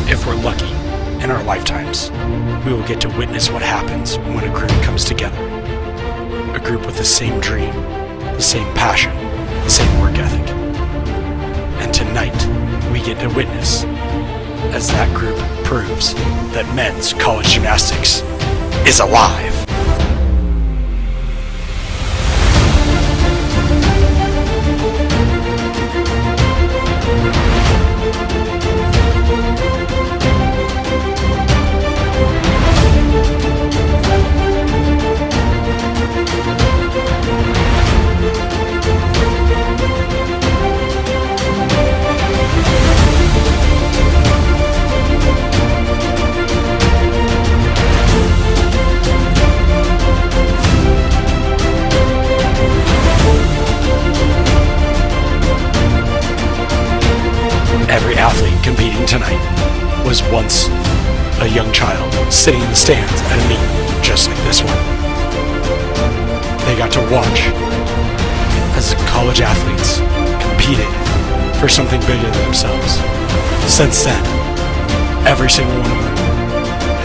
If we're lucky in our lifetimes, we will get to witness what happens when a group comes together. A group with the same dream, the same passion, the same work ethic. And tonight, we get to witness as that group proves that men's college gymnastics is alive. Every athlete competing tonight was once a young child sitting in the stands at a meet just like this one. They got to watch as the college athletes competed for something bigger than themselves. Since then, every single one of them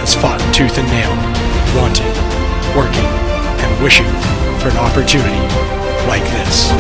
has fought tooth and nail, wanting, working, and wishing for an opportunity like this.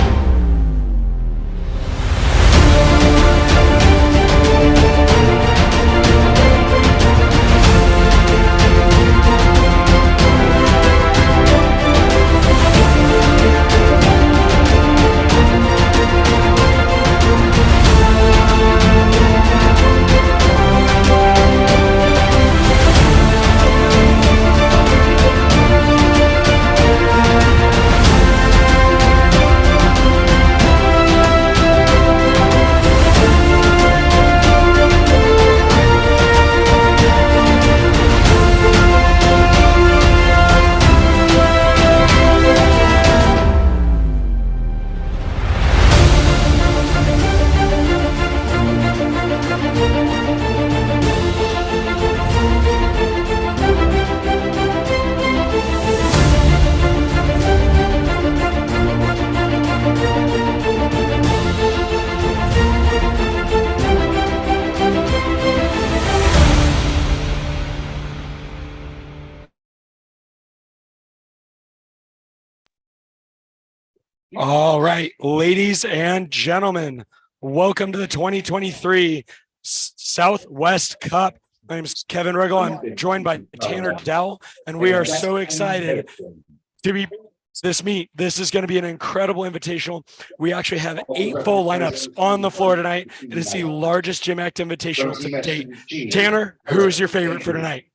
All right, ladies and gentlemen, welcome to the 2023 Southwest Cup. My name is Kevin Riggle. I'm joined by Tanner Dell, and we are so excited to be this meet. This is going to be an incredible invitational. We actually have 8 full lineups on the floor tonight. It is the largest GymACT invitational to date. Tanner, who is your favorite for tonight?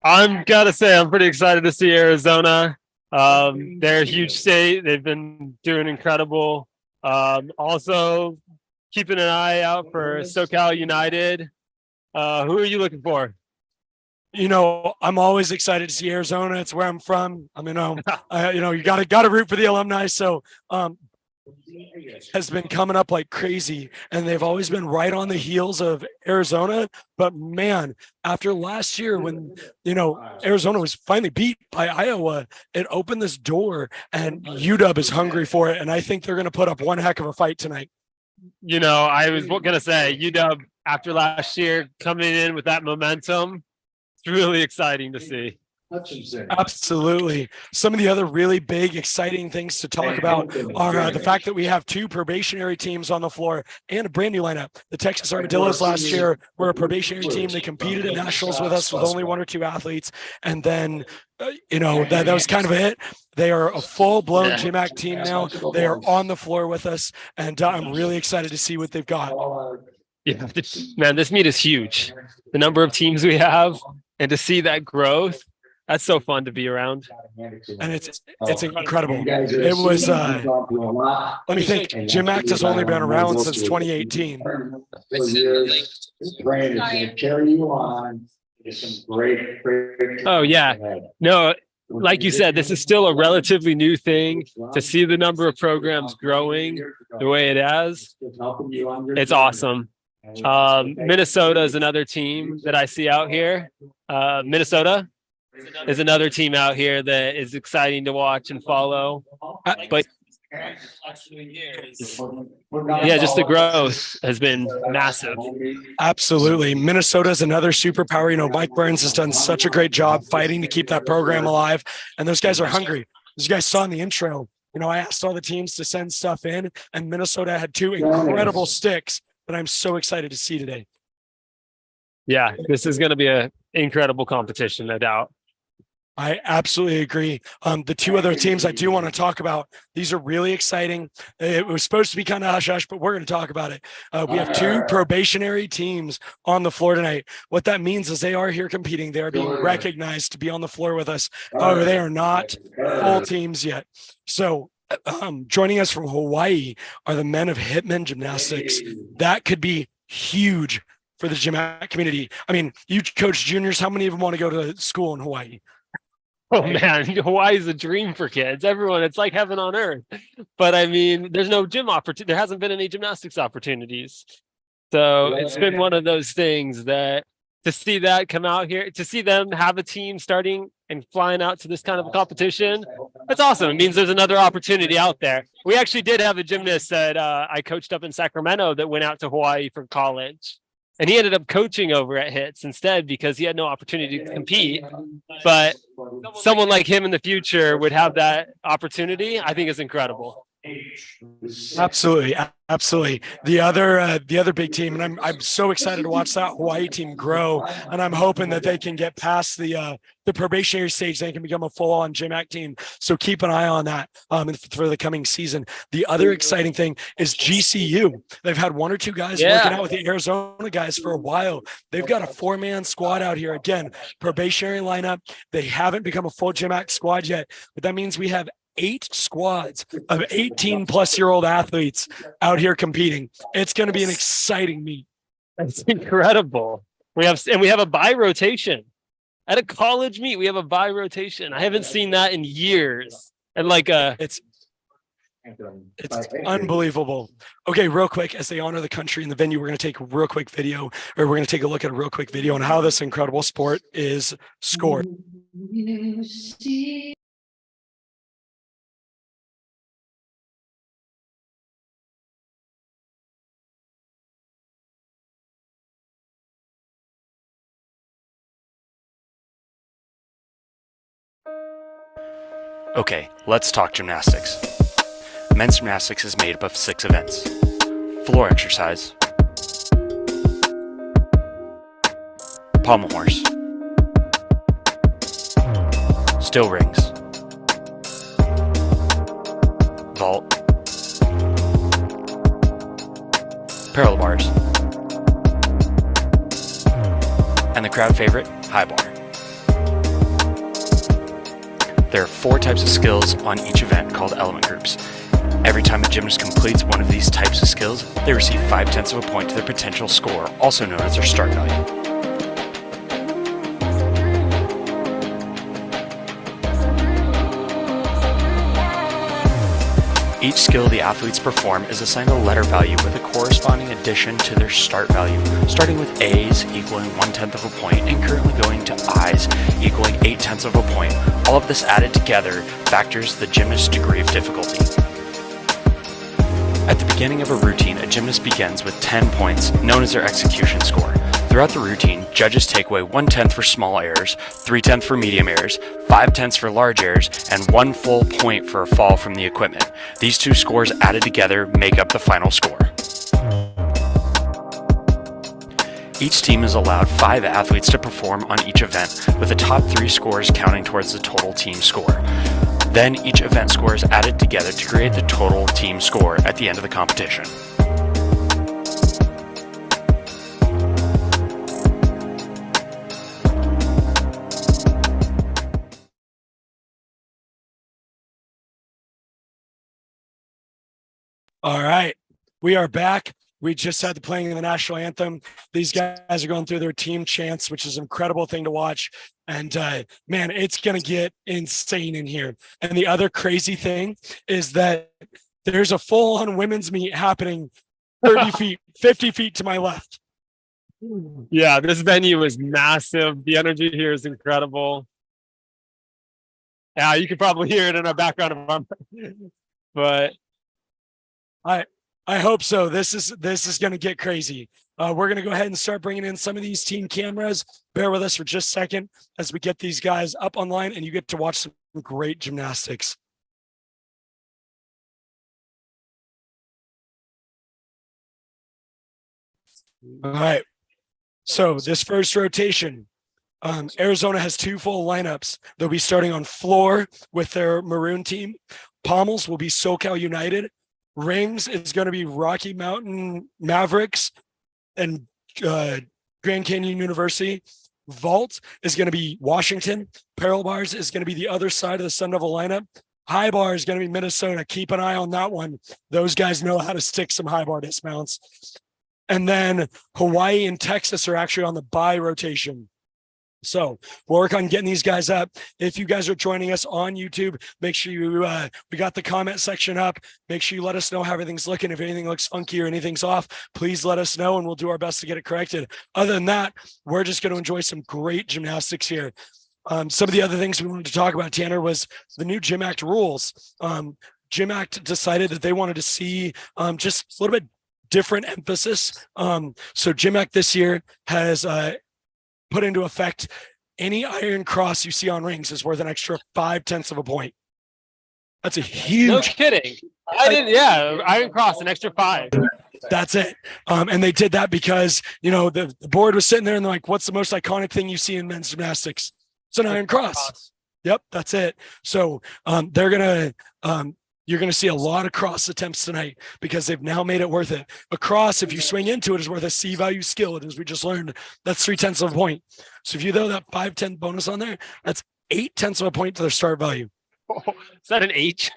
I'm gotta say, I'm pretty excited to see Arizona. They're a huge state. They've been doing incredible. Also keeping an eye out for SoCal United. Who are you looking for? You know, I'm always excited to see Arizona. It's where I'm from. I mean, you gotta root for the alumni. So, has been coming up like crazy, and they've always been right on the heels of Arizona. But man, after last year when Arizona was finally beat by Iowa, it opened this door, and UW is hungry for it, and I think they're going to put up one heck of a fight tonight. You know, I was gonna say UW after last year coming in with that momentum. It's really exciting to see. Absolutely. Some of the other really big, exciting things to talk about are the fact that we have 2 probationary teams on the floor and a brand new lineup. The Texas Armadillos last year were a probationary team. They competed at nationals with us with only 1 or 2 athletes. And then, that was kind of it. They are a full-blown GymACT team now. They are on the floor with us, and I'm really excited to see what they've got. Yeah, man, this meet is huge. The number of teams we have, and to see that growth. That's so fun to be around. And it's incredible. It was, let me think, GymACT has only been around since 2018. Oh, yeah. No, like you said, this is still a relatively new thing. To see the number of programs growing the way it has, it's awesome. Minnesota is another team that I see out here. Minnesota is another team out here that is exciting to watch and follow. But Yeah, just the growth has been massive. Absolutely. Minnesota is another superpower. You know, Mike Burns has done such a great job fighting to keep that program alive. And those guys are hungry. As you guys saw in the intro, you know, I asked all the teams to send stuff in, and Minnesota had two incredible sticks that I'm so excited to see today. Yeah, this is going to be an incredible competition, no doubt. I absolutely agree. The two other teams I do want to talk about, these are really exciting. It was supposed to be kind of hush-hush, but we're going to talk about it. We have two probationary teams on the floor tonight. What that means is they are here competing. They are being recognized to be on the floor with us. However, they are not full teams yet. So joining us from Hawaii are the men of Hitman Gymnastics. That could be huge for the GymACT community. I mean, you coach juniors. How many of them want to go to school in Hawaii? Oh man, Hawaii is a dream for kids. Everyone, it's like heaven on earth. But I mean, there's no gym opportunity. There hasn't been any gymnastics opportunities. So it's been one of those things that to see that come out here, to see them have a team starting and flying out to this kind of a competition, that's awesome. It means there's another opportunity out there. We actually did have a gymnast that I coached up in Sacramento that went out to Hawaii for college. And he ended up coaching over at HITS instead because he had no opportunity to compete. But someone like him in the future would have that opportunity. I think is incredible. Absolutely, absolutely. The other big team, and I'm so excited to watch that Hawaii team grow. And I'm hoping that they can get past the probationary stage. They can become a full-on GymACT team. So keep an eye on that for the coming season. The other exciting thing is GCU. They've had one or two guys working out with the Arizona guys for a while. They've got a 4-man squad out here. Again, probationary lineup. They haven't become a full GymACT squad yet, but that means we have 8 squads of 18-plus-year-old athletes out here competing. It's going to be an exciting meet. That's incredible. We have a bye rotation at a college meet. We have a bye rotation. I haven't seen that in years. And it's unbelievable. Okay, real quick, as they honor the country in the venue, we're going to take a real quick video, or we're going to take a look at a real quick video on how this incredible sport is scored. Okay, let's talk gymnastics. Men's gymnastics is made up of 6 events. Floor exercise, pommel horse, still rings, vault, parallel bars, and the crowd favorite, high bar. There are 4 types of skills on each event called element groups. Every time a gymnast completes one of these types of skills, they receive 5/10 of a point to their potential score, also known as their start value. Each skill the athletes perform is assigned a letter value with a corresponding addition to their start value, starting with A's equaling 1/10 of a point and currently going to I's equaling 8/10 of a point. All of this added together factors the gymnast's degree of difficulty. At the beginning of a routine, a gymnast begins with 10 points, known as their execution score. Throughout the routine, judges take away 1/10 for small errors, 3/10 for medium errors, 5/10 for large errors, and 1 full point for a fall from the equipment. These 2 scores added together make up the final score. Each team is allowed 5 athletes to perform on each event, with the top 3 scores counting towards the total team score. Then each event score is added together to create the total team score at the end of the competition. All right, we are back. We just had the playing of the national anthem. These guys are going through their team chants, which is an incredible thing to watch. And man, it's going to get insane in here. And the other crazy thing is that there's a full-on women's meet happening 30 feet, 50 feet to my left. Yeah, this venue is massive. The energy here is incredible. Yeah, you can probably hear it in our background. but I hope so. This is going to get crazy. We're going to go ahead and start bringing in some of these team cameras. Bear with us for just a second as we get these guys up online and you get to watch some great gymnastics. All right. So this first rotation, Arizona has 2 full lineups. They'll be starting on floor with their maroon team. Pommels will be SoCal United. Rings is going to be Rocky Mountain Mavericks and Grand Canyon University. Vault is going to be Washington. Parallel bars is going to be the other side of the Sundevil lineup. High bar is going to be Minnesota. Keep an eye on that one. Those guys know how to stick some high bar dismounts. And then Hawaii and Texas are actually on the bye rotation. So we'll work on getting these guys up. If you guys are joining us on YouTube, make sure you, we got the comment section up. Make sure you let us know how everything's looking. If anything looks funky or anything's off, please let us know and we'll do our best to get it corrected. Other than that, we're just going to enjoy some great gymnastics here. Some of the other things we wanted to talk about, Tanner, was the new GymACT rules. GymACT decided that they wanted to see just a little bit different emphasis. So GymACT this year has put into effect any iron cross you see on rings is worth an extra 0.5 of a point. That's a huge. no kidding. I didn't. Yeah, iron cross, an extra 5. That's it. And they did that because, you know, the board was sitting there and they're like, what's the most iconic thing you see in men's gymnastics? It's an iron cross. Yep, that's it. So they're going to, you're going to see a lot of cross attempts tonight because they've now made it worth it. A cross, if you swing into it, is worth a C value skill. And as we just learned, that's 0.3 of a point. So if you throw that 5/10 bonus on there, that's 0.8 of a point to their start value. Oh, is that an H?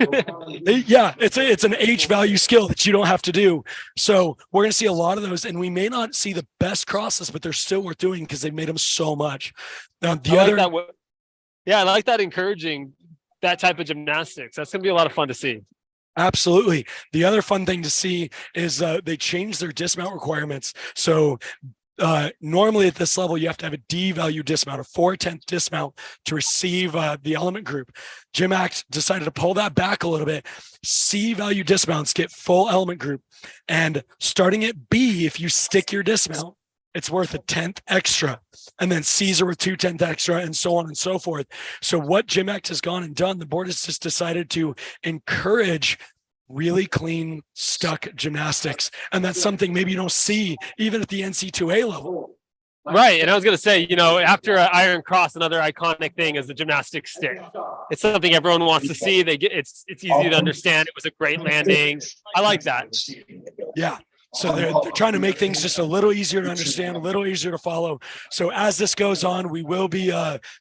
Yeah, it's an H value skill that you don't have to do. So we're going to see a lot of those, and we may not see the best crosses, but they're still worth doing because they made them so much. Now I like that encouraging that type of gymnastics. That's going to be a lot of fun to see. Absolutely. The other fun thing to see is they changed their dismount requirements. So normally at this level, you have to have a D value dismount, a 4/10 dismount to receive the element group. GymACT decided to pull that back a little bit. C value dismounts get full element group. And starting at B, if you stick your dismount, it's worth 1/10 extra. And then C's are worth 2/10 extra, and so on and so forth. So what GymACT has gone and done, the board has just decided to encourage really clean, stuck gymnastics. And that's something maybe you don't see even at the NC2A level. Right. And I was going to say, you know, after an iron cross, another iconic thing is the gymnastic stick. It's something everyone wants to see. It's easy to understand. It was a great landing. I like that. Yeah. So they're trying to make things just a little easier to understand, a little easier to follow. So as this goes on, we will be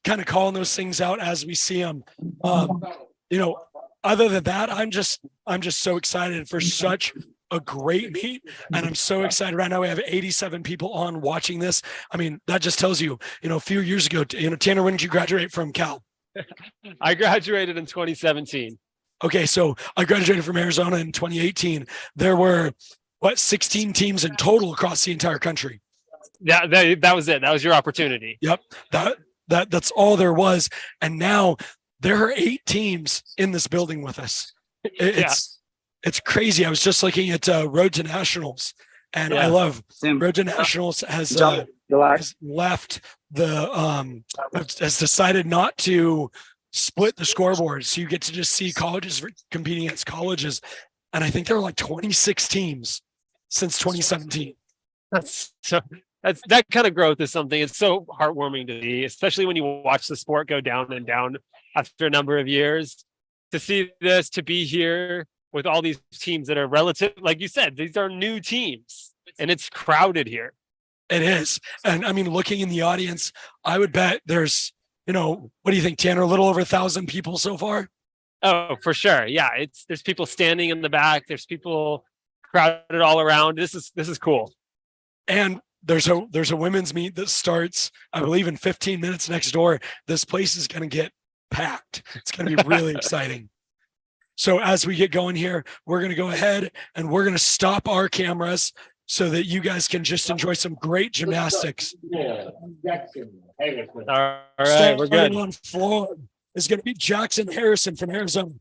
kind of calling those things out as we see them. You know, other than that, I'm just so excited for such a great meet, and I'm so excited right now. We have 87 people on watching this. I mean, that just tells you, you know, a few years ago, you know, Tanner, when did you graduate from Cal? I graduated in 2017. Okay, so I graduated from Arizona in 2018. There were 16 teams in total across the entire country. Yeah, that was it. That was your opportunity. Yep. That's all there was. And now there are 8 teams in this building with us. It's crazy. I was just looking at Road to Nationals, and I love Road to Nationals has left has decided not to split the scoreboard. So you get to just see colleges competing against colleges. And I think there are like 26 teams since 2017. That kind of growth is something. It's so heartwarming to see, especially when you watch the sport go down and down after a number of years. To see this, to be here with all these teams that are relative, like you said, these are new teams, and it's crowded here. It is. And I mean, looking in the audience, I would bet there's, you know, what do you think, Tanner? A little over 1,000 people so far? Oh, for sure. Yeah. There's people standing in the back. There's people crowded all around. This is cool. And there's a women's meet that starts, I believe, in 15 minutes next door. This place is going to get packed. It's going to be really exciting. So as we get going here, we're going to go ahead and we're going to stop our cameras so that you guys can just enjoy some great gymnastics. All right, we're good. On floor is going to be Jackson Harrison from Arizona.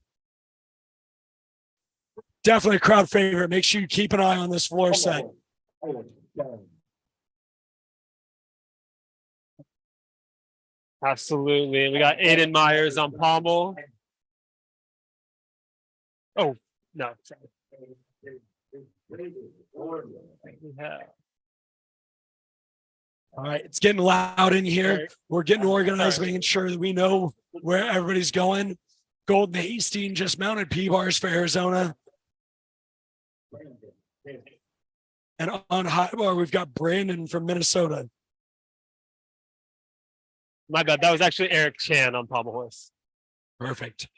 definitely a crowd favorite. Make sure you keep an eye on this floor set. Absolutely. We got Aiden Myers on pommel. Oh, no. Yeah. All right, it's getting loud in here. We're getting organized, making sure that we know where everybody's going. Golden Hastings just mounted P-bars for Arizona. And on high bar, we've got Brandon from Minnesota. My bad. That was actually Eric Chan on pommel horse. Perfect.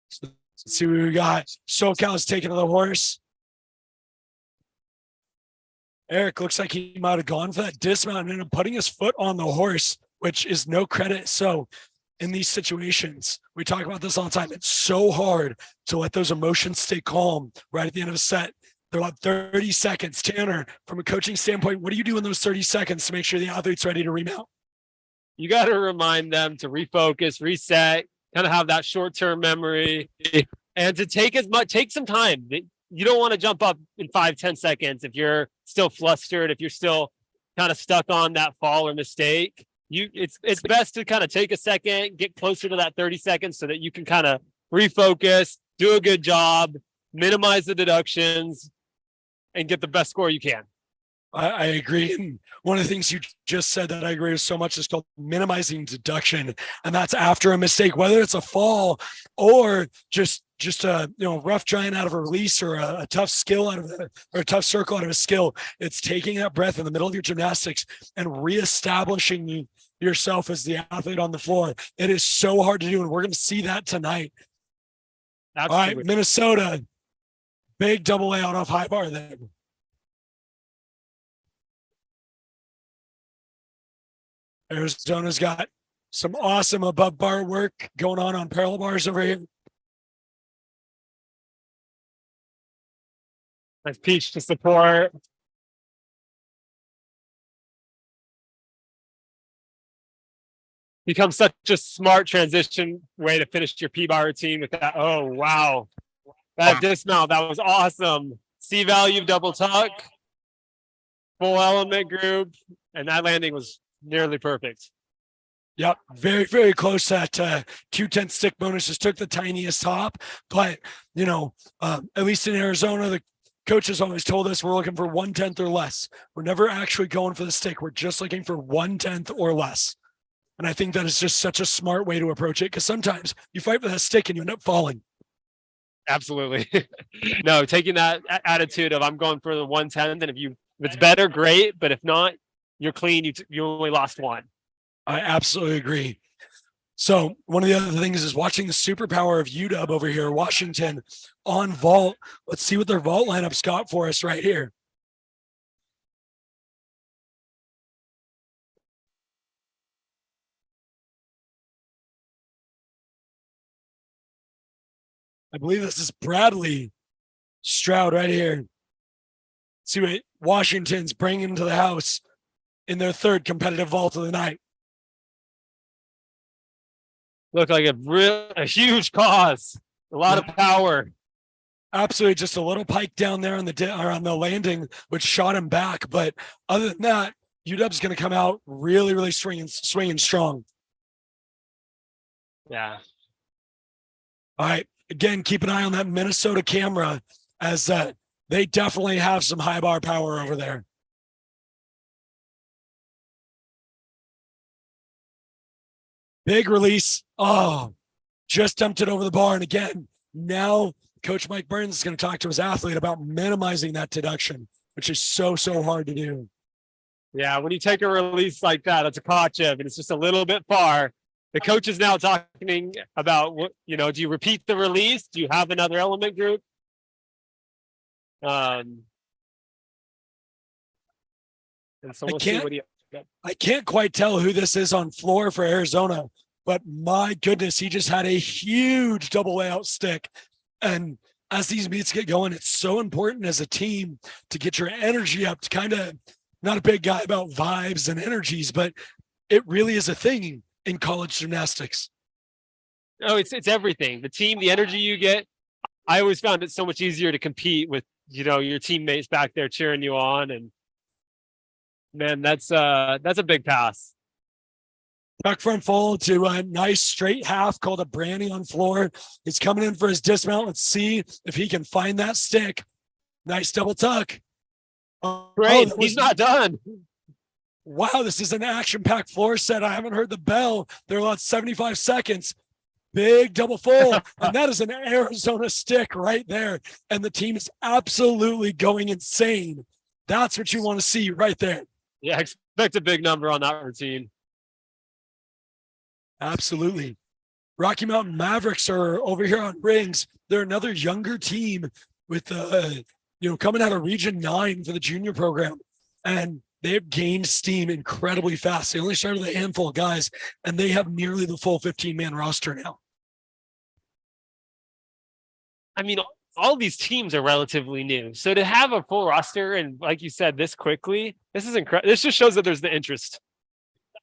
So let's see what we got. SoCal's taking to the horse. Eric looks like he might have gone for that dismount and ended up putting his foot on the horse, which is no credit. So in these situations, we talk about this all the time. It's so hard to let those emotions stay calm right at the end of a set. They're about 30 seconds. Tanner, from a coaching standpoint, what do you do in those 30 seconds to make sure the athlete's ready to remount? You got to remind them to refocus, reset, kind of have that short-term memory, and to take some time. You don't want to jump up in 5-10 seconds if you're still flustered, if you're still kind of stuck on that fall or mistake. It's best to kind of take a second, get closer to that 30 seconds so that you can kind of refocus, do a good job, minimize the deductions, and get the best score you can. I agree. And one of the things you just said that I agree with so much is called minimizing deduction. And that's after a mistake, whether it's a fall or just a rough giant out of a release or a tough skill or a tough circle out of a skill. It's taking that breath in the middle of your gymnastics and reestablishing yourself as the athlete on the floor. It is so hard to do, and we're going to see that tonight. Absolutely. All right, Minnesota, big double layout off high bar there. Arizona's got some awesome above bar work going on parallel bars over here. Nice peach to support. Becomes such a smart transition way to finish your P-bar routine with that. Oh, wow. That dismount, that was awesome. C value double tuck, full element group, and that landing was nearly perfect. Yep, very, very close. That 2/10 stick bonus just took the tiniest hop, but at least in Arizona, the coaches always told us we're looking for 1/10 or less. We're never actually going for the stick. We're just looking for 1/10 or less. And I think that is just such a smart way to approach it, because sometimes you fight for that stick and you end up falling. Absolutely. No, taking that attitude of I'm going for the 1/10, and if it's better, great. But if not, you're clean. You only lost one. I absolutely agree. So one of the other things is watching the superpower of UW over here, Washington on vault. Let's see what their vault lineup's got for us right here. I believe this is Bradley Stroud right here. Let's see what Washington's bringing to the house in their third competitive vault of the night. Looked like a huge cause, a lot of power. Absolutely, just a little pike down there on the landing, which shot him back. But other than that, UW's going to come out really, really swinging strong. Yeah. All right. Again, keep an eye on that Minnesota camera, as they definitely have some high bar power over there. Big release. Oh, just dumped it over the bar. And again, now Coach Mike Burns is going to talk to his athlete about minimizing that deduction, which is so hard to do. Yeah, when you take a release like that, it's a gotcha, and it's just a little bit far. The coach is now talking about, do you repeat the release? Do you have another element group? And so we'll see what I can't quite tell who this is on floor for Arizona, but my goodness, he just had a huge double layout stick. And as these meets get going, it's so important as a team to get your energy up, to kind of, not a big guy about vibes and energies, but it really is a thing in college gymnastics. Oh, it's everything. The team, the energy you get, I always found it so much easier to compete with, your teammates back there cheering you on. And man, that's a big pass. Back front fold to a nice straight half called a Brandy on floor. He's coming in for his dismount. Let's see if he can find that stick. Nice double tuck. Great. He's not done. Wow, this is an action-packed floor set. I haven't heard the bell. They're about 75 seconds. Big double full. And that is an Arizona stick right there. And the team is absolutely going insane. That's what you want to see right there. Yeah, expect a big number on that routine. Absolutely. Rocky Mountain Mavericks are over here on rings. They're another younger team with, coming out of Region 9 for the junior program. And they've gained steam incredibly fast. They only started with a handful of guys, and they have nearly the full 15-man roster now. I mean, all these teams are relatively new. So to have a full roster and, like you said, this quickly, this is incredible. This just shows that there's the interest.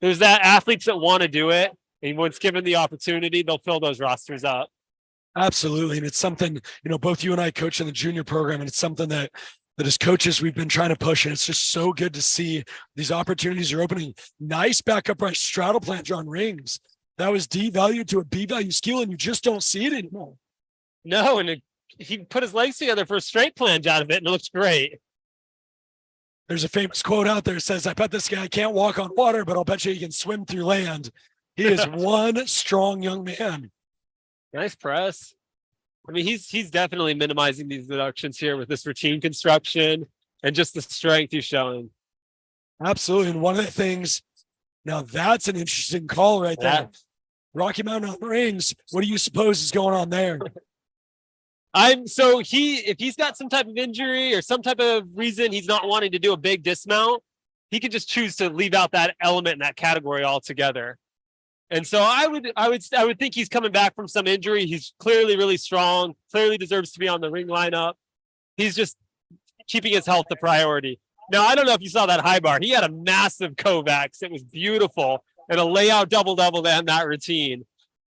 There's that athletes that want to do it. And once given the opportunity, they'll fill those rosters up. Absolutely. And it's something, both you and I coach in the junior program, and it's something that as coaches, we've been trying to push. And it's just so good to see these opportunities are opening. Nice back upright straddle plancher on rings. That was D value to a B value skill, and you just don't see it anymore. No, and he put his legs together for a straight plunge out of it, and it looks great. There's a famous quote out there that says, I bet this guy can't walk on water, but I'll bet you he can swim through land. He is one strong young man. Nice press. I mean, he's definitely minimizing these deductions here with this routine construction and just the strength he's showing. Absolutely. And one of the things, now that's an interesting call right there. Rocky Mountain on rings. What do you suppose is going on there? If he's got some type of injury or some type of reason he's not wanting to do a big dismount, he could just choose to leave out that element in that category altogether. And so I would think he's coming back from some injury. He's clearly really strong, clearly deserves to be on the ring lineup. He's just keeping his health the priority. Now, I don't know if you saw that high bar. He had a massive Kovacs. It was beautiful, and a layout double-double to end that routine.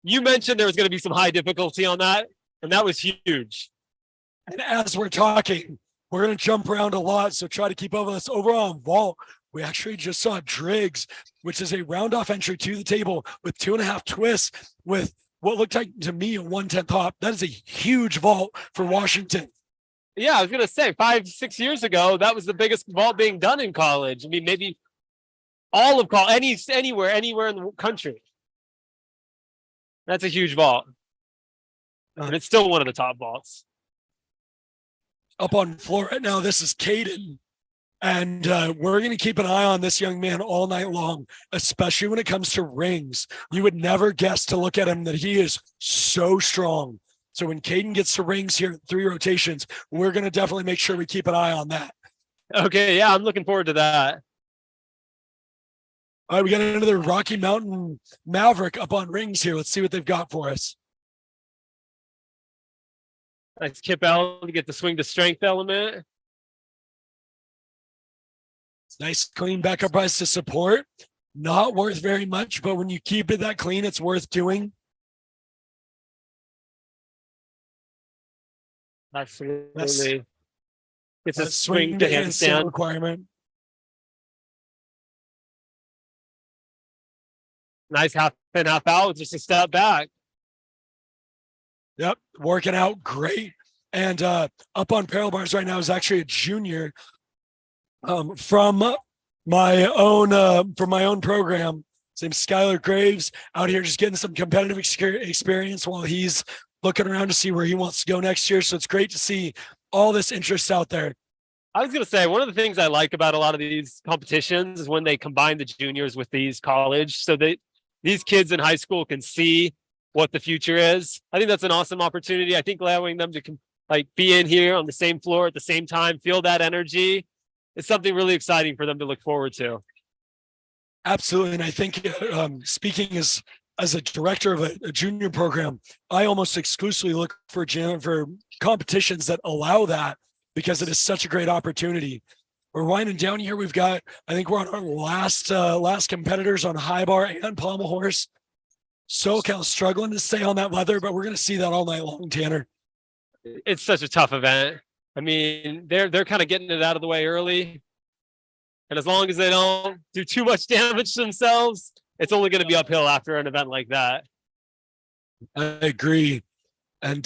You mentioned there was going to be some high difficulty on that, and that was huge. And as we're talking, we're going to jump around a lot, so try to keep up with us. Overall vault, we actually just saw Driggs, which is a round-off entry to the table with 2.5 twists with what looked like to me a 1/10 hop. That is a huge vault for Washington. Yeah, I was going to say 5-6 years ago, that was the biggest vault being done in college. I mean, maybe all of college, anywhere in the country. That's a huge vault. And it's still one of the top vaults. Up on floor right now, this is Caden. And we're going to keep an eye on this young man all night long, especially when it comes to rings. You would never guess to look at him that he is so strong. So when Caden gets to rings here, 3 rotations, we're going to definitely make sure we keep an eye on that. Okay, yeah, I'm looking forward to that. All right, we got another Rocky Mountain Maverick up on rings here. Let's see what they've got for us. Nice kip out to get the swing to strength element. Nice clean back up rise to support. Not worth very much, but when you keep it that clean, it's worth doing. Absolutely. It's a swing to handstand requirement. Nice half in, half out, just a step back. Yep, working out great. And up on parallel bars right now is actually a junior from my own program. His name's Skylar Graves, out here just getting some competitive experience while he's looking around to see where he wants to go next year. So it's great to see all this interest out there. I was going to say, one of the things I like about a lot of these competitions is when they combine the juniors with these college, so that these kids in high school can see what the future is. I think that's an awesome opportunity. I think allowing them to be in here on the same floor at the same time, feel that energy, is something really exciting for them to look forward to. Absolutely. And I think speaking as a director of a junior program, I almost exclusively look for competitions that allow that, because it is such a great opportunity. We're winding down here. I think we're on our last competitors on high bar and pommel horse. SoCal struggling to stay on that leather, but we're going to see that all night long, Tanner. it's such a tough event. I mean, they're kind of getting it out of the way early. And as long as they don't do too much damage to themselves, it's only going to be uphill after an event like that. I agree. And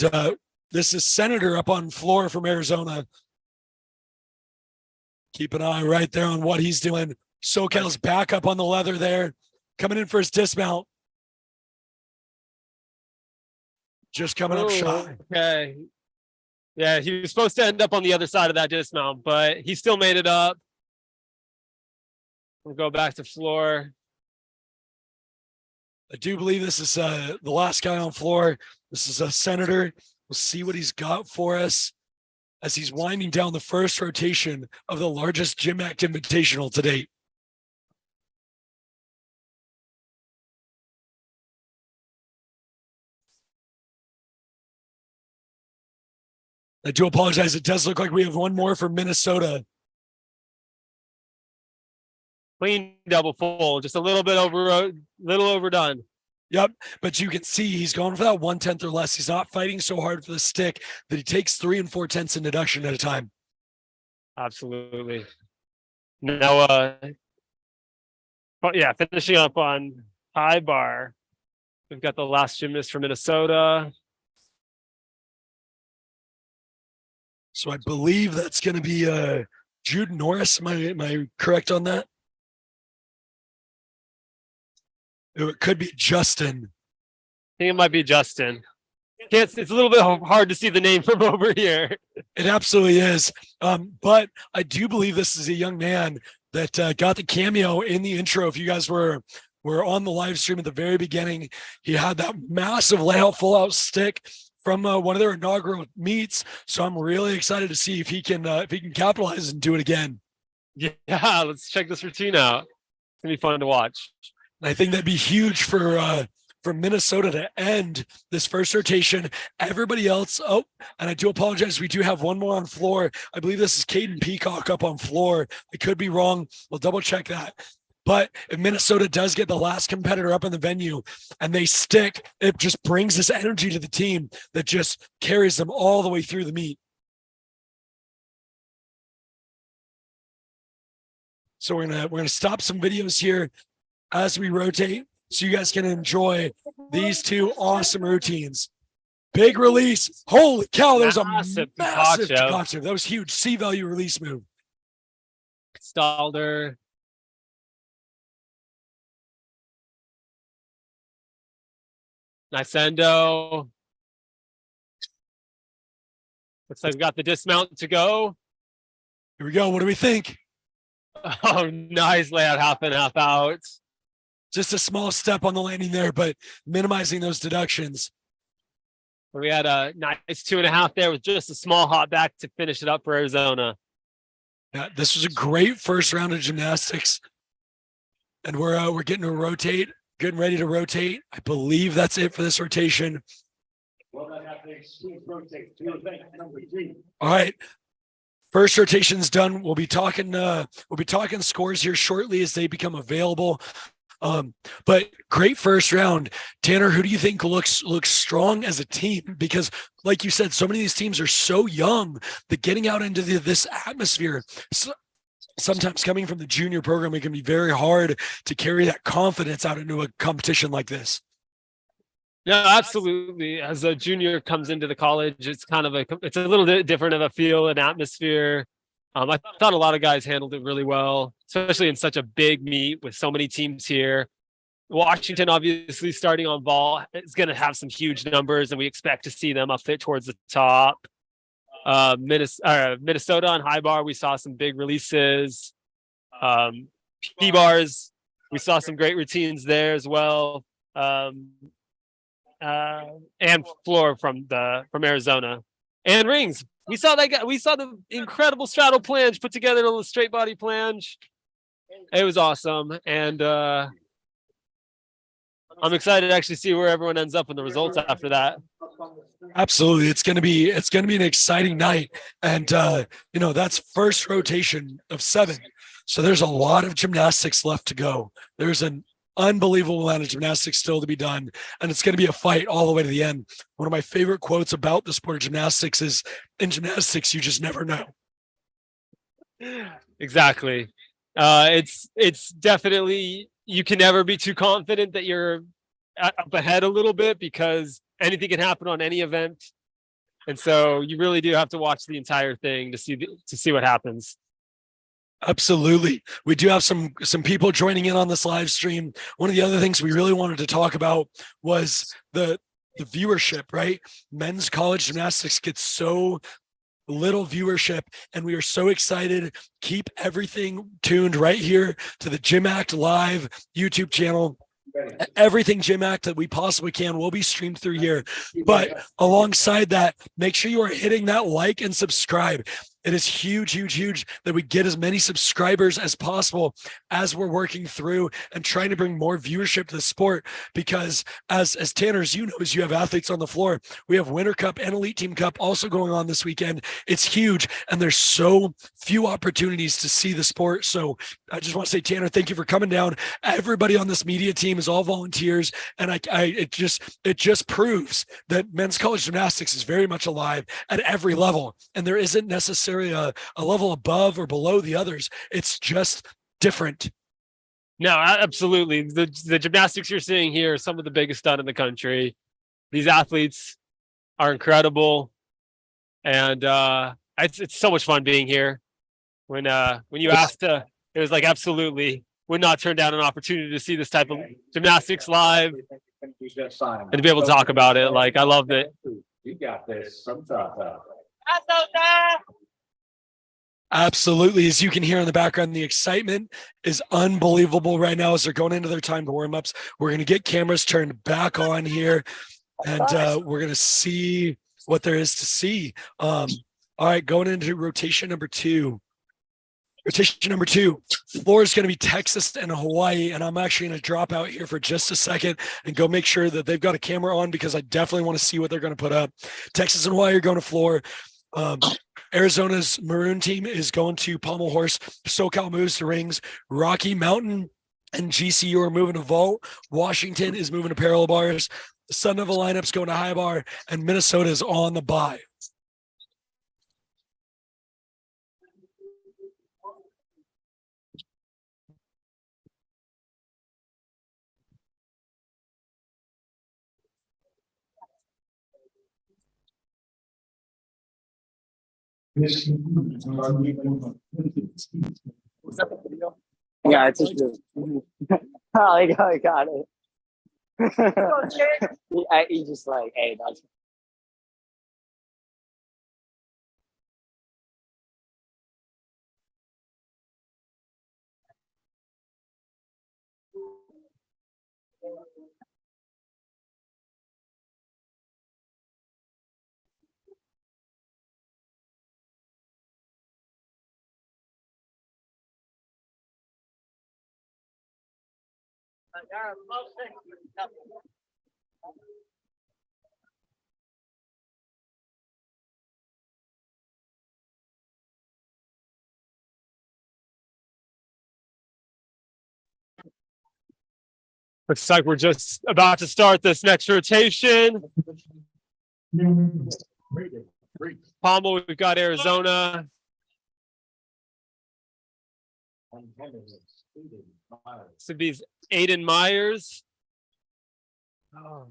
this is Senator up on floor from Arizona. Keep an eye right there on what he's doing. SoCal's back up on the leather there, coming in for his dismount. Just coming up shy. Okay. Yeah, he was supposed to end up on the other side of that dismount, but he still made it up. We'll go back to floor. I do believe this is the last guy on floor. This is a Senator. We'll see what he's got for us as he's winding down the first rotation of the largest GymACT Invitational to date. I do apologize. It does look like we have one more from Minnesota. Clean double full, just a little bit overdone. Yep, but you can see he's going for that 1/10 or less. He's not fighting so hard for the stick that he takes 3 4/10 in deduction at a time. Absolutely. Now, yeah, finishing up on high bar. We've got the last gymnast from Minnesota. So I believe that's going to be Jude Norris. Am I correct on that? It could be Justin. I think it might be Justin. It's a little bit hard to see the name from over here. It absolutely is. But I do believe this is a young man that got the cameo in the intro. If you guys were on the live stream at the very beginning, he had that massive layout full out stick from one of their inaugural meets. So I'm really excited to see if he can capitalize and do it again. Yeah, let's check this routine out. It's gonna be fun to watch. I think that'd be huge for Minnesota to end this first rotation. Everybody else, and I do apologize. We do have one more on floor. I believe this is Caden Peacock up on floor. I could be wrong. We'll double check that. But if Minnesota does get the last competitor up in the venue and they stick, it just brings this energy to the team that just carries them all the way through the meet. So we're gonna stop some videos here as we rotate so you guys can enjoy these two awesome routines. Big release. Holy cow, that was a massive Picacho. That was huge. C-value release move. Stalder. Nice endo. Looks like we got the dismount to go. Here we go. What do we think? Oh, nice layout, half in, half out. Just a small step on the landing there, but minimizing those deductions. We had a nice 2.5 there with just a small hop back to finish it up for Arizona. Yeah, this was a great first round of gymnastics. And we're getting ready to rotate. I believe that's it for this rotation. All right. First rotation's done. We'll be talking scores here shortly as they become available. But great first round. Tanner, who do you think looks strong as a team? Because like you said, so many of these teams are so young that getting out into this atmosphere, sometimes coming from the junior program, it can be very hard to carry that confidence out into a competition like this. Yeah, absolutely. As a junior comes into the college, it's a little bit different of a feel and atmosphere. I thought a lot of guys handled it really well, especially in such a big meet with so many teams here. Washington, obviously, starting on vault, is going to have some huge numbers, and we expect to see them up there towards the top. Minnesota on high bar, we saw some big releases. P-bars, we saw some great routines there as well. And floor from Arizona. And rings. We saw the incredible straddle planche put together in a straight body planche. It was awesome. And I'm excited to actually see where everyone ends up in the results after that. Absolutely. It's gonna be an exciting night. And that's first rotation of 7. So there's a lot of gymnastics left to go. There's a unbelievable amount of gymnastics still to be done, and it's going to be a fight all the way to the end. One of my favorite quotes about the sport of gymnastics is, in gymnastics, you just never know. Exactly. It's definitely, you can never be too confident that you're up ahead a little bit, because anything can happen on any event. And so you really do have to watch the entire thing to see what happens. Absolutely. We do have some people joining in on this live stream. One of the other things we really wanted to talk about was the viewership, right? Men's college gymnastics gets so little viewership, and we are so excited. Keep everything tuned right here to the GymACT live YouTube channel. Everything GymACT that we possibly can will be streamed through here. But alongside that, make sure you are hitting that like and subscribe. It is huge, huge, huge that we get as many subscribers as possible as we're working through and trying to bring more viewership to the sport. Because as Tanner, as you know, as you have athletes on the floor, we have Winter Cup and Elite Team Cup also going on this weekend. It's huge, and there's so few opportunities to see the sport. So I just want to say, Tanner, thank you for coming down. Everybody on this media team is all volunteers, and it just proves that men's college gymnastics is very much alive at every level, and there isn't necessarily a level above or below the others. It's just different. No, absolutely. The gymnastics you're seeing here are some of the biggest done in the country. These athletes are incredible, and it's so much fun being here. When you asked, it was like, absolutely, would not turn down an opportunity to see this type of gymnastics live and to be able to talk about it. Like, I loved it. You got this. Absolutely. As you can hear in the background, the excitement is unbelievable right now as they're going into their time to warm-ups. We're going to get cameras turned back on here, and we're going to see what there is to see. All right, going into rotation number two. Rotation number two, floor is going to be Texas and Hawaii, and I'm actually going to drop out here for just a second and go make sure that they've got a camera on, because I definitely want to see what they're going to put up. Texas and Hawaii are going to floor. Arizona's maroon team is going to pommel horse. SoCal moves to rings. Rocky Mountain and GCU are moving to vault. Washington is moving to parallel bars. The Sundevil lineup's going to high bar, and Minnesota is on the bye. Yeah, it's just I got it. He just like, hey, that's Looks like we're just about to start this next rotation. Pommel, we've got Arizona. So these Aiden Myers. Up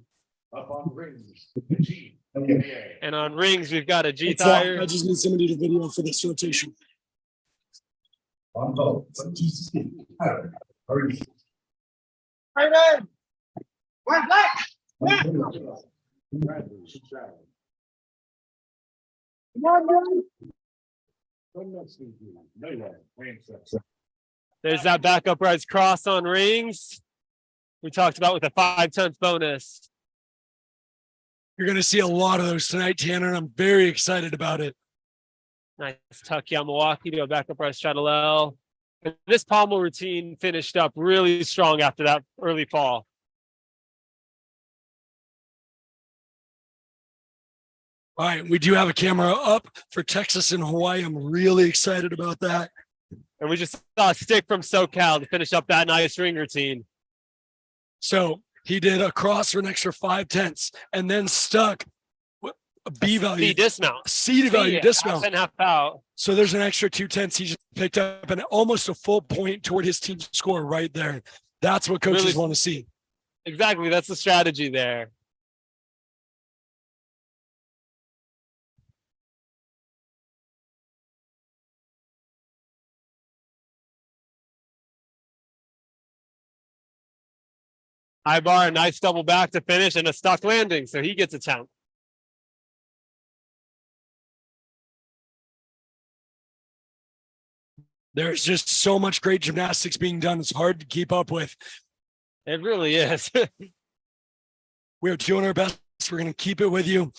on rings. And on rings, we've got a G I tire. just need somebody to video for this rotation. On both. right in. One black. There's that back uprise cross on rings. We talked about with a 5/10 bonus. You're going to see a lot of those tonight, Tanner, and I'm very excited about it. Nice tuck Yamawaki to a back uprise straddle L. And this pommel routine finished up really strong after that early fall. All right, we do have a camera up for Texas and Hawaii. I'm really excited about that. And we just saw a stick from SoCal to finish up that nice ring routine. So he did a cross for an extra 5/10 and then stuck a B value, C dismount. C value dismount. Half and half out. So there's an extra 2/10. He just picked up and almost a full point toward his team score right there. That's what coaches Really- want to see. Exactly. That's the strategy there. High bar, a nice double back to finish and a stuck landing. So he gets a count. There's just so much great gymnastics being done. It's hard to keep up with. It really is. We're doing our best. We're going to keep it with you.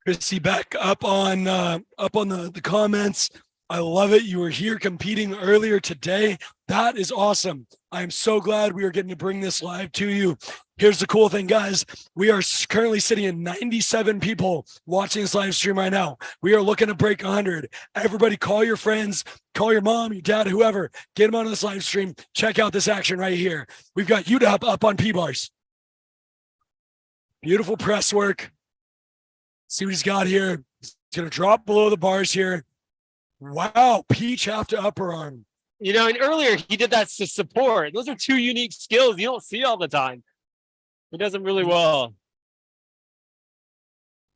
Chrissy Beck up on the comments. I love it. You were here competing earlier today. That is awesome. I am so glad we are getting to bring this live to you. Here's the cool thing, guys. We are currently sitting at 97 people watching this live stream right now. We are looking to break 100. Everybody call your friends, call your mom, your dad, whoever. Get them on this live stream. Check out this action right here. We've got UW up on P-bars. Beautiful press work. See what he's got here. He's going to drop below the bars here. Wow, peach half to upper arm. You know, and earlier he did that to support. Those are two unique skills you don't see all the time. He does them really well.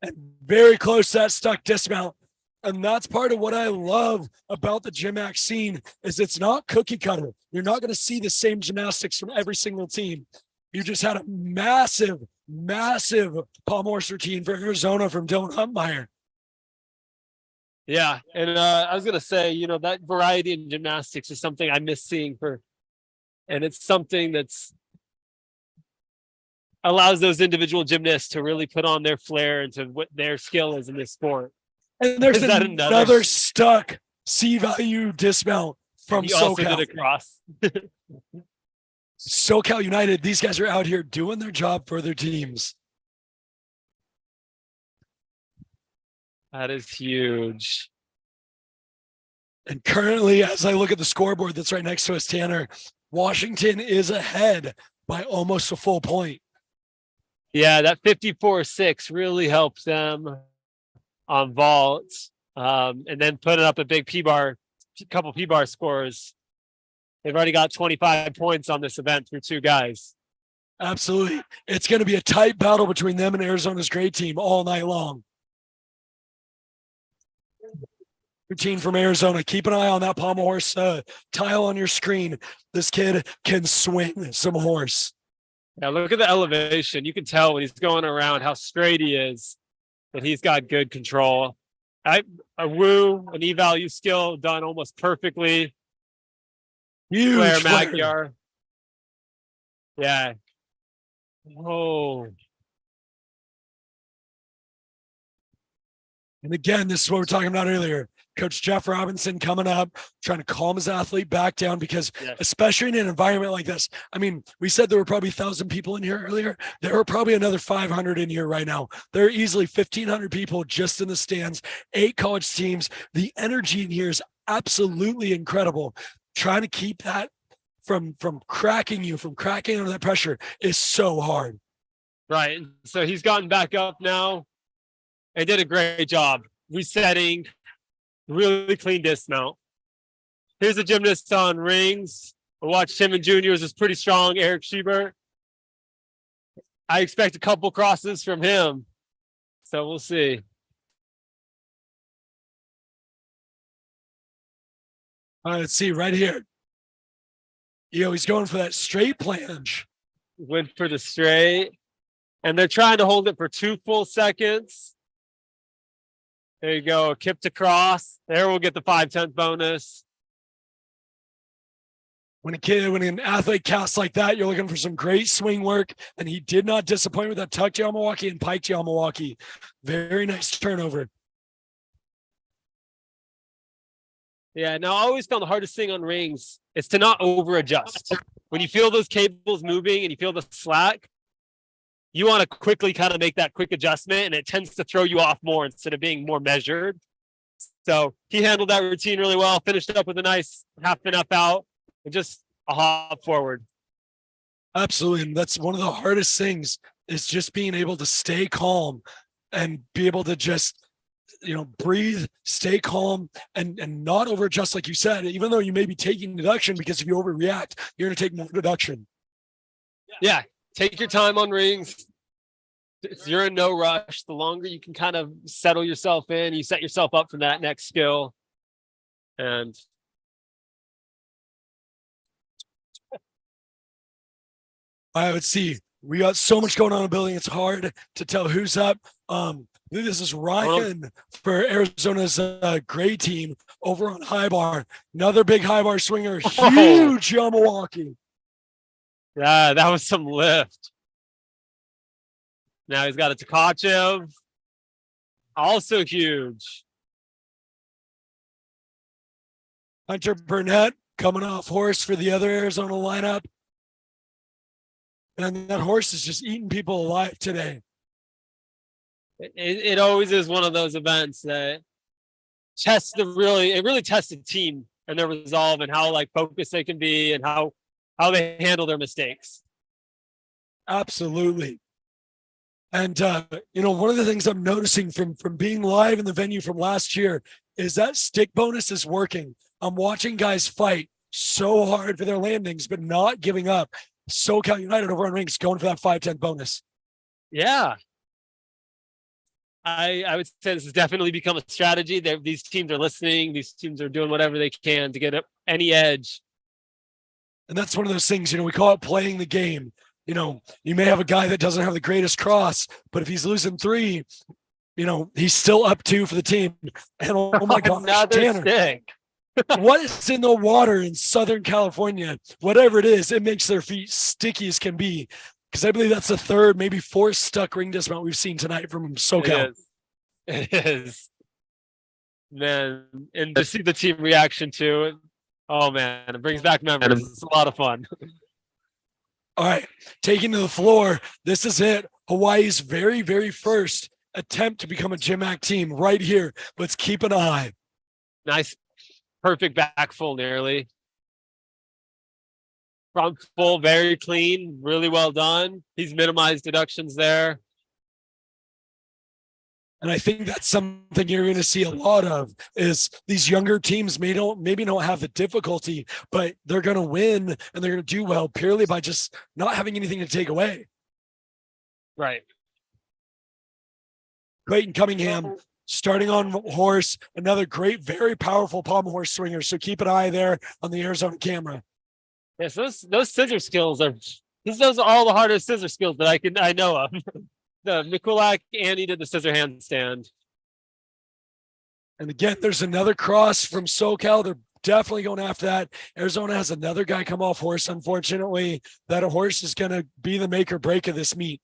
And very close to that stuck dismount. And that's part of what I love about the GymACT scene is it's not cookie cutter. You're not going to see the same gymnastics from every single team. You just had a massive, massive palm horse routine for Arizona from Dylan Huntmeyer. Yeah. And I was going to say, you know, that variety in gymnastics is something I miss seeing and it's something that's allows those individual gymnasts to really put on their flair into what their skill is in this sport. And there's Is that another stuck C value dismount from He also SoCal. did a cross. SoCal United, these guys are out here doing their job for their teams. That is huge. And currently, as I look at the scoreboard that's right next to us, Tanner, Washington is ahead by almost a full point. Yeah, that 54-6 really helps them on vaults. And then putting up a big couple P-bar scores. They've already got 25 points on this event through two guys. Absolutely. It's going to be a tight battle between them and Arizona's great team all night long. Routine from Arizona. Keep an eye on that pommel horse tile on your screen. This kid can swing some horse. Yeah, look at the elevation. You can tell when he's going around how straight he is, that he's got good control. A woo, an E-value skill done almost perfectly. Huge Claire flare. Magyar. Yeah. Oh. And again, this is what we were talking about earlier. Coach Jeff Robinson coming up, trying to calm his athlete back down because especially in an environment like this, I mean, we said there were probably 1,000 people in here earlier. There are probably another 500 in here right now. There are easily 1,500 people just in the stands, 8 college teams. The energy in here is absolutely incredible. Trying to keep that from cracking under that pressure is so hard. Right. So he's gotten back up now and did a great job resetting. Really clean dismount. Here's a gymnast on rings. I watched him in juniors. Is pretty strong. Eric Schubert. I expect a couple crosses from him. So we'll see. All right, let's see right here. He's going for that straight plunge. Went for the straight. And they're trying to hold it for 2 full seconds. There you go, kip to cross. There we'll get the 5/10 bonus. When an athlete casts like that, you're looking for some great swing work, and he did not disappoint with that tucked Yamawaki and piked Yamawaki. Very nice turnover. Yeah, now I always found the hardest thing on rings is to not over adjust. When you feel those cables moving and you feel the slack, you want to quickly kind of make that quick adjustment, and it tends to throw you off more instead of being more measured. So he handled that routine really well, finished up with a nice half and up out. and just a hop forward. Absolutely. And that's one of the hardest things is just being able to stay calm and be able to just, breathe, stay calm and not over adjust. Like you said, even though you may be taking deduction, because if you overreact, you're going to take more deduction. Yeah. Take your time on rings. You're in no rush. The longer you can kind of settle yourself in, you set yourself up for that next skill. And I would see. We got so much going on in the building. It's hard to tell who's up. This is Ryan for Arizona's gray team over on high bar. Another big high bar swinger. Huge Milwaukee. yeah, that was some lift. Now he's got a Tkachev. Also huge. Hunter Burnett coming off horse for the other Arizona lineup. And that horse is just eating people alive today. It always is one of those events that really tests the team and their resolve and how focused they can be and how they handle their mistakes. Absolutely. And one of the things I'm noticing from being live in the venue from last year is that stick bonus is working. I'm watching guys fight so hard for their landings, but not giving up. SoCal United over on rings going for that 5-10 bonus. Yeah. I would say this has definitely become a strategy. These teams are listening. These teams are doing whatever they can to get any edge. And that's one of those things, we call it playing the game. You may have a guy that doesn't have the greatest cross, but if he's losing 3, he's still up 2 for the team. And oh my gosh, another Tanner, stick. what is in the water in Southern California? Whatever it is, it makes their feet sticky as can be. Because I believe that's the 3rd, maybe 4th stuck ring dismount we've seen tonight from SoCal. It is. Man, and to see the team reaction to it, oh man, it brings back memories. It's a lot of fun. All right, taking to the floor. This is it. Hawaii's very, very first attempt to become a GymACT team right here. Let's keep an eye. Nice, perfect back full nearly. Front full, very clean, really well done. He's minimized deductions there. And I think that's something you're going to see a lot of is these younger teams maybe don't have the difficulty, but they're going to win and they're going to do well purely by just not having anything to take away. Right. Clayton Cunningham starting on horse, another great, very powerful pommel horse swinger. So keep an eye there on the Arizona camera. Yes, those scissor skills those are all the hardest scissor skills that I know of. The Mikulak and he did the scissor handstand. And again, there's another cross from SoCal. They're definitely going after that. Arizona has another guy come off horse. Unfortunately, that horse is going to be the make or break of this meet.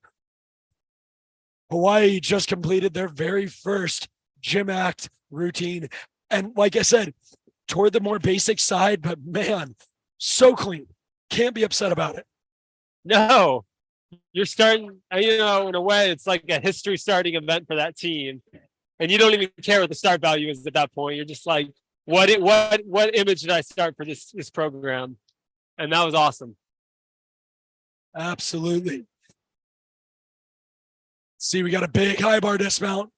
Hawaii just completed their very first GymACT routine. And like I said, toward the more basic side, but man, so clean. Can't be upset about it. No, you're starting, in a way, it's like a history starting event for that team. And you don't even care what the start value is at that point. You're just like, what image did I start for this program? And that was awesome. Absolutely. See, we got a big high bar dismount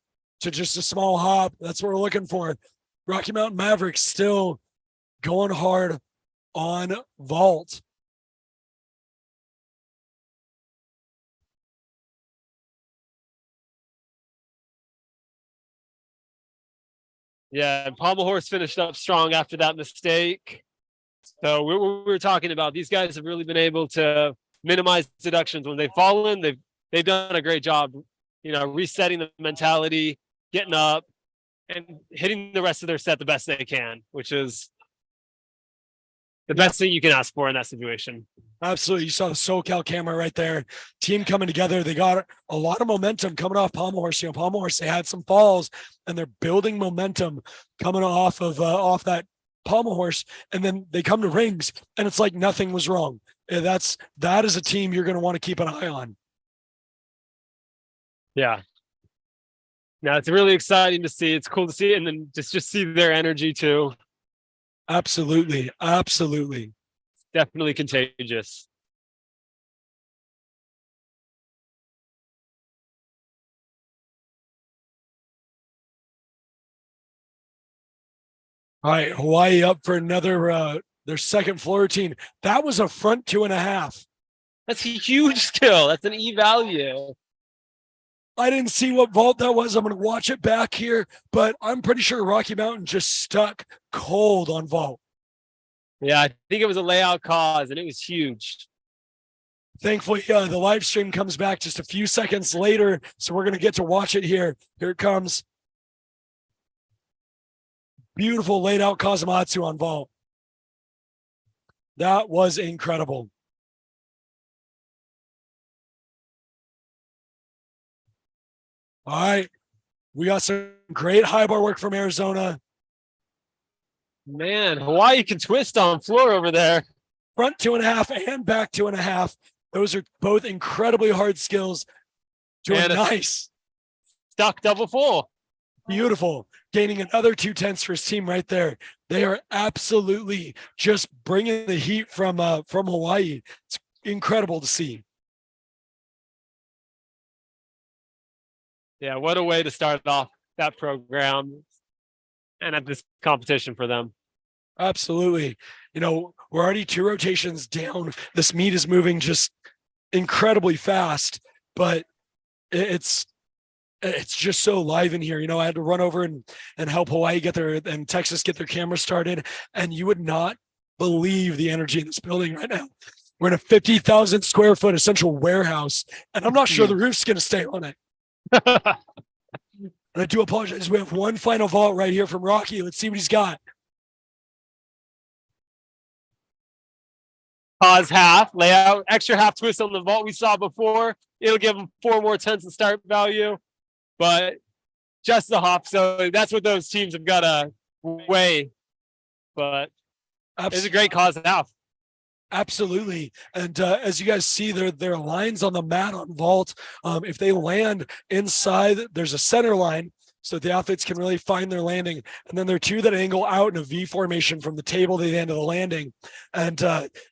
to just a small hop. That's what we're looking for. Rocky Mountain Mavericks still going hard on vault. Yeah, and Pommel Horse finished up strong after that mistake. So we were talking about, these guys have really been able to minimize deductions when they've fallen. They've done a great job, resetting the mentality, getting up, and hitting the rest of their set the best they can, which is the best thing you can ask for in that situation. Absolutely. You saw the SoCal camera right there. Team coming together. They got a lot of momentum coming off Pommel Horse. Pommel Horse, they had some falls and they're building momentum coming off of off that Pommel Horse. And then they come to rings and it's like nothing was wrong. That is a team you're going to want to keep an eye on. Yeah. Now it's really exciting to see. It's cool to see. And then just see their energy too. Absolutely. Absolutely. definitely contagious. All right, Hawaii up for another their second floor routine. That was a front 2.5. That's a huge skill. That's an E value. I didn't see what vault that was. I'm going to watch it back here, but I'm pretty sure Rocky Mountain just stuck cold on vault. Yeah, I think it was a layout cause, and it was huge. Thankfully, the live stream comes back just a few seconds later, so we're going to get to watch it here. Here it comes. Beautiful laid out Kazumatsu on vault. That was incredible. All right. We got some great high bar work from Arizona. Man, Hawaii can twist on floor over there. Front 2.5 and back 2.5. Those are both incredibly hard skills to And a nice, stuck double full. beautiful, gaining another 2/10 for his team right there. They are absolutely just bringing the heat from Hawaii. It's incredible to see. Yeah, what a way to start off that program and at this competition for them. Absolutely. You know, we're already 2 rotations down. This meet is moving just incredibly fast, but it's just so live in here. You know, I had to run over and help Hawaii get their and Texas get their camera started, and you would not believe the energy in this building right now. We're in a 50,000 square foot essential warehouse, and I'm not sure the roof's going to stay on it. And I do apologize. We have one final vault right here from Rocky. Let's see what he's got. Pause half, layout, extra half twist on the vault we saw before. It'll give him 4 more tenths of start value, but just the hop. So that's what those teams have got to weigh. But it's a great cause half. Absolutely. And as you guys see, there are lines on the mat on vault. If they land inside, there's a center line so the athletes can really find their landing. And then there are 2 that angle out in a V formation from the table to the end of the landing. And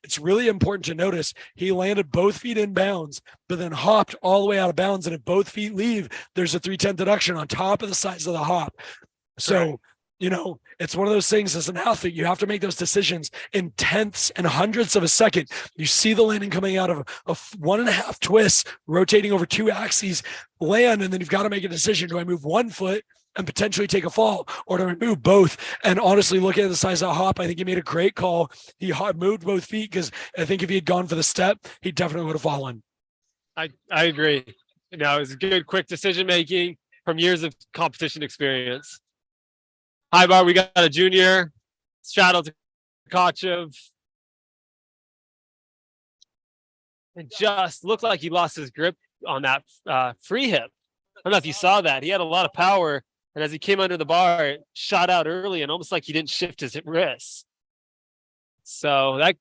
it's really important to notice he landed both feet in bounds, but then hopped all the way out of bounds. And if both feet leave, there's a 3/10 deduction on top of the size of the hop. So, you know, it's one of those things as an athlete, you have to make those decisions in tenths and hundredths of a second. You see the landing coming out of a 1.5 twists, rotating over 2 axes, land, and then you've got to make a decision. Do I move 1 foot and potentially take a fall, or do I move both? And honestly, looking at the size of the hop, I think he made a great call. He moved both feet because I think if he had gone for the step, he definitely would have fallen. I agree. Now, it's good, quick decision making from years of competition experience. High bar, we got a junior, straddle to Kachev. It just looked like he lost his grip on that free hip. I don't know if you saw that. He had a lot of power, and as he came under the bar, it shot out early and almost like he didn't shift his wrist. So that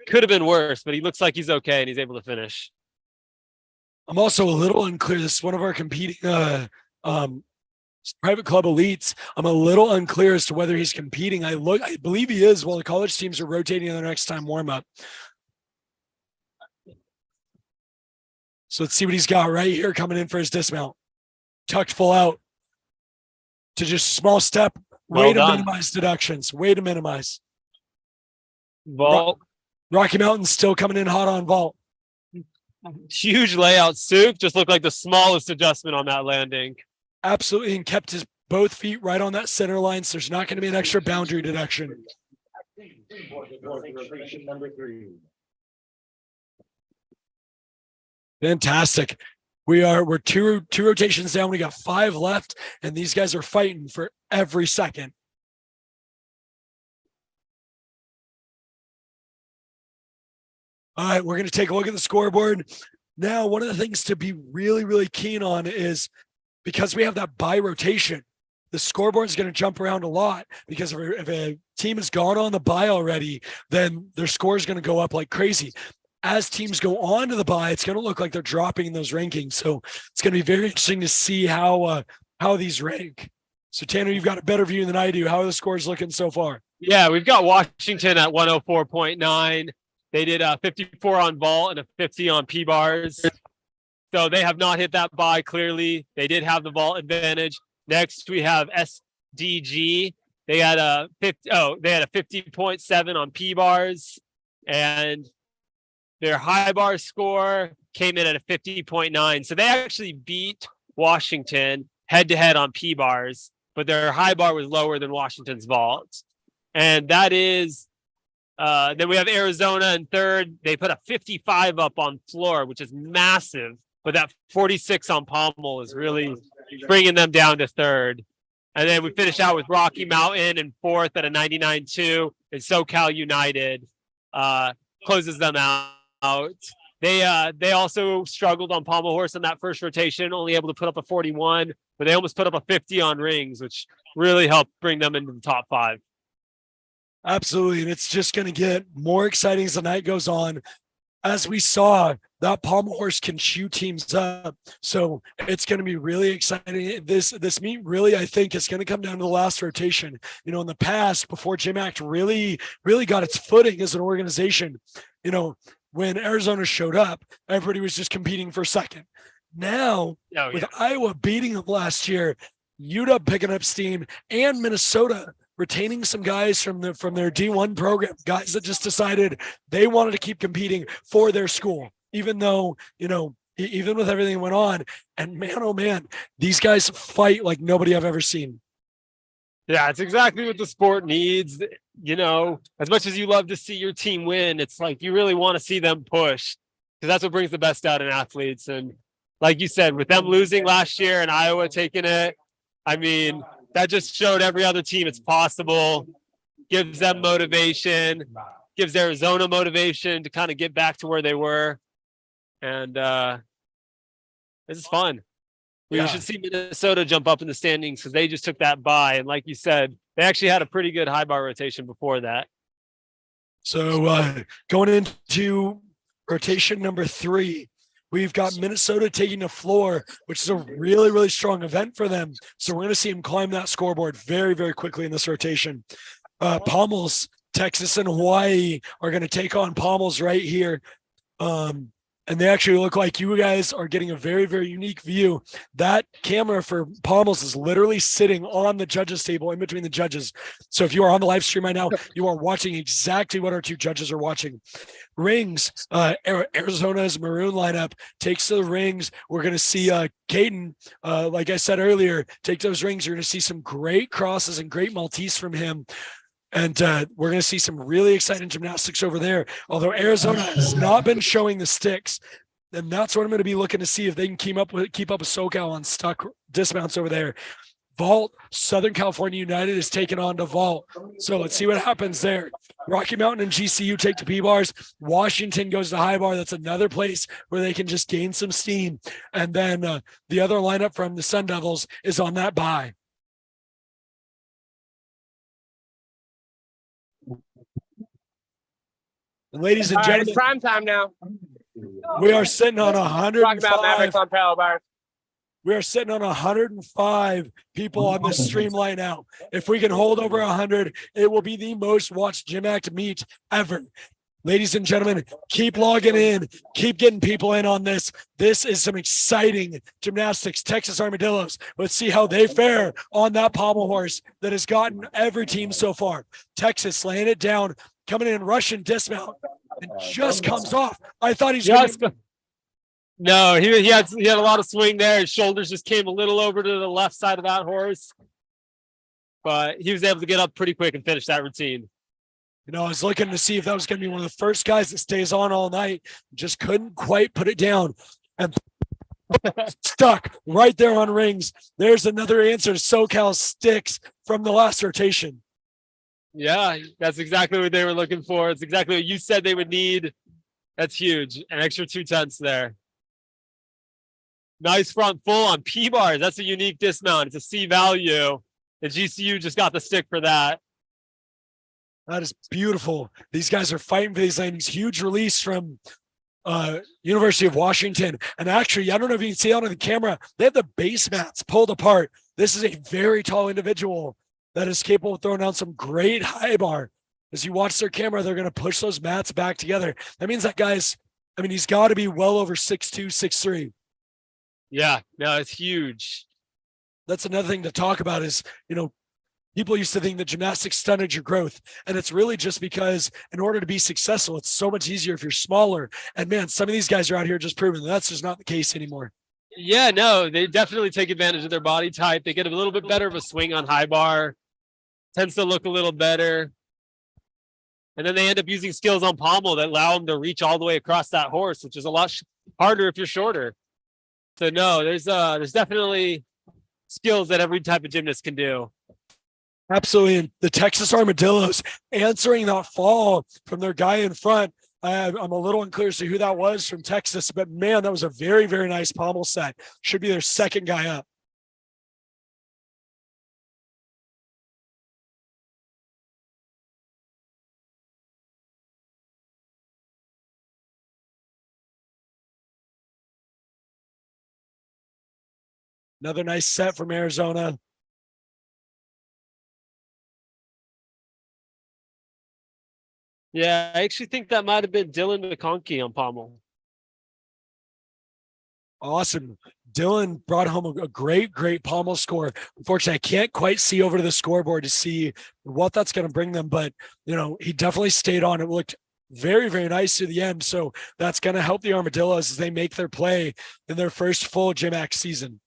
could have been worse, but he looks like he's okay and he's able to finish. I'm also a little unclear. This is one of our competing private club elites. I'm a little unclear as to whether he's competing. I believe he is while the college teams are rotating in their next time warm-up. So let's see what he's got right here coming in for his dismount. Tucked full out to just small step. Way to minimize deductions. Way to minimize. Vault. Rocky Mountain still coming in hot on vault. Huge layout. Soup just looked like the smallest adjustment on that landing. Absolutely, and kept his both feet right on that center line, so there's not going to be an extra boundary deduction. Fantastic. We're two rotations down. We got 5 left, and these guys are fighting for every second. All right, we're going to take a look at the scoreboard. Now, one of the things to be really, really keen on is because we have that bi rotation, the scoreboard is going to jump around a lot because if a team has gone on the bye already, then their score is going to go up like crazy. As teams go on to the bye, it's going to look like they're dropping in those rankings. So it's going to be very interesting to see how these rank. So Tanner, you've got a better view than I do. How are the scores looking so far? Yeah, we've got Washington at 104.9, They did a 54 on vault and a 50 on P bars. So they have not hit that buy clearly. They did have the vault advantage. Next, we have SDG. They had a 50.7 on P bars, and their high bar score came in at a 50.9. So they actually beat Washington head to head on P bars, but their high bar was lower than Washington's vault. And that is, then we have Arizona in third. They put a 55 up on floor, which is massive, but that 46 on pommel is really bringing them down to third. And then we finish out with Rocky Mountain in fourth at a 99.2, and SoCal United closes them out. They also struggled on pommel horse in that first rotation, only able to put up a 41, but they almost put up a 50 on rings, which really helped bring them into the top 5. Absolutely. And it's just going to get more exciting as the night goes on. As we saw, that pommel horse can chew teams up. So it's going to be really exciting. This meet really, I think, is going to come down to the last rotation. You know, in the past, before GymACT really got its footing as an organization, you know, when Arizona showed up, everybody was just competing for second. Now, with Iowa beating them last year, UW picking up steam, and Minnesota retaining some guys from their D1 program, guys that just decided they wanted to keep competing for their school, even though, you know, even with everything that went on. And man, oh man, these guys fight like nobody I've ever seen. Yeah, it's exactly what the sport needs. You know, as much as you love to see your team win, it's like you really want to see them push, because that's what brings the best out in athletes. And like you said, with them losing last year and Iowa taking it, I mean, that just showed every other team it's possible, gives them motivation, gives Arizona motivation to kind of get back to where they were. And this is fun. We should see Minnesota jump up in the standings, because they just took that bye. And like you said, they actually had a pretty good high bar rotation before that. So going into rotation number 3, we've got Minnesota taking the floor, which is a really, really strong event for them. So we're going to see them climb that scoreboard very, very quickly in this rotation. Pommels, Texas and Hawaii are going to take on Pommels right here. And they actually look like you guys are getting a very, very unique view. That camera for Pommels is literally sitting on the judges table in between the judges. So if you are on the live stream right now, you are watching exactly what our 2 judges are watching. Rings, Arizona's maroon lineup takes the rings. We're going to see Caden, like I said earlier, take those rings. You're going to see some great crosses and great Maltese from him. And we're going to see some really exciting gymnastics over there. Although Arizona has not been showing the sticks, and that's what I'm going to be looking to see if they can keep up with SoCal on stuck dismounts over there. Vault, Southern California United is taking on to Vault. So let's see what happens there. Rocky Mountain and GCU take to P bars. Washington goes to high bar. That's another place where they can just gain some steam. And then the other lineup from the Sun Devils is on that bye. And ladies and gentlemen, it's prime time now. we are sitting on Talking about Mavericks 105. on parallel bars. We are sitting on 105 people on this stream right now. If we can hold over 100, it will be the most watched GymACT meet ever. Ladies and gentlemen, keep logging in, keep getting people in on this. This is some exciting gymnastics. Texas Armadillos. Let's see how they fare on that pommel horse that has gotten every team so far. Texas laying it down, coming in Russian dismount, and just comes off. I thought he's No, he had a lot of swing there. His shoulders just came a little over to the left side of that horse, but he was able to get up pretty quick and finish that routine. You know, I was looking to see if that was going to be one of the first guys that stays on all night. Just couldn't quite put it down. And stuck right there on rings. There's another answer to SoCal sticks from the last rotation. Yeah, that's exactly what they were looking for. It's exactly what you said they would need. That's huge. An extra 2/10 there. Nice front full on P bars. That's a unique dismount. It's a C value. The GCU just got the stick for that. That is beautiful. These guys are fighting for these landings. Huge release from University of Washington. And actually, I don't know if you can see out on the camera, they have the base mats pulled apart. This is a very tall individual that is capable of throwing down some great high bar. As you watch their camera, they're going to push those mats back together. That means that guy's, I mean, he's got to be well over 6'2", 6'3". Yeah, no, it's huge. That's another thing to talk about is, people used to think that gymnastics stunted your growth. And it's really just because in order to be successful, it's so much easier if you're smaller. And man, some of these guys are out here just proving that that's just not the case anymore. Yeah, no, they definitely take advantage of their body type. They get a little bit better of a swing on high bar, tends to look a little better. And then they end up using skills on pommel that allow them to reach all the way across that horse, which is a lot harder if you're shorter. So no, there's definitely skills that every type of gymnast can do. Absolutely. And the Texas Armadillos answering that fall from their guy in front. I'm a little unclear as to who that was from Texas, but man, that was a very, very nice pommel set. Should be their second guy up. Another nice set from Arizona. Yeah, I actually think that might have been Dylan McConkey on pommel. Awesome. Dylan brought home a great, great pommel score. Unfortunately, I can't quite see over to the scoreboard to see what that's going to bring them, but he definitely stayed on. It looked very, very nice to the end. So that's going to help the Armadillos as they make their play in their first full GymACT season.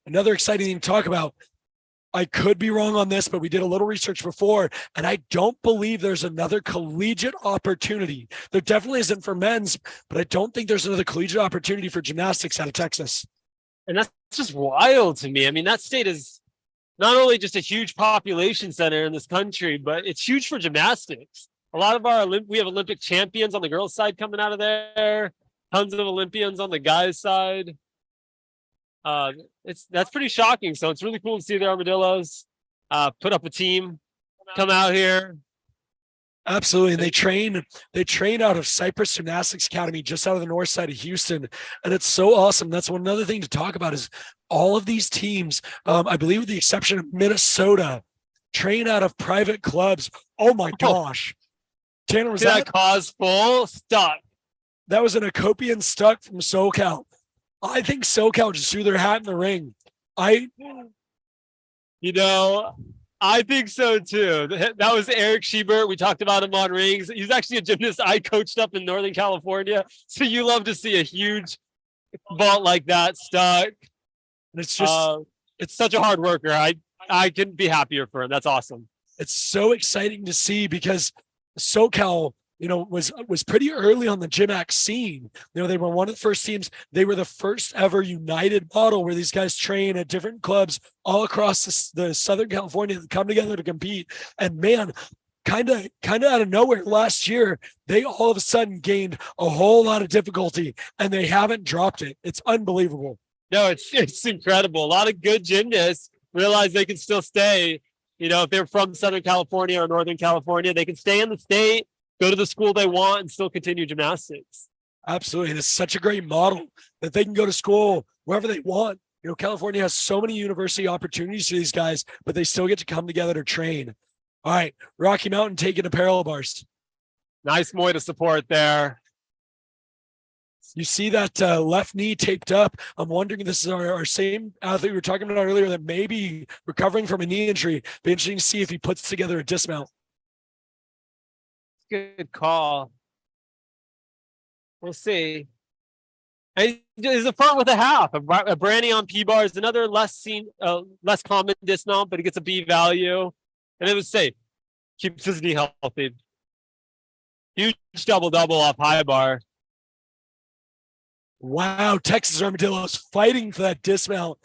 Another exciting thing to talk about. I could be wrong on this, but we did a little research before, and I don't believe there's another collegiate opportunity. There definitely isn't for men's, but I don't think there's another collegiate opportunity for gymnastics out of Texas. And that's just wild to me. I mean, that state is not only just a huge population center in this country, but it's huge for gymnastics. A lot of we have Olympic champions on the girls' side coming out of there, tons of Olympians on the guys' side. That's pretty shocking. So it's really cool to see the Armadillos put up a team, come out here. Absolutely. And they train out of Cypress Gymnastics Academy just out of the north side of Houston. And it's so awesome. That's one other thing to talk about is all of these teams, I believe with the exception of Minnesota, train out of private clubs. Oh my gosh. Tanner, was that cause full stuck? That was an Acopian stuck from SoCal. I think SoCal just threw their hat in the ring. I think so too. That was Eric Schubert. We talked about him on rings. He's actually a gymnast I coached up in Northern California. So you love to see a huge vault like that stuck. And it's just, it's such a hard worker. I couldn't be happier for him. That's awesome. It's so exciting to see because SoCal, was pretty early on the GymACT scene. They were one of the first teams. They were the first ever united model where these guys train at different clubs all across the Southern California that come together to compete. And man, kind of out of nowhere last year, they all of a sudden gained a whole lot of difficulty and they haven't dropped it. It's unbelievable. No, it's incredible. A lot of good gymnasts realize they can still stay. If they're from Southern California or Northern California, they can stay in the state, go to the school they want, and still continue gymnastics. Absolutely. And it's such a great model that they can go to school wherever they want. California has so many university opportunities for these guys, but they still get to come together to train. All right. Rocky Mountain taking the parallel bars. Nice Moy to support there. You see that left knee taped up. I'm wondering if this is our same athlete we were talking about earlier that may be recovering from a knee injury. Be interesting to see if he puts together a dismount. Good call. We'll see. And there's a front with a half. A Brandy on P bar is another less common dismount, but it gets a B value. And it was safe. Keeps his knee healthy. Huge double-double off high bar. Wow, Texas Armadillos fighting for that dismount.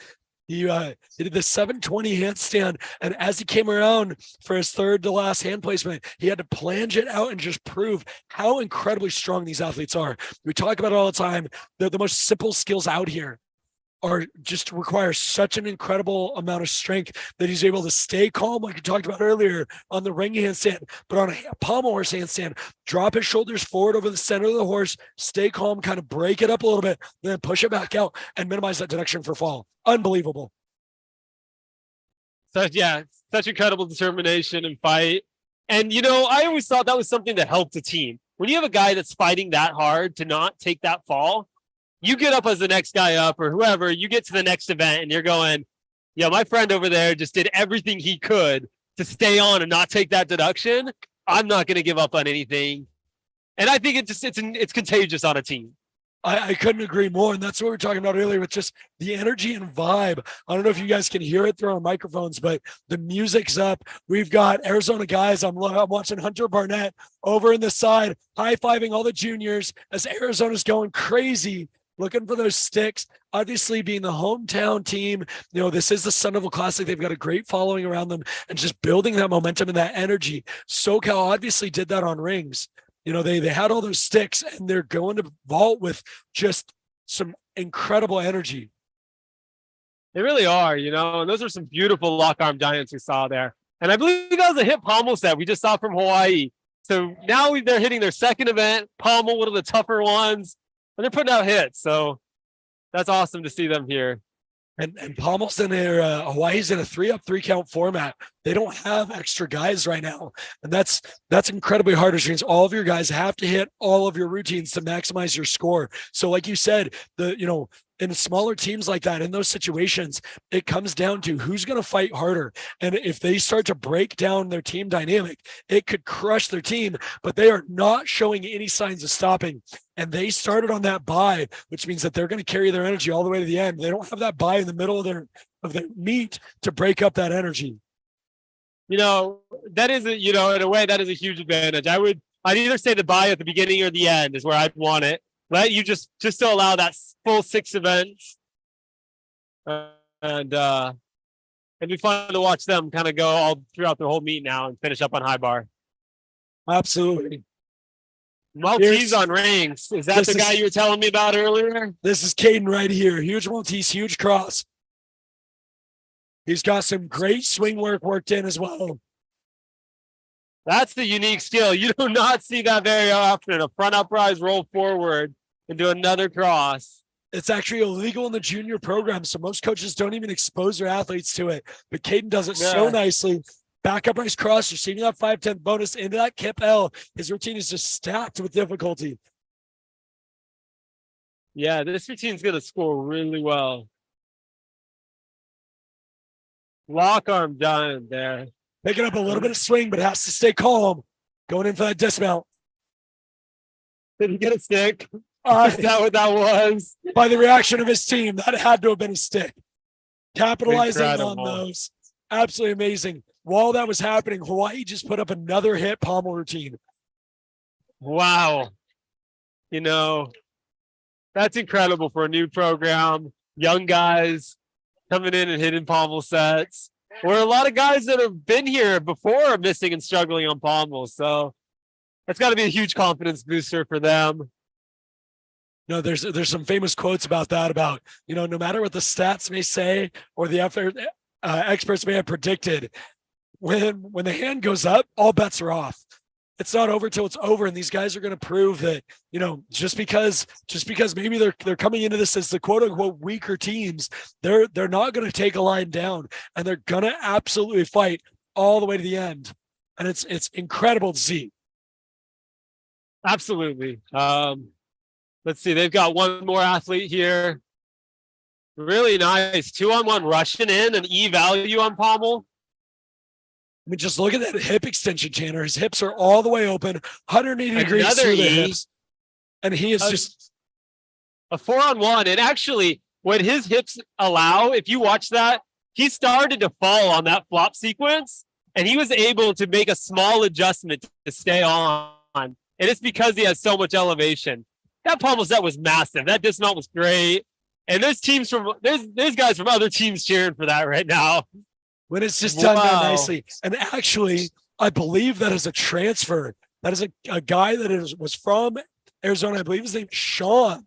He did the 720 handstand, and as he came around for his third to last hand placement, he had to plunge it out and just prove how incredibly strong these athletes are. We talk about it all the time. They're the most simple skills out here are just require such an incredible amount of strength that he's able to stay calm, like you talked about earlier, on the ring handstand, but on a pommel horse handstand, drop his shoulders forward over the center of the horse, stay calm, kind of break it up a little bit, then push it back out and minimize that deduction for fall. Unbelievable. So yeah, such incredible determination and fight. And, you know, I always thought that was something that helped a team. When you have a guy that's fighting that hard to not take that fall, you get up as the next guy up or whoever, you get to the next event and you're going, yeah, my friend over there just did everything he could to stay on and not take that deduction. I'm not going to give up on anything. And I think it's contagious on a team. I couldn't agree more. And that's what we were talking about earlier with just the energy and vibe. I don't know if you guys can hear it through our microphones, but the music's up. We've got Arizona guys. I'm watching Hunter Barnett over in the side, high-fiving all the juniors as Arizona's going crazy, looking for those sticks. Obviously, being the hometown team, you know, this is the Sundevil Classic. They've got a great following around them and just building that momentum and that energy. SoCal obviously did that on rings. You know, they had all those sticks and they're going to vault with just some incredible energy. They really are, you know, and those are some beautiful lock arm giants we saw there. And I believe that was a hip pommel set we just saw from Hawaii. So now they're hitting their second event, pommel, one of the tougher ones, and they're putting out hits. So that's awesome to see them here. And Pommel's in their Hawaii's in a 3-up 3-count format. They don't have extra guys right now, and that's incredibly hard. Which means all of your guys have to hit all of your routines to maximize your score. So, like you said, in smaller teams like that, in those situations, it comes down to who's going to fight harder. And if they start to break down their team dynamic, it could crush their team. But they are not showing any signs of stopping. And they started on that bye, which means that they're going to carry their energy all the way to the end. They don't have that bye in the middle of their meet to break up that energy. You know, that is in a way, that is a huge advantage. I'd either say the bye at the beginning or the end is where I'd want it. Let you just to allow that full 6 events, and it'd be fun to watch them kind of go all throughout the whole meet now and finish up on high bar. Absolutely. Maltese on rings. Is that the guy you were telling me about earlier? This is Caden right here. Huge Maltese, huge cross. He's got some great swing work worked in as well. That's the unique skill. You do not see that very often. A front uprise roll forward into another cross. It's actually illegal in the junior program, so most coaches don't even expose their athletes to it. But Caden does it so nicely. Back uprise cross, receiving that 5/10 bonus into that kip L. His routine is just stacked with difficulty. Yeah, this routine's going to score really well. Lock arm done there. Picking up a little bit of swing, but has to stay calm. Going in for that dismount. Did he get a stick? Is that what that was? By the reaction of his team, that had to have been a stick. Capitalizing Incredible. on those. Absolutely amazing. While that was happening, Hawaii just put up another hit pommel routine. Wow. You know, that's incredible for a new program. Young guys coming in and hitting pommel sets. Where a lot of guys that have been here before are missing and struggling on pommels. So that's got to be a huge confidence booster for them. No, there's some famous quotes about that, about, you know, no matter what the stats may say or the experts may have predicted, when the hand goes up, all bets are off. It's not over till it's over, and these guys are going to prove that, you know, just because maybe they're coming into this as the quote unquote weaker teams, they're not going to take a line down, and they're going to absolutely fight all the way to the end, and it's incredible to see. Absolutely. Let's see. They've got one more athlete here. Really nice 2-on-1 rushing in, an E value on pommel. I mean, just look at that hip extension, Tanner. His hips are all the way open, 180 degrees Another through the E. hips. And he is just a 4-on-1. And actually, what his hips allow, if you watch that, he started to fall on that flop sequence, and he was able to make a small adjustment to stay on. And it's because he has so much elevation. That pommel set was massive. That dismount was great. And there's guys from other teams cheering for that right now. when it's just done that nicely. And actually, I believe that is a transfer. That is a guy that was from Arizona. I believe his name is Sean.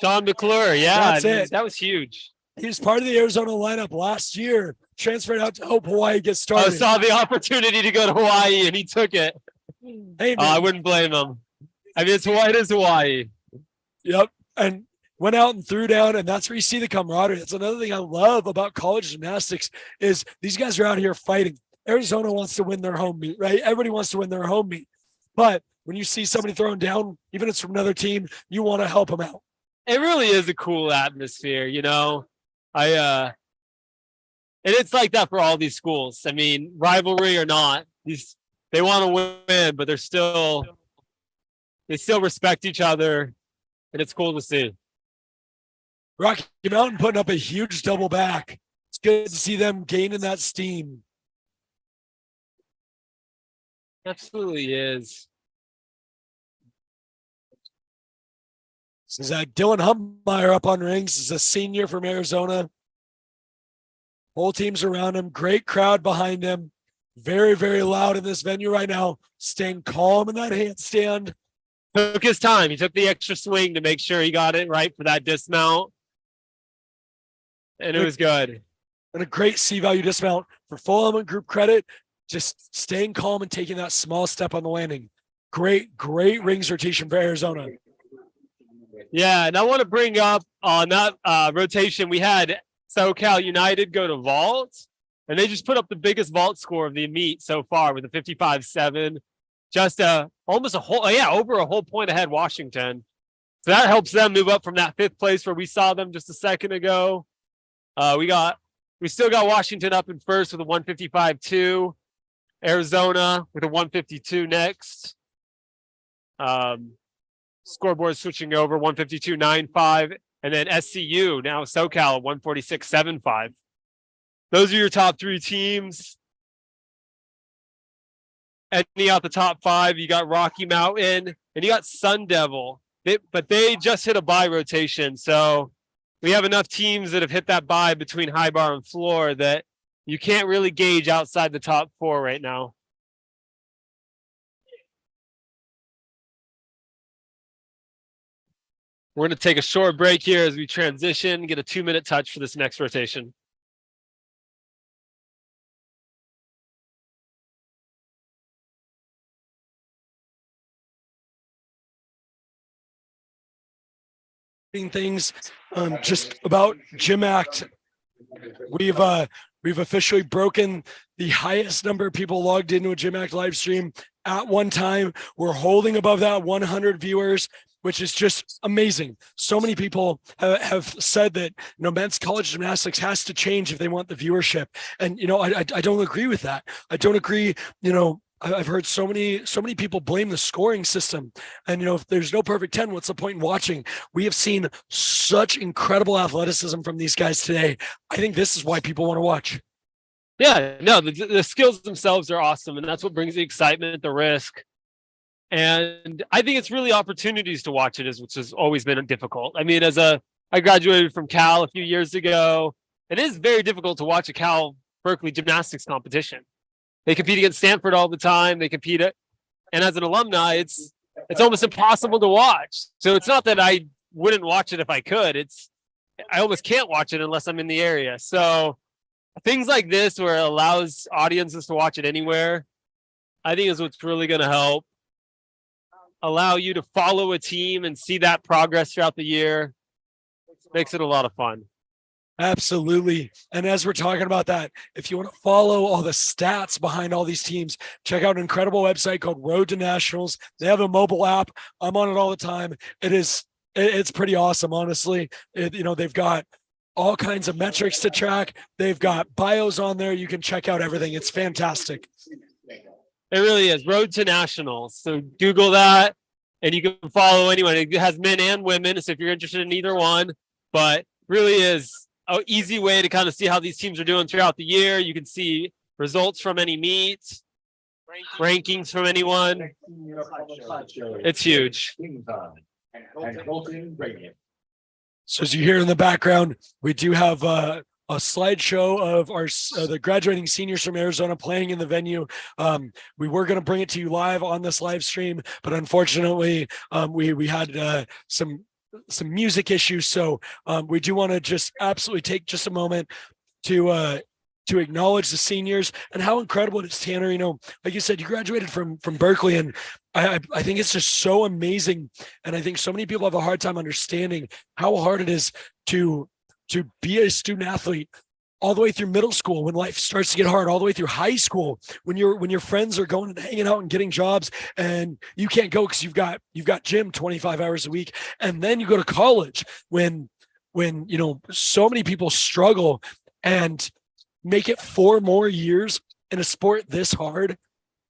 Sean McClure. Yeah, That's it. That was huge. He was part of the Arizona lineup last year, transferred out to help Hawaii get I started. saw the opportunity to go to Hawaii, and he took it. Hey, man. I wouldn't blame him. I mean, it's Hawaii. It is Hawaii. Yep. And went out and threw down, and that's where you see the camaraderie. That's another thing I love about college gymnastics is these guys are out here fighting. Arizona wants to win their home meet, right? Everybody wants to win their home meet. But when you see somebody throwing down, even if it's from another team, you want to help them out. It really is a cool atmosphere, you know. And it's like that for all these schools. I mean, rivalry or not, they want to win, but they still respect each other, and it's cool to see. Rocky Mountain putting up a huge double back. It's good to see them gaining that steam. Absolutely is. This is Dylan Humpmeyer up on rings. This is a senior from Arizona. Whole team's around him. Great crowd behind him. Very, very loud in this venue right now. Staying calm in that handstand. Took his time. He took the extra swing to make sure he got it right for that dismount. And it was good. And a great C-value dismount for full element group credit. Just staying calm and taking that small step on the landing. Great rings rotation for Arizona. Yeah, and I want to bring up on that rotation, we had SoCal United go to vault, and they just put up the biggest vault score of the meet so far with a 55.7. Just almost over a whole point ahead Washington. So that helps them move up from that 5th place where we saw them just a second ago. We still got Washington up in first with a 155.2. Arizona with a 152 next. Scoreboard switching over 152.95, and then SCU now SoCal 146.75. Those are your top 3 teams. Ending out the top 5, you got Rocky Mountain and you got Sundevil. But they just hit a bye rotation, so we have enough teams that have hit that bye between high bar and floor that you can't really gauge outside the top 4 right now. We're going to take a short break here as we transition, get a 2-minute touch for this next rotation. Things just about GymACT. We've officially broken the highest number of people logged into a GymACT live stream at one time. We're holding above that 100 viewers, which is just amazing. So many people have said that, men's college gymnastics has to change if they want the viewership. And, I don't agree with that. I don't agree, I've heard so many people blame the scoring system. And, if there's no perfect 10, what's the point in watching? We have seen such incredible athleticism from these guys today. I think this is why people want to watch. Yeah, no, the skills themselves are awesome. And that's what brings the excitement, the risk. And I think it's really opportunities to watch it, which has always been difficult. I mean, I graduated from Cal a few years ago. It is very difficult to watch a Cal Berkeley gymnastics competition. They compete against Stanford all the time. They compete and as an alumni, it's almost impossible to watch. So it's not that I wouldn't watch it if I could. I almost can't watch it unless I'm in the area. So things like this, where it allows audiences to watch it anywhere, I think is what's really going to help allow you to follow a team and see that progress throughout the year. Makes it a lot of fun. Absolutely. And as we're talking about that, if you want to follow all the stats behind all these teams, check out an incredible website called Road to Nationals. They have a mobile app. I'm on it all the time. It's pretty awesome, honestly. They've got all kinds of metrics to track. They've got bios on there. You can check out everything. It's fantastic. It really is. Road to Nationals. So Google that and you can follow anyone. It has men and women. So if you're interested in either one, but really is an easy way to kind of see how these teams are doing throughout the year. You can see results from any meets, rankings from anyone. It's huge. So as you hear in the background, we do have a slideshow of the graduating seniors from Arizona playing in the venue. We were going to bring it to you live on this live stream, but unfortunately, we had some music issues. So we do want to just absolutely take just a moment to acknowledge the seniors and how incredible it is, Tanner. Like you said, you graduated from Berkeley, and I think it's just so amazing. And I think so many people have a hard time understanding how hard it is to be a student athlete all the way through middle school when life starts to get hard, all the way through high school when your friends are going and hanging out and getting jobs and you can't go because you've got gym 25 hours a week. And then you go to college when so many people struggle and make it 4 more years in a sport this hard.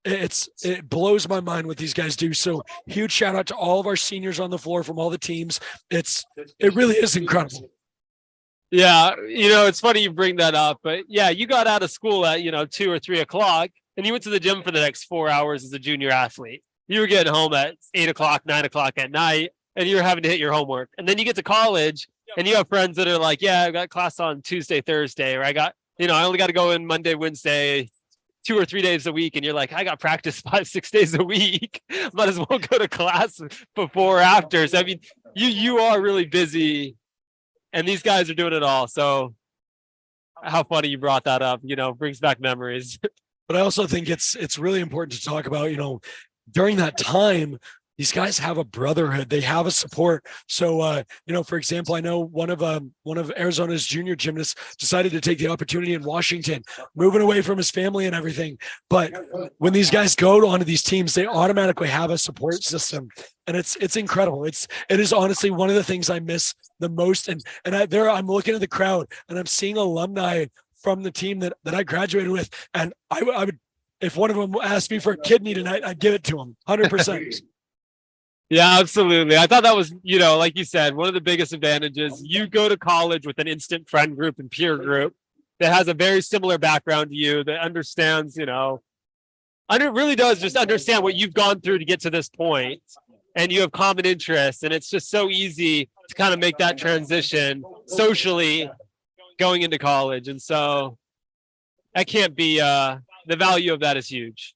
It blows my mind what these guys do. So huge shout out to all of our seniors on the floor from all the teams. It really is incredible. Yeah, it's funny you bring that up, but yeah, you got out of school at 2 or 3 o'clock, and you went to the gym for the next 4 hours as a junior athlete. You were getting home at 8 o'clock, 9 o'clock at night, and you were having to hit your homework. And then you get to college, and you have friends that are like, "Yeah, I got class on Tuesday, Thursday," or I only got to go in Monday, Wednesday, 2 or 3 days a week, and you're like, "I got practice 5-6 days a week. Might as well go to class before or after." So I mean, you are really busy. And these guys are doing it all. So how funny you brought that up, brings back memories. But I also think it's really important to talk about, during that time, these guys have a brotherhood. They have a support. So, for example, I know one of Arizona's junior gymnasts decided to take the opportunity in Washington, moving away from his family and everything. But when these guys go onto these teams, they automatically have a support system. And it's incredible. It is honestly one of the things I miss the most. And I'm looking at the crowd and I'm seeing alumni from the team that I graduated with. And I would, if one of them asked me for a kidney tonight, I'd give it to him 100%. Yeah, absolutely. I thought that was, like you said, one of the biggest advantages. You go to college with an instant friend group and peer group that has a very similar background to you, that understands, really does just understand what you've gone through to get to this point. And you have common interests, and it's just so easy to kind of make that transition socially going into college. And so that can't be, the value of that is huge.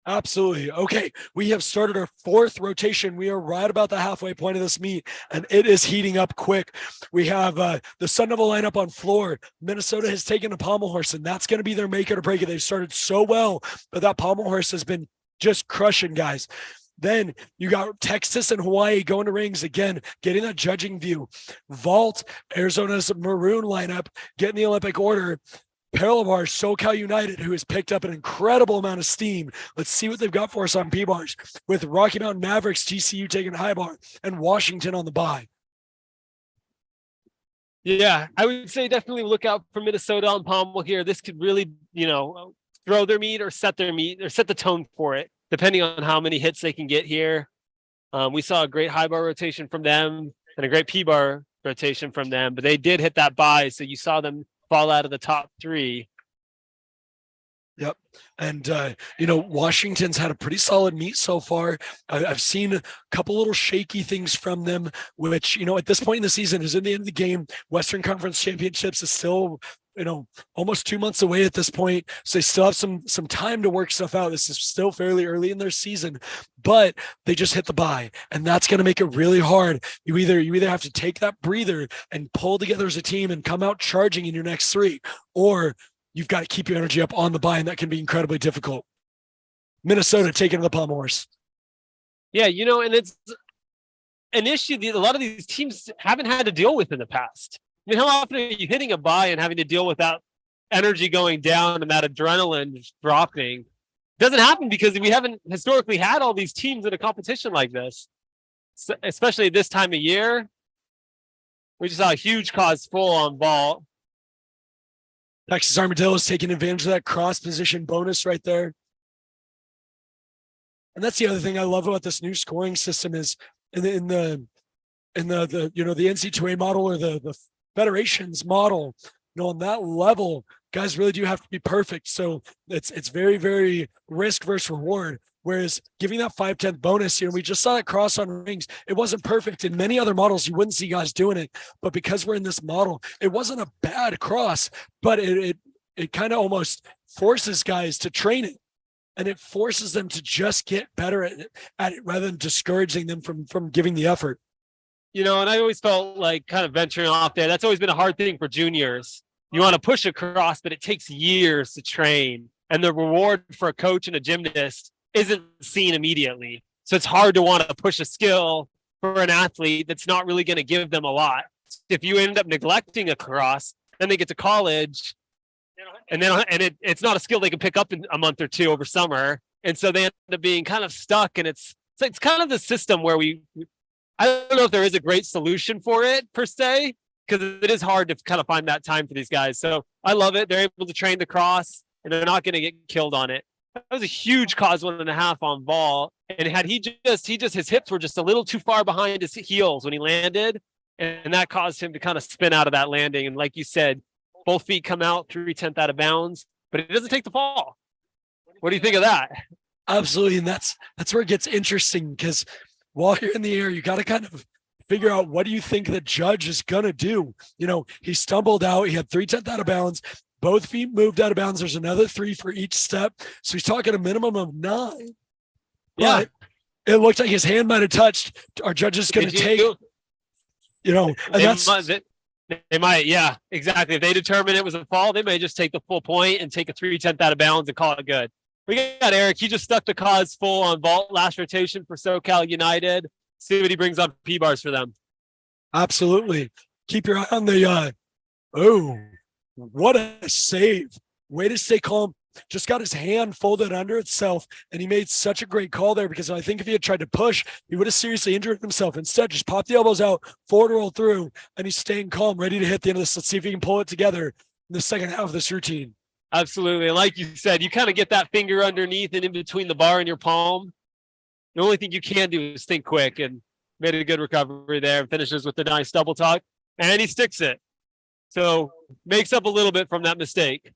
Absolutely. Okay, we have started our 4th rotation. We are right about the halfway point of this meet, and it is heating up quick. We have the Sundevil lineup on floor. Minnesota has taken a pommel horse, and that's going to be their make it or break it. They've started so well, but that pommel horse has been just crushing guys. Then you got Texas and Hawaii going to rings again, getting that judging view. Vault, Arizona's maroon lineup, getting the Olympic order. Parallel bars, SoCal United, who has picked up an incredible amount of steam. Let's see what they've got for us on P-bars. With Rocky Mountain Mavericks, GCU taking high bar, and Washington on the bye. Yeah, I would say definitely look out for Minnesota on pommel here. This could really, throw their meet or set the tone for it, depending on how many hits they can get here. We saw a great high bar rotation from them and a great P-bar rotation from them, but they did hit that bye, so you saw them fall out of the top 3. Yep. And, Washington's had a pretty solid meet so far. I've seen a couple little shaky things from them, which, at this point in the season is in the end of the game. Western Conference Championships is still, almost 2 months away at this point. So they still have some time to work stuff out. This is still fairly early in their season, but they just hit the bye, and that's going to make it really hard. You either have to take that breather and pull together as a team and come out charging in your next 3, or you've got to keep your energy up on the bye, and that can be incredibly difficult. Minnesota taking the pommel horse. Yeah, and it's an issue that a lot of these teams haven't had to deal with in the past. I mean, how often are you hitting a bye and having to deal with that energy going down and that adrenaline dropping? It doesn't happen because we haven't historically had all these teams in a competition like this, especially this time of year. We just saw a huge cause full on vault. Texas Armadillo is taking advantage of that cross position bonus right there. And that's the other thing I love about this new scoring system is in the NC2A model or the Federation's model, on that level, guys really do have to be perfect. So it's very, very risk versus reward. Whereas giving that 5/10 bonus, we just saw it cross on rings. It wasn't perfect. In many other models, you wouldn't see guys doing it. But because we're in this model, it wasn't a bad cross, but it kind of almost forces guys to train it. And it forces them to just get better at it rather than discouraging them from giving the effort. And I always felt like kind of venturing off there. That's always been a hard thing for juniors. You want to push across, but it takes years to train. And the reward for a coach and a gymnast isn't seen immediately. So it's hard to want to push a skill for an athlete that's not really going to give them a lot. If you end up neglecting a cross, then they get to college it's not a skill they can pick up in a month or two over summer. And so they end up being kind of stuck. And it's kind of the system where I don't know if there is a great solution for it per se, because it is hard to kind of find that time for these guys. So I love it. They're able to train the cross and they're not going to get killed on it. That was a huge cause 1.5 on vault. And had his hips were just a little too far behind his heels when he landed. And that caused him to kind of spin out of that landing. And like you said, both feet come out 3/10 out of bounds, but it doesn't take the fall. What do you think of that? Absolutely. And that's where it gets interesting, because while you're in the air, you got to kind of figure out, what do you think the judge is going to do? He stumbled out. He had 3/10 out of bounds. Both feet moved out of bounds. There's another 3 for each step. So he's talking a minimum of 9. Yeah. But it looked like his hand might have touched. Our judge is going to take, and they might, yeah, exactly. If they determine it was a fall, they may just take the full point and take a 3/10 out of bounds and call it good. We got Eric. He just stuck the cause full on vault last rotation for SoCal United. See what he brings on P-bars for them. Absolutely. Keep your eye on the, oh, what a save. Way to stay calm. Just got his hand folded under itself, and he made such a great call there, because I think if he had tried to push, he would have seriously injured himself. Instead, just popped the elbows out, forward roll through, and he's staying calm, ready to hit the end of this. Let's see if he can pull it together in the second half of this routine. Absolutely. And like you said, you kind of get that finger underneath and in between the bar and your palm. The only thing you can do is think quick, and made a good recovery there and finishes with the nice double tuck, and he sticks it. So makes up a little bit from that mistake.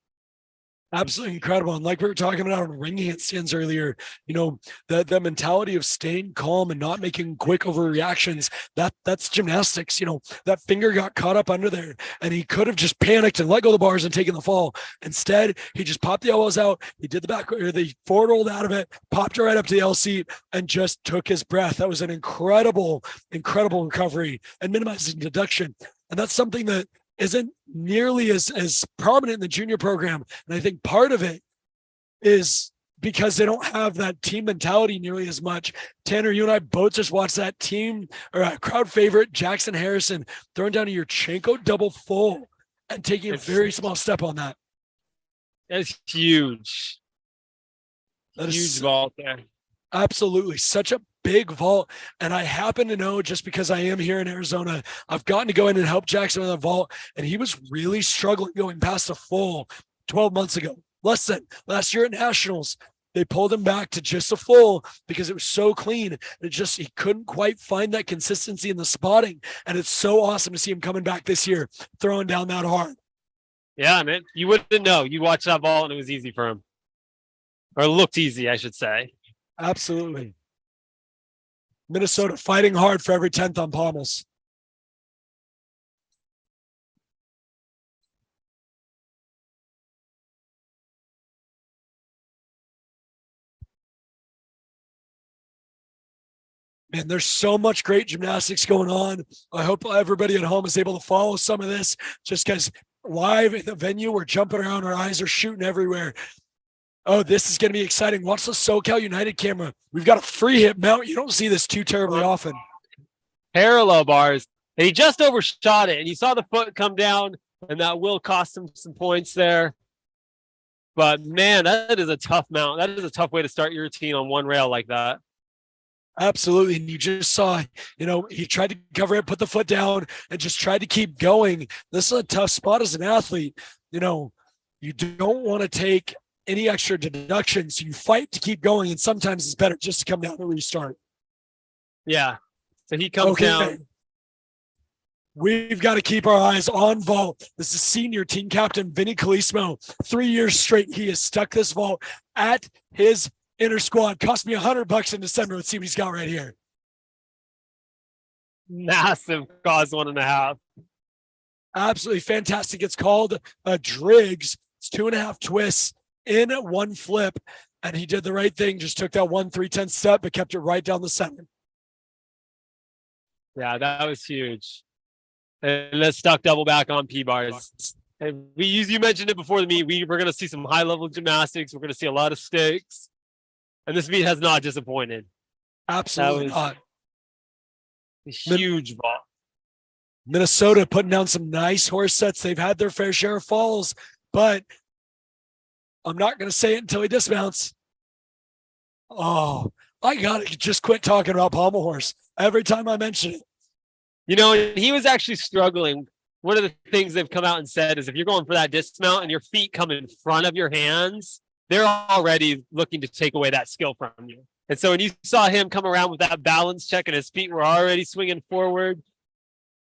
Absolutely incredible. And like we were talking about on ring handstands earlier, the mentality of staying calm and not making quick overreactions, that's gymnastics. That finger got caught up under there, and he could have just panicked and let go of the bars and taken the fall. Instead, he just popped the elbows out. He did the forward rolled out of it, popped it right up to the L seat, and just took his breath. That was an incredible, incredible recovery and minimizing deduction. And that's something that isn't nearly as prominent in the junior program. And I think part of it is because they don't have that team mentality nearly as much. Tanner, you and I both just watched that team, or a crowd favorite, Jackson Harrison, throwing down a Yurchenko double full and taking a very small step on that. That's huge. That Huge is vault there. absolutely such a big vault. And I happen to know, just because I am here in Arizona, I've gotten to go in and help Jackson with the vault, and he was really struggling going past a full 12 months ago. Last year at Nationals, they pulled him back to just a full because it was so clean. He couldn't quite find that consistency in the spotting. And it's so awesome to see him coming back this year, throwing down that hard. Yeah, man. You wouldn't know. You watched that vault and it was easy for him. Or looked easy, I should say. Absolutely. Minnesota fighting hard for every 10th on pommels. Man, there's so much great gymnastics going on. I hope everybody at home is able to follow some of this, just because live in the venue, we're jumping around, our eyes are shooting everywhere. Oh, this is going to be exciting. Watch the SoCal United camera. We've got a free hip mount. You don't see this too terribly often. Parallel bars. And he just overshot it. And you saw the foot come down, and that will cost him some points there. But, man, that is a tough mount. That is a tough way to start your routine on one rail like that. Absolutely. And you just saw, he tried to cover it, put the foot down, and just tried to keep going. This is a tough spot as an athlete. You don't want to take any extra deductions. So you fight to keep going, and sometimes it's better just to come down and restart. Yeah. So he comes down. We've got to keep our eyes on vault. This is senior team captain Vinny Calismo. 3 years straight, he has stuck this vault at his inner squad. Cost me $100 in December. Let's see what he's got right here. Massive cause 1.5. Absolutely fantastic. It's called a Driggs. It's 2.5 twists in one flip, and he did the right thing. Just took that 1 3/10 step, but kept it right down the center. Yeah, that was huge. And let's stuck double back on P-bars. And you mentioned it before the meet. We're going to see some high-level gymnastics. We're going to see a lot of stakes. And this meet has not disappointed. Absolutely not. A huge ball. Minnesota putting down some nice horse sets. They've had their fair share of falls, but I'm not going to say it until he dismounts. Oh, I got to just quit talking about pommel horse every time I mention it. You know, he was actually struggling. One of the things they've come out and said is if you're going for that dismount and your feet come in front of your hands, they're already looking to take away that skill from you. And so when you saw him come around with that balance check and his feet were already swinging forward,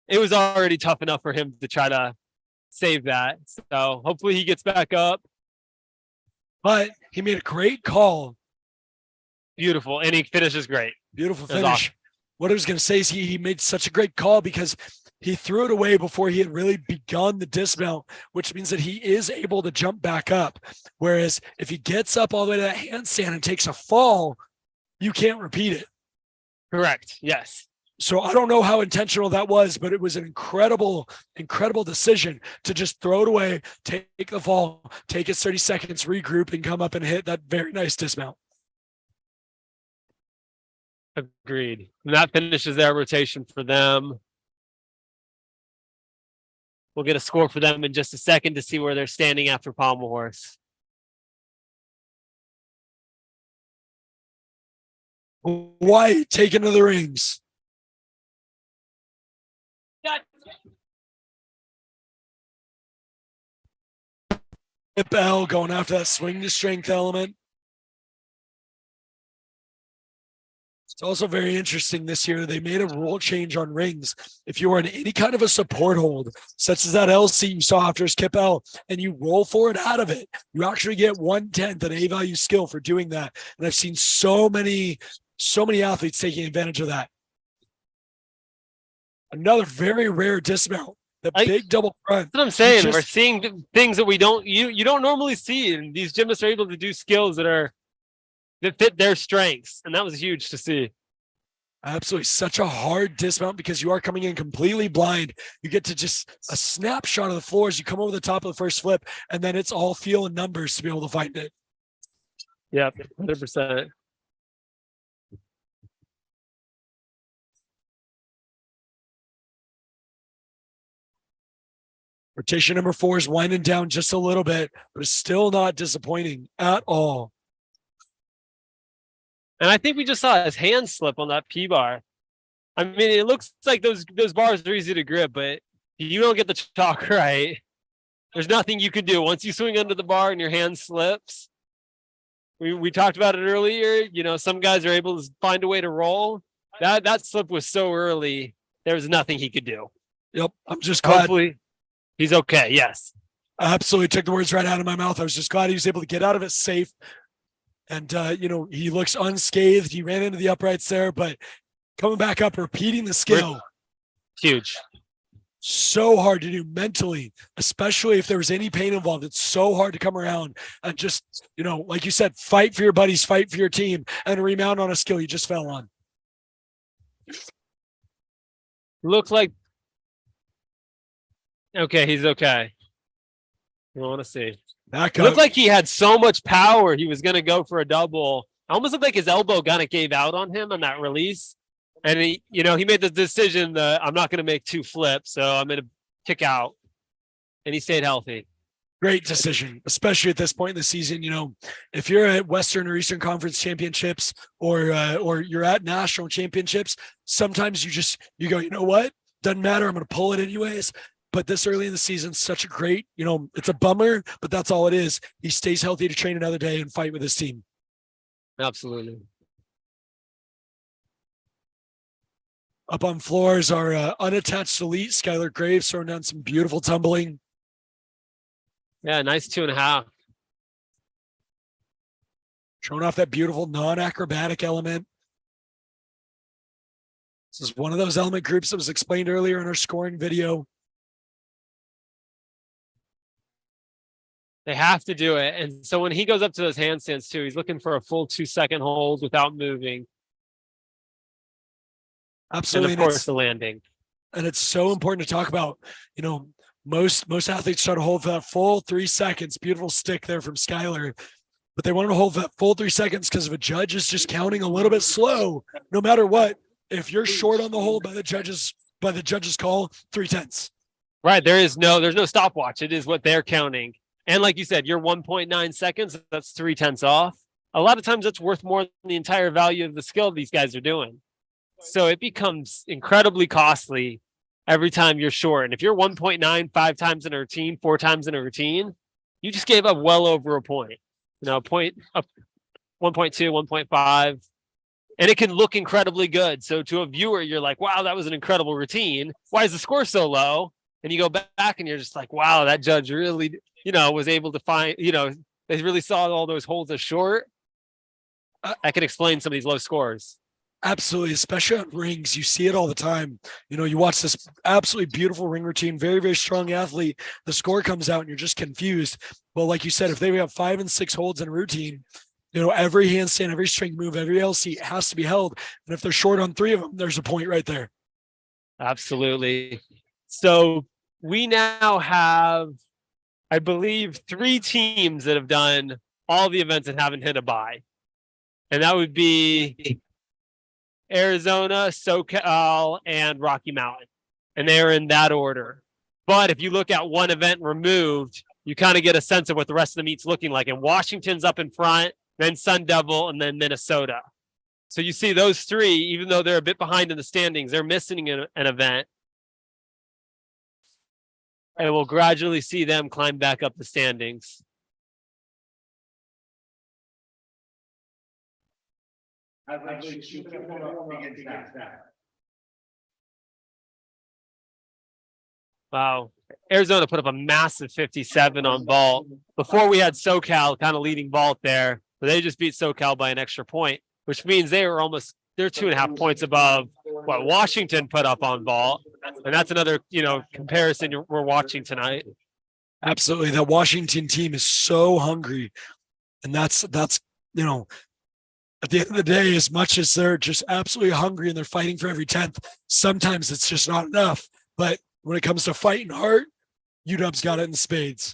it was already tough enough for him to try to save that. So hopefully he gets back up. But he made a great call. Beautiful. And he finishes great. Beautiful That was finish. awesome. What I was going to say is he made such a great call because he threw it away before he had really begun the dismount, which means that he is able to jump back up. Whereas if he gets up all the way to that handstand and takes a fall, you can't repeat it. Correct. Yes. So I don't know how intentional that was, but it was an incredible decision to just throw it away, take the fall, take his 30 seconds, regroup, and come up and hit that very nice dismount. Agreed. And that finishes their rotation for them. We'll get a score for them in just a second to see where they're standing after pommel horse. White taking to the rings. L going after that swing to strength element. It's also very interesting this year. They made a rule change on rings. If you are in any kind of a support hold, such as that LC you saw after his Kip L, and you roll forward out of it, you actually get 1/10 an A value skill for doing that. And I've seen so many athletes taking advantage of that. Another very rare dismount. The big double front. That's what I'm saying. We're seeing things that you don't normally see, and these gymnasts are able to do skills that fit their strengths, and that was huge to see. Absolutely. Such a hard dismount because you are coming in completely blind. You get to just a snapshot of the floor as you come over the top of the first flip, and then it's all feel and numbers to be able to find it. Yep, 100%. Rotation number 4 is winding down just a little bit, but it's still not disappointing at all. And I think we just saw his hand slip on that P bar. I mean, it looks like those bars are easy to grip, but you don't get the chalk right. There's nothing you can do. Once you swing under the bar and your hand slips, we talked about it earlier. You know, some guys are able to find a way to roll. That slip was so early, there was nothing he could do. Yep. I'm just glad. Hopefully he's okay. Yes. I absolutely took the words right out of my mouth. I was just glad he was able to get out of it safe. And, he looks unscathed. He ran into the uprights there, but coming back up, repeating the skill. Huge. So hard to do mentally, especially if there was any pain involved. It's so hard to come around and just, like you said, fight for your buddies, fight for your team, and remount on a skill you just fell on. Looks like, okay, he's okay. I want to see. Back It up. looked like he had so much power. He was going to go for a double. Almost looked like his elbow kind of gave out on him on that release. And he made the decision that I'm not going to make 2 flips, so I'm going to kick out. And he stayed healthy. Great decision, especially at this point in the season. If you're at Western or Eastern Conference championships or you're at national championships, sometimes you go, you know what? Doesn't matter. I'm going to pull it anyways. But this early in the season, such a great, it's a bummer, but that's all it is. He stays healthy to train another day and fight with his team. Absolutely. Up on floors are unattached elite Skylar Graves throwing down some beautiful tumbling. Yeah, nice 2.5. Showing off that beautiful non-acrobatic element. This is one of those element groups that was explained earlier in our scoring video. They have to do it. And so when he goes up to those handstands too, he's looking for a full 2-second hold without moving. Absolutely. And of course the landing. And it's so important to talk about, most athletes try to hold for that full 3 seconds. Beautiful stick there from Skylar. But they want to hold for that full 3 seconds because if a judge is just counting a little bit slow, no matter what, if you're short on the hold by the judge's call, 3/10. Right. There's no stopwatch. It is what they're counting. And like you said, you're 1.9 seconds. That's 0.3 off. A lot of times that's worth more than the entire value of the skill these guys are doing. So it becomes incredibly costly every time you're short. And if you're 1.9 5 times in a routine, 4 times in a routine, you just gave up well over a point. You know, point up 1.2, 1.5. And it can look incredibly good. So to a viewer, you're like, wow, that was an incredible routine. Why is the score so low? And you go back and you're just like, wow, that judge really, you know, was able to find, you know, they really saw all those holes as short. I can explain some of these low scores. Absolutely, especially on rings. You see it all the time. You know, you watch this absolutely beautiful ring routine, very, very strong athlete. The score comes out and you're just confused. Well, like you said, if they have 5 and 6 holds in a routine, you know, every handstand, every strength move, every LC has to be held. And if they're short on 3 of them, there's a point right there. Absolutely. So we now have, I believe, 3 teams that have done all the events and haven't hit a bye. And that would be Arizona, SoCal, and Rocky Mountain. And they're in that order. But if you look at one event removed, you kind of get a sense of what the rest of the meet's looking like. And Washington's up in front, then Sundevil, and then Minnesota. So you see those 3, even though they're a bit behind in the standings, they're missing an event. And we'll gradually see them climb back up the standings. Wow. Arizona put up a massive 57 on vault. Before we had SoCal kind of leading vault there, but they just beat SoCal by an extra point, which means they're 2.5 points above what Washington put up on vault. And that's another, you know, comparison we're watching tonight. Absolutely. That Washington team is so hungry. And that's, you know, at the end of the day, as much as they're just absolutely hungry and they're fighting for every 10th, sometimes it's just not enough. But when it comes to fighting hard, UW's got it in spades.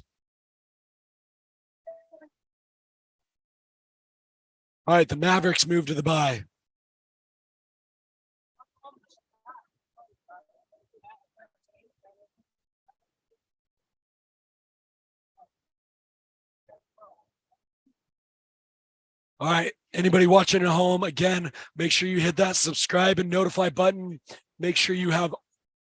All right, the Mavericks move to the bye. All right, anybody watching at home, again, make sure you hit that subscribe and notify button. Make sure you have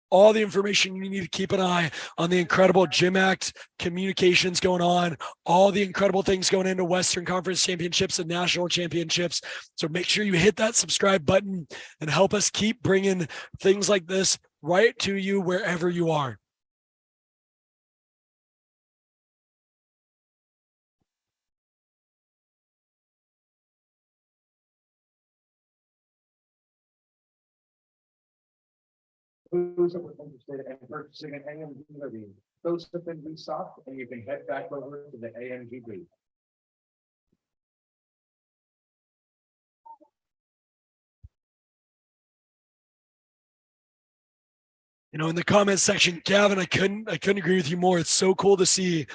all the information you need to keep an eye on the incredible GymACT communications going on, all the incredible things going into Western Conference Championships and National Championships. So make sure you hit that subscribe button and help us keep bringing things like this right to you wherever you are. Those that were interested in purchasing an AMG, those have been restocked, and you can head back over to the AMG booth. You know, in the comment section, Gavin, I couldn't agree with you more. It's so cool to see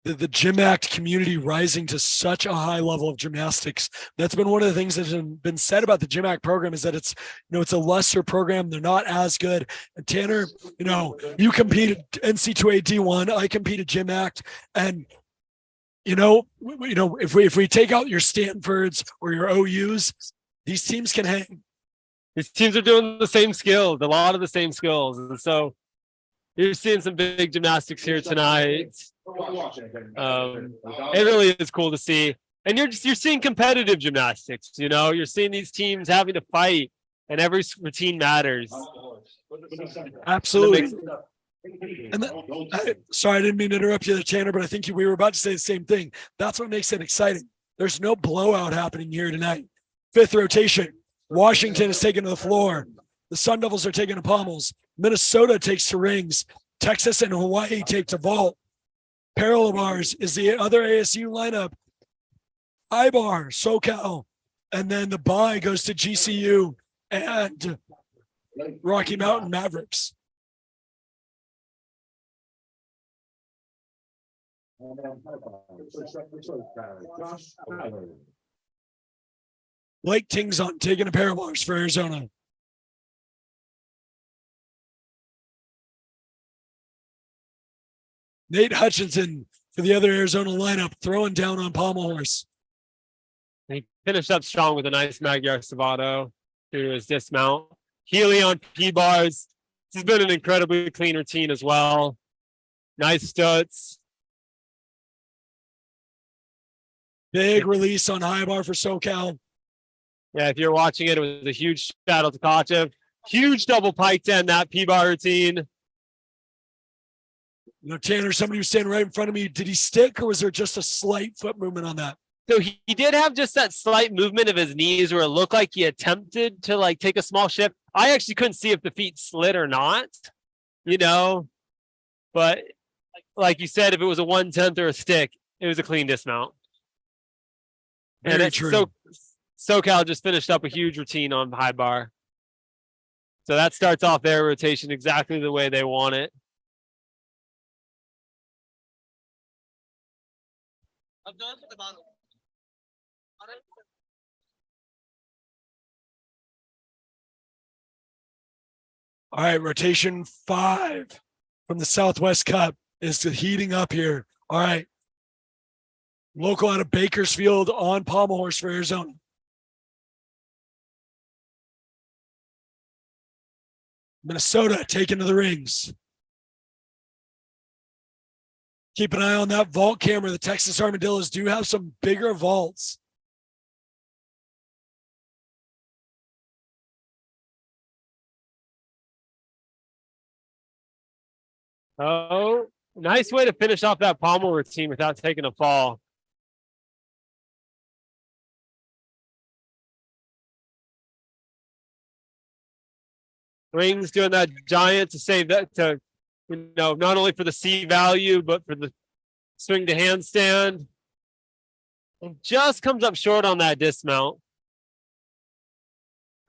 the GymACT community rising to such a high level of gymnastics. That's been one of the things that's been said about the GymACT program, is that it's, you know, it's a lesser program. They're not as good. And Tanner, you know, you competed NC2A D1, I competed GymACT, and you know, if we take out your Stanfords or your OUs, these teams can hang. These teams are doing the same skills, a lot of the same skills. And so you're seeing some big gymnastics here tonight. It really is cool to see. And you're seeing competitive gymnastics, you know, you're seeing these teams having to fight, and every routine matters. Absolutely. And sorry, I didn't mean to interrupt you there, Tanner, but I think we were about to say the same thing. That's what makes it exciting. There's no blowout happening here tonight. 5th rotation. Washington is taken to the floor. The Sun Devils are taking to pommels. Minnesota takes to rings. Texas and Hawaii take to vault. Parallel bars is the other ASU lineup. I-bar, SoCal, and then the bye goes to GCU and Rocky Mountain Mavericks. Blake Tingson taking a pair of bars for Arizona. Nate Hutchinson for the other Arizona lineup, throwing down on pommel horse. He finished up strong with a nice Magyar Savato through his dismount. Healy on P-bars. This has been an incredibly clean routine as well. Nice studs. Big release on high bar for SoCal. Yeah, if you're watching it, it was a huge shout out to Kachev. Huge double pike to end that P-bar routine. You know, Tanner, somebody was standing right in front of me. Did he stick, or was there just a slight foot movement on that? So he did have just that slight movement of his knees where it looked like he attempted to like take a small shift. I actually couldn't see if the feet slid or not, you know, but like you said, if it was a 1/10 or a stick, it was a clean dismount. Very And true. so SoCal just finished up a huge routine on high bar. So that starts off their rotation exactly the way they want it. All right, rotation 5 from the Southwest Cup is heating up here. All right. Local out of Bakersfield on pommel horse for Arizona. Minnesota taking to the rings. Keep an eye on that vault camera. The Texas Armadillos do have some bigger vaults. Oh, nice way to finish off that pommel routine without taking a fall. Rings doing that giant to save that to, you know, not only for the C value, but for the swing to handstand. And just comes up short on that dismount.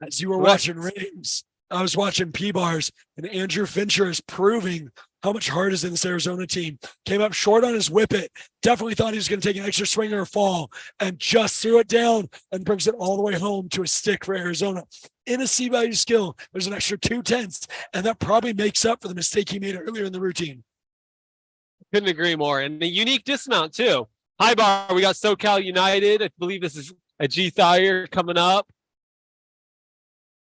As you were watching rings, I was watching P-bars, and Andrew Fincher is proving how much heart is in this Arizona team. Came up short on his whippet. Definitely thought he was going to take an extra swing or a fall, and just threw it down and brings it all the way home to a stick for Arizona. In a C-value skill, there's an extra 2/10, and that probably makes up for the mistake he made earlier in the routine. Couldn't agree more. And the unique dismount too. High bar, we got SoCal United. I believe this is a G Thayer coming up.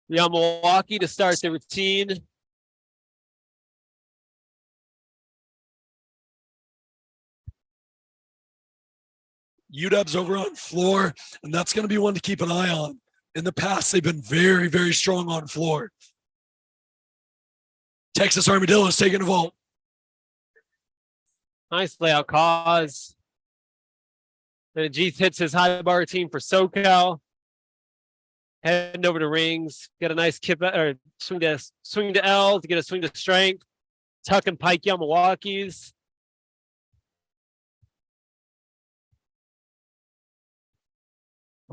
Yeah, Milwaukee to start the routine. UW's over on floor, and that's going to be one to keep an eye on. In the past, they've been very, very strong on floor. Texas Armadillos taking a vault. Nice layout cause. And G hits his high bar routine for SoCal. Heading over to rings. Get a nice kip or swing to L to get a swing to strength. Tuck and pike Young Milwaukee's.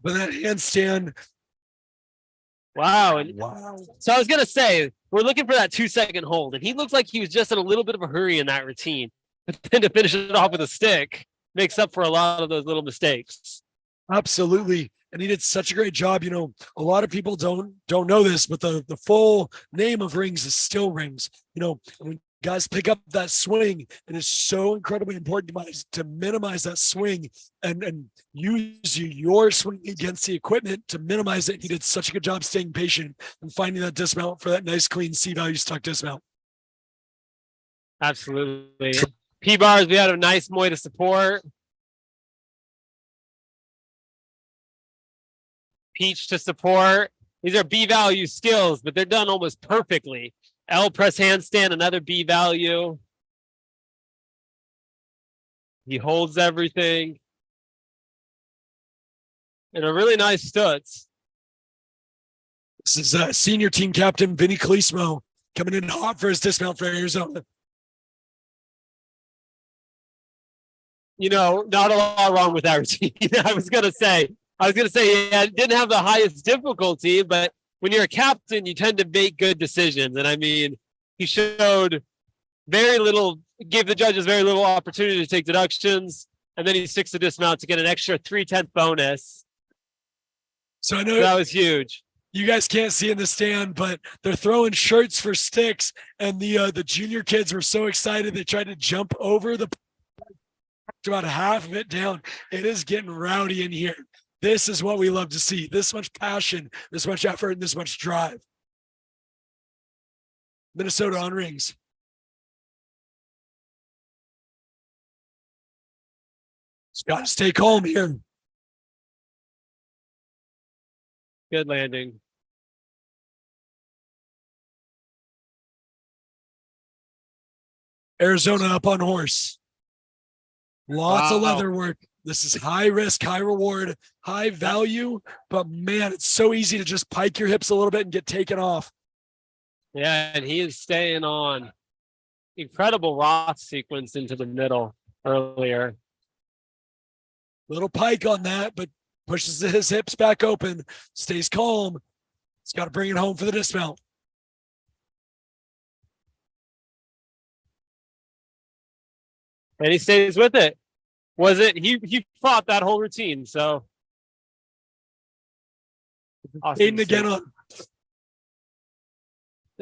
But that handstand. Wow. And Wow. so I was gonna say, we're looking for that 2-second hold, and he looked like he was just in a little bit of a hurry in that routine. But then to finish it off with a stick makes up for a lot of those little mistakes. Absolutely. And he did such a great job. You know, a lot of people don't know this, but the full name of rings is still rings. You know, when guys pick up that swing, it is so incredibly important to minimize that swing and use your swing against the equipment to minimize it. He did such a good job staying patient and finding that dismount for that nice, clean C-value stuck dismount. Absolutely. P-bars, we had a nice Muay to support. Peach to support. These are B value skills, but they're done almost perfectly. L press handstand, another B value. He holds everything. And a really nice stutz. This is senior team captain Vinny Clismo coming in hot for his dismount for Arizona. You know, not a lot wrong with that routine. I was gonna say, yeah, it didn't have the highest difficulty, but when you're a captain, you tend to make good decisions. And I mean, he showed very little, gave the judges very little opportunity to take deductions, and then he sticks the dismount to get an extra 3/10 bonus. So I know that was huge. You guys can't see in the stand, but they're throwing shirts for sticks, and the junior kids were so excited they tried to jump over the About half of it down. It is getting rowdy in here. This is what we love to see. This much passion, this much effort, and this much drive. Minnesota on rings. Just got to stay calm here. Good landing. Arizona up on horse. Lots of Wow. leather work. This is high risk, high reward, high value, but man, it's so easy to just pike your hips a little bit and get taken off. Yeah, and he is staying on. Incredible Roth sequence into the middle earlier. Little pike on that, but pushes his hips back open, stays calm. He's got to bring it home for the dismount. And he stays with it. Was it? He fought that whole routine. So awesome Aiden again on.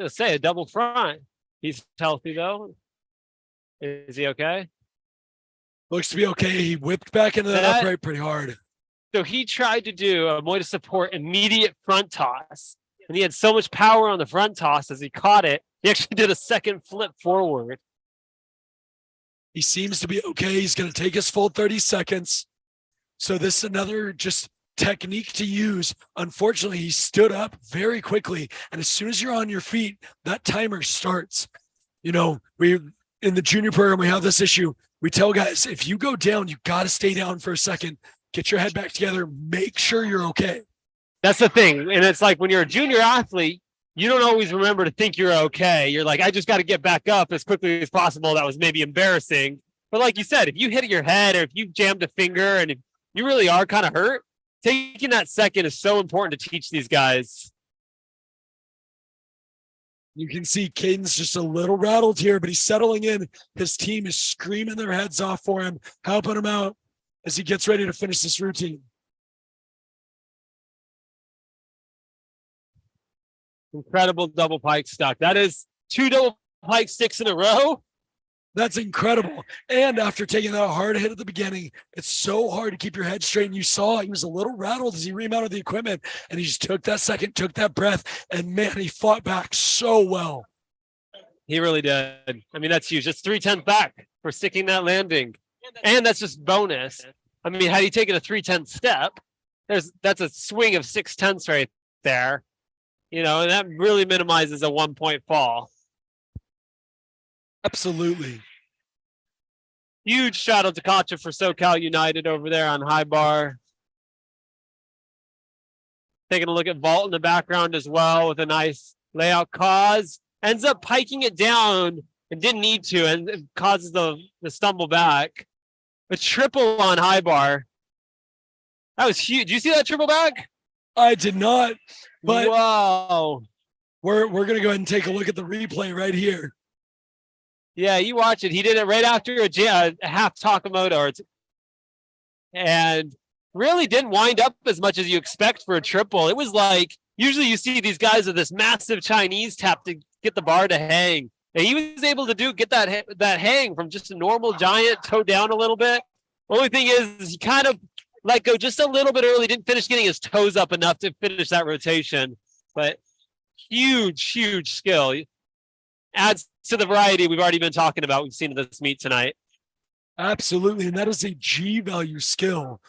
gonna say a double front. He's healthy though. Is he okay? Looks to be okay. He whipped back into that upright pretty hard. So he tried to do a Muay Thai support immediate front toss. And he had so much power on the front toss as he caught it. He actually did a second flip forward. He seems to be okay. He's going to take his full 30 seconds. So this is another just technique to use. Unfortunately, he stood up very quickly. And as soon as you're on your feet, that timer starts. You know, we in the junior program, we have this issue. We tell guys, if you go down, you got to stay down for a second. Get your head back together. Make sure you're okay. That's the thing. And it's like when you're a junior athlete, you don't always remember to think you're okay. You're like, I just got to get back up as quickly as possible. That was maybe embarrassing. But like you said, if you hit your head or if you jammed a finger and if you really are kind of hurt, taking that second is so important to teach these guys. You can see Caden's just a little rattled here, but he's settling in. His team is screaming their heads off for him, helping him out as he gets ready to finish this routine. Incredible double pike stuck. That is 2 double pike sticks in a row. That's incredible. And after taking that hard hit at the beginning, it's so hard to keep your head straight. And you saw he was a little rattled as he remounted the equipment, and he just took that second, took that breath, and man, he fought back so well. He really did. I mean, that's huge. That's 3/10 back for sticking that landing. And that's just bonus. I mean, had he taken a 3/10 step, that's a swing of 6/10 right there. You know, and that really minimizes a 1-point fall. Absolutely. Huge shout out to Kacha for SoCal United over there on high bar. Taking a look at Vault in the background as well with a nice layout cause. Ends up piking it down and didn't need to, and it causes the stumble back. A triple on high bar. That was huge. Did you see that triple back? I did not, but wow. we're going to go ahead and take a look at the replay right here. Yeah, you watch it. He did it right after a half Takamoto. And really didn't wind up as much as you expect for a triple. It was like, usually you see these guys with this massive Chinese tap to get the bar to hang. And he was able to get that hang from just a normal giant, toe down a little bit. Only thing is he kind of let go just a little bit early, didn't finish getting his toes up enough to finish that rotation. But huge, huge skill. Adds to the variety we've already been talking about. We've seen this meet tonight. Absolutely. And that is a G value skill.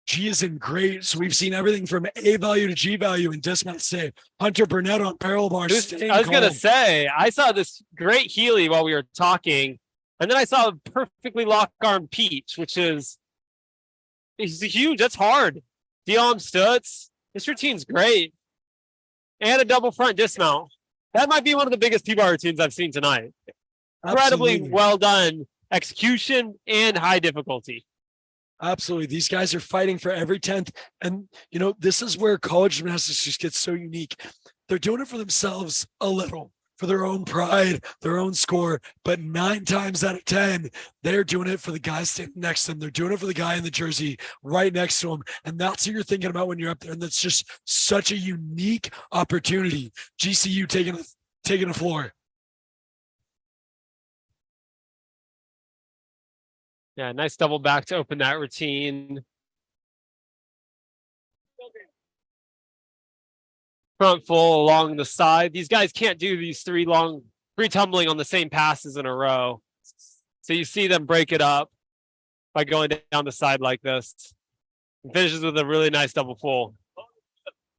G is in great. So we've seen everything from A value to G value in dismount stay. Hunter Burnett on parallel bar. I was going to say, I saw this great Healy while we were talking. And then I saw a perfectly lock arm Peach, which is huge. That's hard. Dion Stutz. This routine's great. And a double front dismount. That might be one of the biggest T-bar routines I've seen tonight. Incredibly well done execution and high difficulty. Absolutely. These guys are fighting for every 10th. And, you know, this is where college gymnastics just gets so unique. They're doing it for themselves a little, for their own pride, their own score. But 9 times out of 10, they're doing it for the guy standing next to them. They're doing it for the guy in the jersey right next to them. And that's what you're thinking about when you're up there. And that's just such a unique opportunity. GCU taking the floor. Yeah, nice double back to open that routine. Front full along the side. These guys can't do these three tumbling on the same passes in a row. So you see them break it up by going down the side like this. And finishes with a really nice double full.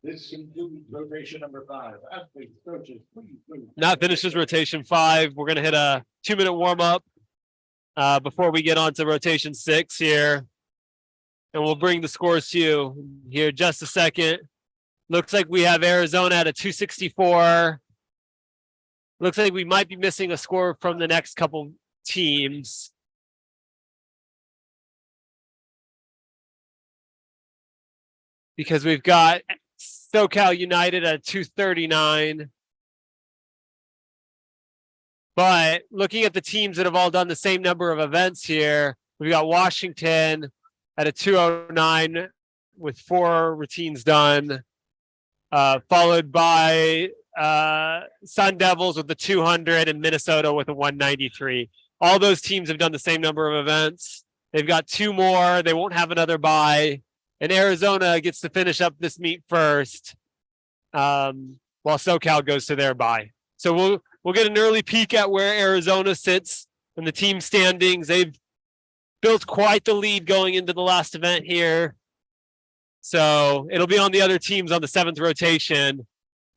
This concludes rotation number 5. Athletes, coaches, please. That finishes rotation 5. We're going to hit a 2-minute warm up before we get on to rotation 6 here. And we'll bring the scores to you here in just a second. Looks like we have Arizona at a 264. Looks like we might be missing a score from the next couple teams. Because we've got SoCal United at 239. But looking at the teams that have all done the same number of events here, we've got Washington at a 209 with 4 routines done, followed by Sun Devils with the 200 and Minnesota with a 193. All those teams have done the same number of events. They've got 2 more. They won't have another bye. And Arizona gets to finish up this meet first, while SoCal goes to their bye. So we'll get an early peek at where Arizona sits in the team standings. They've built quite the lead going into the last event here. So it'll be on the other teams on the 7th rotation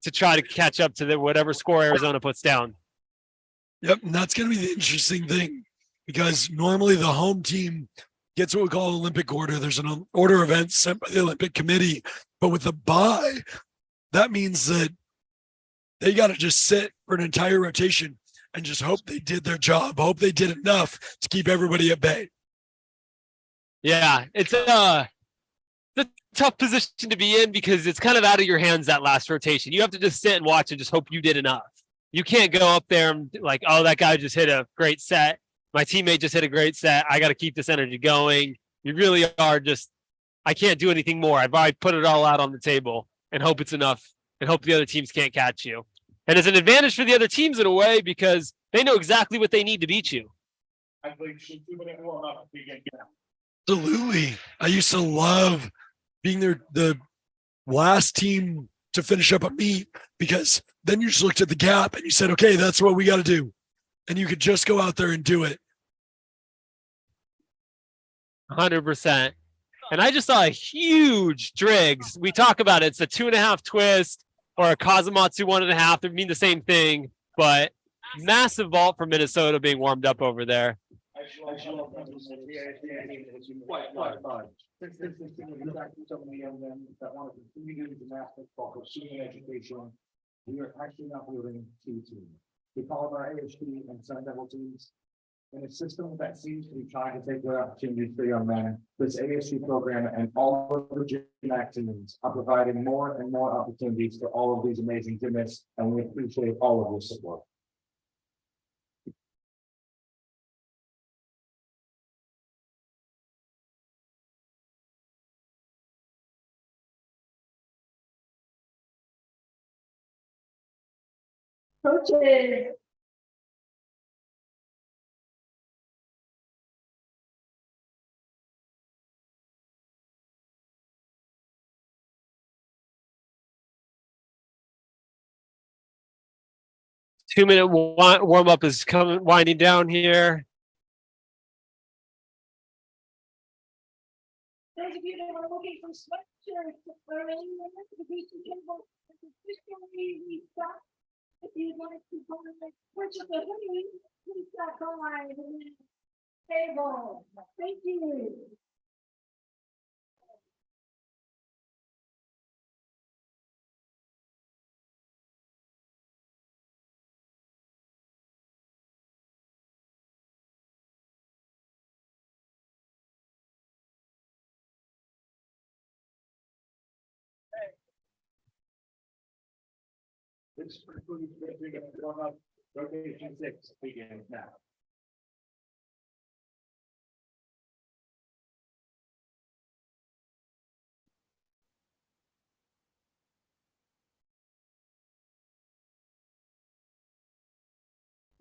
to try to catch up to whatever score Arizona puts down. Yep, and that's going to be the interesting thing, because normally the home team gets what we call Olympic order. There's an order of events sent by the Olympic Committee, but with the bye, that means that they got to just sit for an entire rotation and just hope they did their job, hope they did enough to keep everybody at bay. Yeah, it's a tough position to be in because it's kind of out of your hands that last rotation. You have to just sit and watch and just hope you did enough. You can't go up there and like, oh, that guy just hit a great set. My teammate just hit a great set. I got to keep this energy going. You really are just, I can't do anything more. I've already put it all out on the table and hope it's enough and hope the other teams can't catch you. And it's an advantage for the other teams in a way because they know exactly what they need to beat you. Absolutely. I used to love being the last team to finish up a meet, because then you just looked at the gap and you said, okay, that's what we got to do. And you could just go out there and do it. 100%. And I just saw a huge Driggs. We talk about it. It's a 2.5 twist or a Kazumatsu 1.5. They mean the same thing, but massive vault for Minnesota being warmed up over there. Since this is exactly so many of them that want to continue doing gymnastics while pursuing education, we are actually now building 2 teams. We call them our ASG and Sundevil teams. In a system that seems to be trying to take away opportunities for young men, this ASG program and all of the GymACT teams are providing more and more opportunities for all of these amazing gymnasts, and we appreciate all of your support. Coaches. Two-minute warm-up is winding down here. Those of you that are looking for sweatshirts or any notification table, we stop. If you'd like to go and purchase a hoodie, please stop by the table. Thank you. This concludes rotation 6 begins now.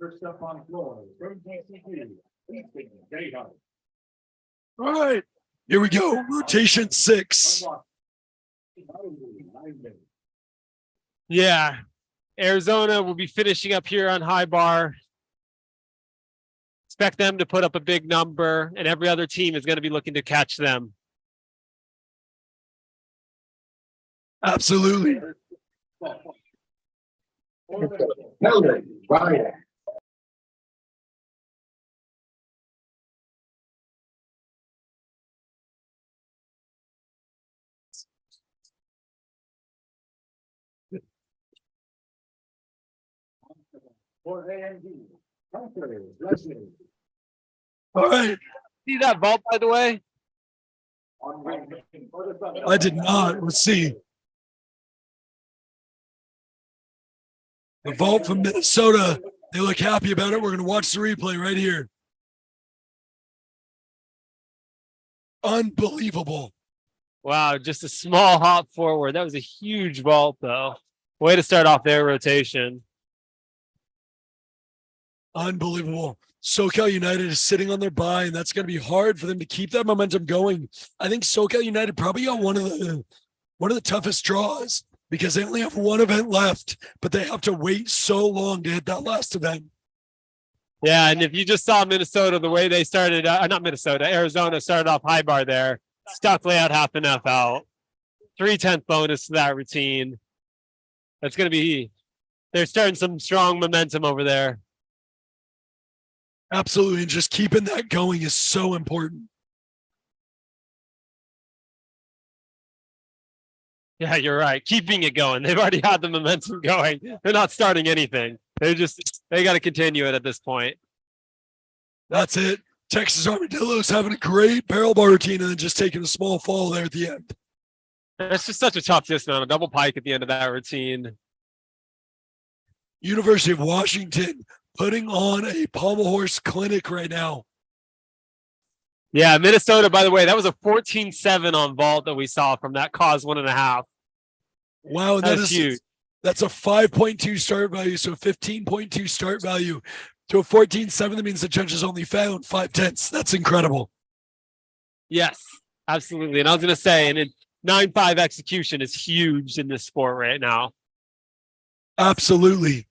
First up on floor, rotation 2, Easton J. All right, here we go. Rotation 6. Yeah. Arizona will be finishing up here on high bar. Expect them to put up a big number, and every other team is going to be looking to catch them. Absolutely. Right. For AMD, All right. See that vault, by the way? I did not. Let's see. The vault from Minnesota. They look happy about it. We're going to watch the replay right here. Unbelievable. Wow, just a small hop forward. That was a huge vault, though. Way to start off their rotation. Unbelievable. SoCal United is sitting on their bye, and that's going to be hard for them to keep that momentum going. I think SoCal United probably got one of the toughest draws because they only have one event left, but they have to wait so long to hit that last event. Yeah, and if you just saw Minnesota, the way they started, not Minnesota, Arizona started off high bar there, stuck layout half an F out, 3/10 bonus to that routine. That's going to be, they're starting some strong momentum over there. Absolutely. And just keeping that going is so important. Yeah, you're right. Keeping it going. They've already had the momentum going. They're not starting anything. They got to continue it at this point. That's it. Texas Armadillos having a great barrel bar routine and then just taking a small fall there at the end. That's just such a tough dismount. A double pike at the end of that routine. University of Washington putting on a pommel horse clinic right now. Yeah, Minnesota, by the way, that was a 14-7 on vault that we saw from that cause 1.5. Wow, and That's huge. That's a 5.2 start value, so 15.2 start value to a 14-7. That means the judges only found 5/10. That's incredible. Yes, absolutely. And I was going to say, and 9-5 execution is huge in this sport right now. Absolutely.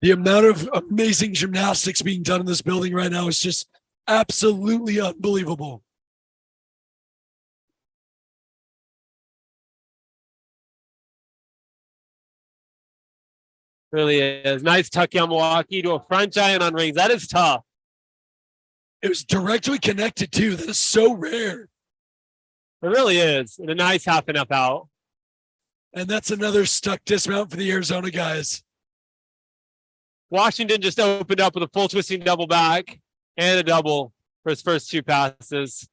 The amount of amazing gymnastics being done in this building right now is just absolutely unbelievable. Really is. Nice tuck Milwaukee to a front giant on rings. That is tough. It was directly connected too. That is so rare. It really is. And a nice half and up out. And that's another stuck dismount for the Arizona guys. Washington just opened up with a full twisting double back and a double for his first two passes.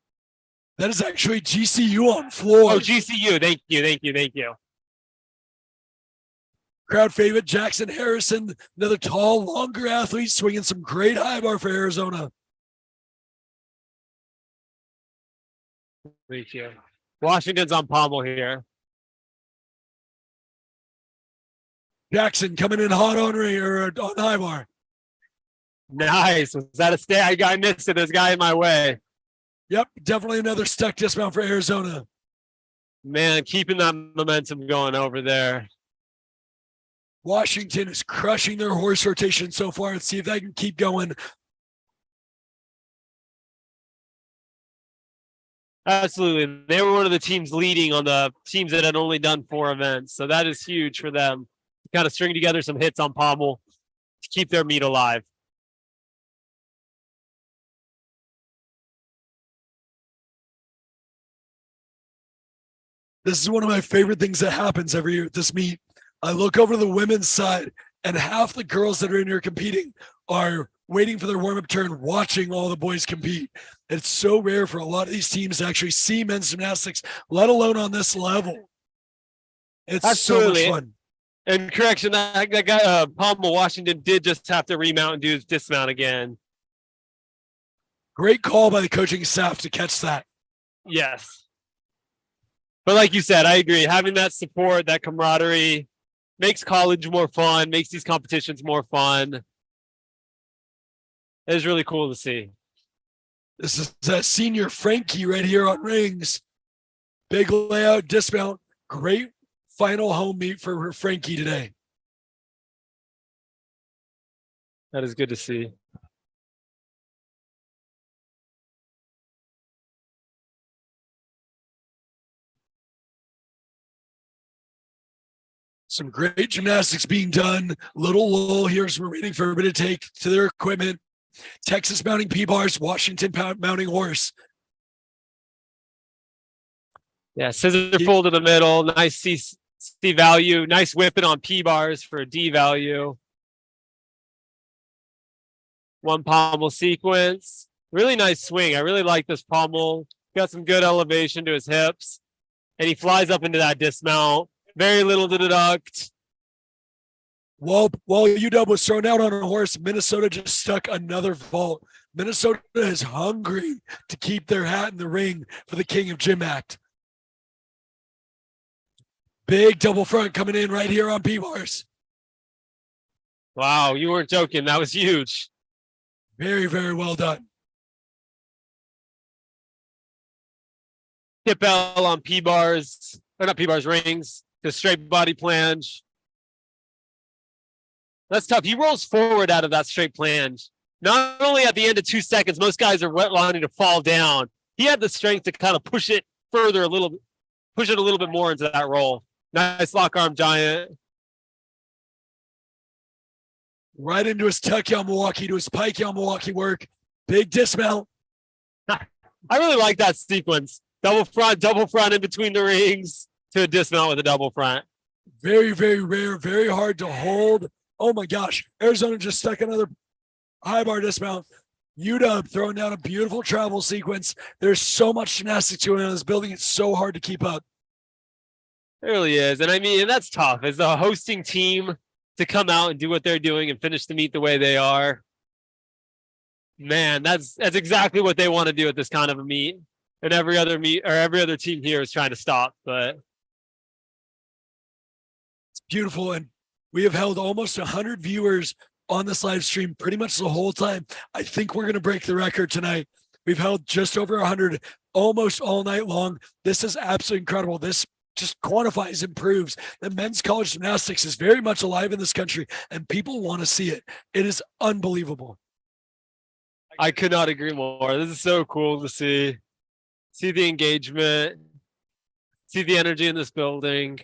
That is actually GCU on floor. Oh, GCU. Thank you. Crowd favorite Jackson Harrison, another tall, longer athlete swinging some great high bar for Arizona. Thank you. Washington's on pommel here. Jackson coming in hot on ring or on high bar. Nice. Was that a stay? I missed it. There's a guy in my way. Yep, definitely another stuck dismount for Arizona. Man, keeping that momentum going over there. Washington is crushing their horse rotation so far. Let's see if they can keep going. Absolutely. They were one of the teams leading on the teams that had only done 4 events. So that is huge for them. Kind of string together some hits on pommel to keep their meet alive. This is one of my favorite things that happens every year at this meet. I look over to the women's side, and half the girls that are in here competing are waiting for their warm-up turn, watching all the boys compete. It's so rare for a lot of these teams to actually see men's gymnastics, let alone on this level. It's Absolutely. so much fun. And correction, that guy, Pommel Washington did just have to remount and do his dismount again. Great call by the coaching staff to catch that. Yes. But like you said, I agree. Having that support, that camaraderie, makes college more fun, makes these competitions more fun. It's really cool to see. This is senior Frankie right here on rings. Big layout, dismount. Great final home meet for Frankie today. That is good to see. Some great gymnastics being done. Little lull here as we're waiting for everybody to take to their equipment. Texas mounting P-bars, Washington mounting horse. Yeah, scissor fold in the middle. Nice C value. Nice whipping on P-bars for a D value. One pommel sequence. Really nice swing. I really like this pommel. Got some good elevation to his hips. And he flies up into that dismount. Very little to deduct. While UW was thrown out on a horse, Minnesota just stuck another vault. Minnesota is hungry to keep their hat in the ring for the king of GymACT. Big double front coming in right here on P-bars. Wow, you weren't joking. That was huge. Very, very well done. Hip L on P-bars, or not P-bars, rings. The straight body planche. That's tough. He rolls forward out of that straight planche. Not only at the end of 2 seconds, most guys are wanting to fall down. He had the strength to kind of push it further a little, push it a little bit more into that roll. Nice lock arm giant. Right into his tuck Yamawaki, to his pike Yamawaki work. Big dismount. I really like that sequence. Double front in between the rings to a dismount with a double front. Very, very rare, very hard to hold. Oh my gosh. Arizona just stuck another high bar dismount. UW throwing down a beautiful travel sequence. There's so much gymnastics going on in this building. It's so hard to keep up. It really is. And I mean, and that's tough as the hosting team to come out and do what they're doing and finish the meet the way they are. Man, that's exactly what they want to do at this kind of a meet. And every other meet or every other team here is trying to stop, but it's beautiful. And we have held almost 100 viewers on this live stream pretty much the whole time. I think we're going to break the record tonight. We've held just over 100 almost all night long. This is absolutely incredible. This just quantifies and proves that men's college gymnastics is very much alive in this country and people want to see it. It is unbelievable. I could not agree more. This is so cool to see. See the engagement, see the energy in this building.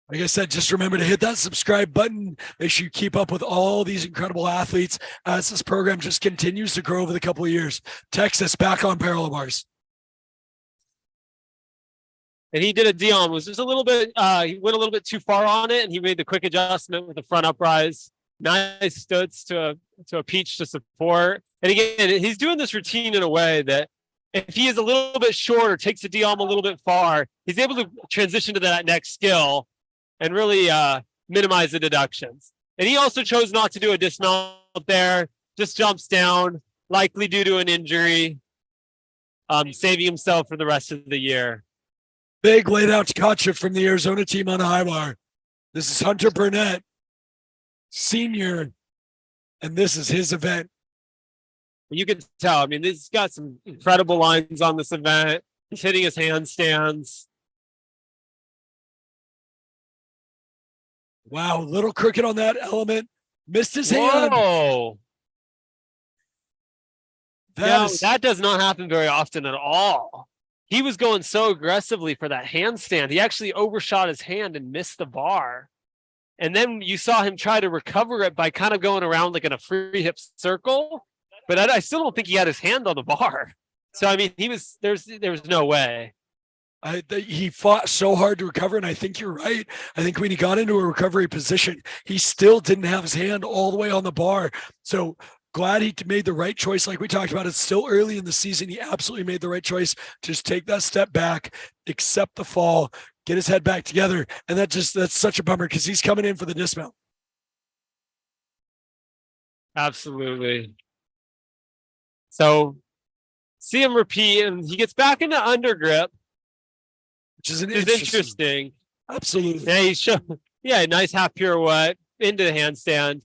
Like I said, just remember to hit that subscribe button. Make sure you keep up with all these incredible athletes as this program just continues to grow over the couple of years. Texas back on parallel bars. And he did a Dion, was just a little bit, he went a little bit too far on it and he made the quick adjustment with the front uprise. Nice studs to a peach to support. And again, he's doing this routine in a way that if he is a little bit short or takes the D-arm a little bit far, he's able to transition to that next skill and really minimize the deductions. And he also chose not to do a dismount there, just jumps down, likely due to an injury, saving himself for the rest of the year. Big laid out gotcha from the Arizona team on a high bar. This is Hunter Burnett, senior, and this is his event. You can tell, I mean, he's got some incredible lines on this event. He's hitting his handstands. Wow, little crooked on that element. Missed his hand. Whoa. That That does not happen very often at all. He was going so aggressively for that handstand. He actually overshot his hand and missed the bar. And then you saw him try to recover it by kind of going around like in a free hip circle. But I still don't think he had his hand on the bar. So, I mean, there was no way. He fought so hard to recover, and I think you're right. I think when he got into a recovery position, he still didn't have his hand all the way on the bar. So glad he made the right choice. Like we talked about, it's still early in the season. He absolutely made the right choice. Just take that step back, accept the fall, get his head back together. And that's such a bummer because he's coming in for the dismount. Absolutely. So see him repeat, and he gets back into under grip, Which is which is interesting. Absolutely. Yeah, Yeah, nice half pirouette into the handstand.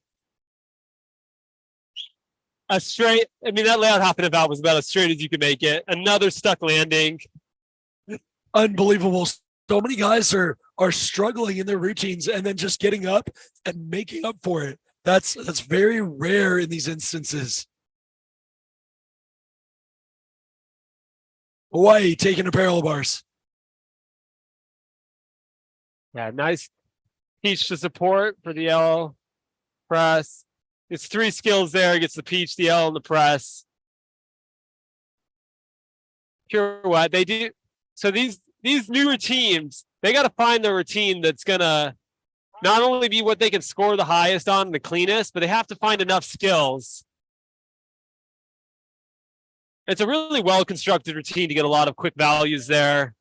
A straight, I mean, that layout hop and about was about as straight as you could make it. Another stuck landing. Unbelievable. So many guys are struggling in their routines and then just getting up and making up for it. That's very rare in these instances. Hawaii taking the parallel bars. Yeah, nice peach to support for the L press. It's 3 skills there. Gets the peach, the L, and the press. Pirouette. They do. So these newer teams, they got to find the routine that's gonna not only be what they can score the highest on, the cleanest, but they have to find enough skills. It's a really well-constructed routine to get a lot of quick values there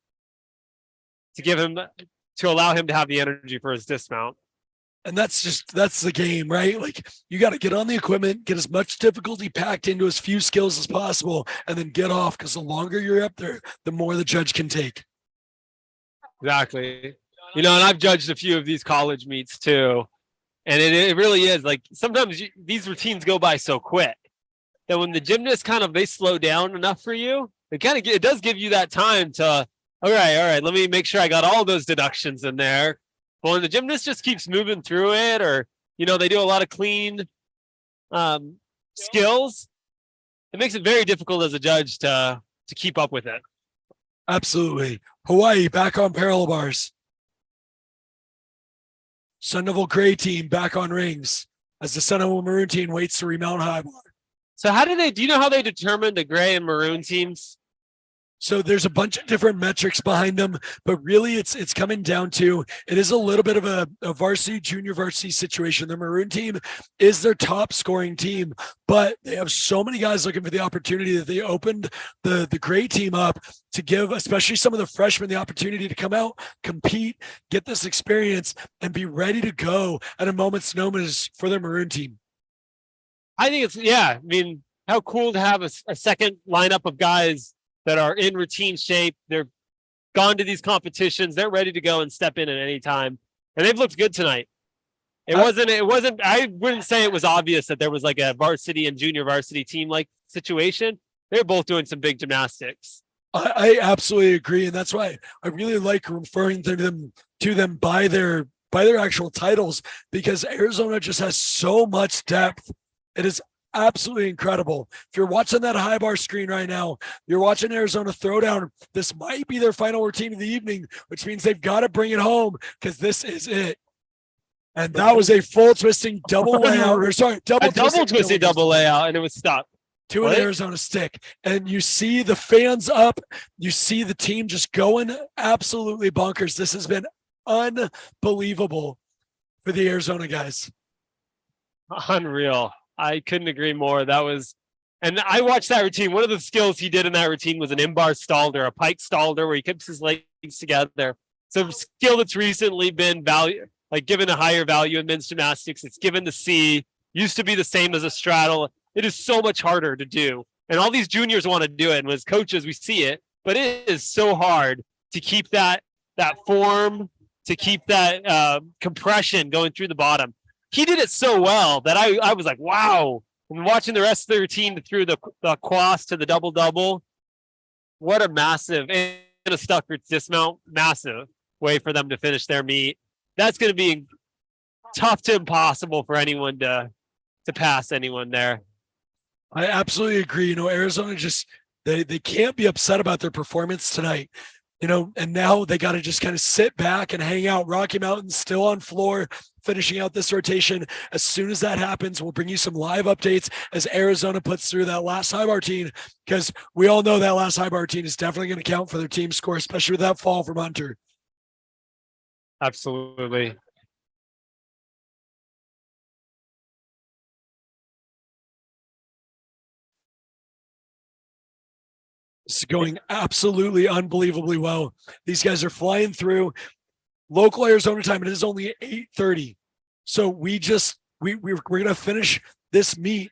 to allow him to have the energy for his dismount. And that's the game, right? Like you got to get on the equipment, get as much difficulty packed into as few skills as possible, and then get off, because the longer you're up there, the more the judge can take. Exactly. And I've judged a few of these college meets too. And it really is like sometimes these routines go by so quick that when the gymnasts they slow down enough for you, it does give you that time to, all right, let me make sure I got all those deductions in there. But when the gymnast just keeps moving through it, or, they do a lot of clean skills, it makes it very difficult as a judge to keep up with it. Absolutely. Hawaii back on parallel bars. Sundevil Gray team back on rings as the Sundevil Maroon team waits to remount high bar. So do you know how they determine the gray and maroon teams? So there's a bunch of different metrics behind them, but really it's coming down to, it is a little bit of a varsity, junior varsity situation. The Maroon team is their top scoring team, but they have so many guys looking for the opportunity that they opened the Gray team up to give, especially some of the freshmen, the opportunity to come out, compete, get this experience, and be ready to go at a moment's notice for their Maroon team. I think how cool to have a second lineup of guys that are in routine shape. They're gone to these competitions. They're ready to go and step in at any time. And they've looked good tonight. It wasn't, I wouldn't say it was obvious that there was like a varsity and junior varsity team like situation. They're both doing some big gymnastics. I absolutely agree. And that's why I really like referring to them by their actual titles, because Arizona just has so much depth. It is absolutely incredible. If you're watching that high bar screen right now, you're watching Arizona Throwdown. This might be their final routine of the evening, which means they've got to bring it home, because this is it. And that was a full twisting double layout, or sorry, double twisting double layout, and it was stuck to an Arizona stick. And you see the fans up, you see the team just going absolutely bonkers. This has been unbelievable for the Arizona guys. Unreal. I couldn't agree more. And I watched that routine. One of the skills he did in that routine was an in-bar stalder, a pike stalder, where he keeps his legs together. So a skill that's recently been given a higher value in men's gymnastics. It's given the C, used to be the same as a straddle. It is so much harder to do. And all these juniors want to do it. And as coaches, we see it, but it is so hard to keep that form, to keep that compression going through the bottom. He did it so well that I was like, wow. And watching the rest of the routine through the quas to the double-double, what a massive, and a stuck dismount, massive way for them to finish their meet. That's going to be tough to impossible for anyone to pass anyone there. I absolutely agree. Arizona just, they can't be upset about their performance tonight. And now they got to just kind of sit back and hang out. Rocky Mountain's still on floor, finishing out this rotation. As soon as that happens, we'll bring you some live updates as Arizona puts through that last high bar routine, because we all know that last high bar routine is definitely going to count for their team score, especially with that fall from Hunter. Absolutely. It's going absolutely unbelievably well. These guys are flying through. Local Arizona time, it is only 8:30. So we're going to finish this meet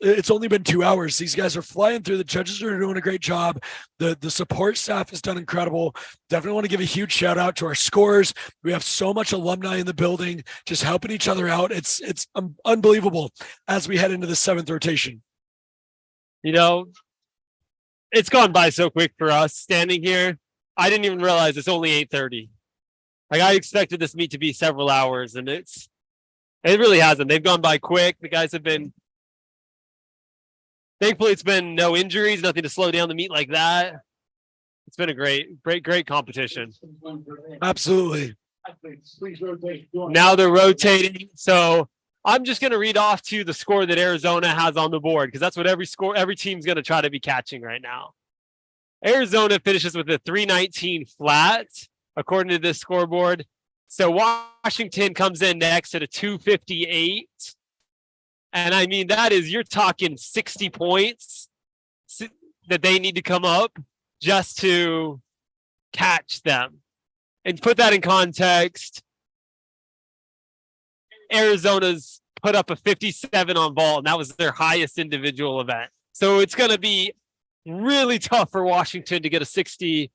it's only been 2 hours. These guys are flying through. The judges are doing a great job. The support staff has done incredible. Definitely want to give a huge shout out to our scorers. We have so much alumni in the building, just helping each other out. It's unbelievable as we head into the 7th rotation. You know, it's gone by so quick for us standing here. I didn't even realize it's only 8:30. Like, I expected this meet to be several hours, and it really hasn't. They've gone by quick. The guys have been, thankfully it's been no injuries, nothing to slow down the meet like that. It's been a great competition. Absolutely. Now they're rotating. So I'm just going to read off to the score that Arizona has on the board, because that's what every team's going to try to be catching right now. Arizona finishes with a 319 flat, according to this scoreboard. So Washington comes in next at a 258. And I mean, you're talking 60 points that they need to come up just to catch them. And put that in context, Arizona's put up a 57 on vault, and that was their highest individual event. So it's going to be really tough for Washington to get a 60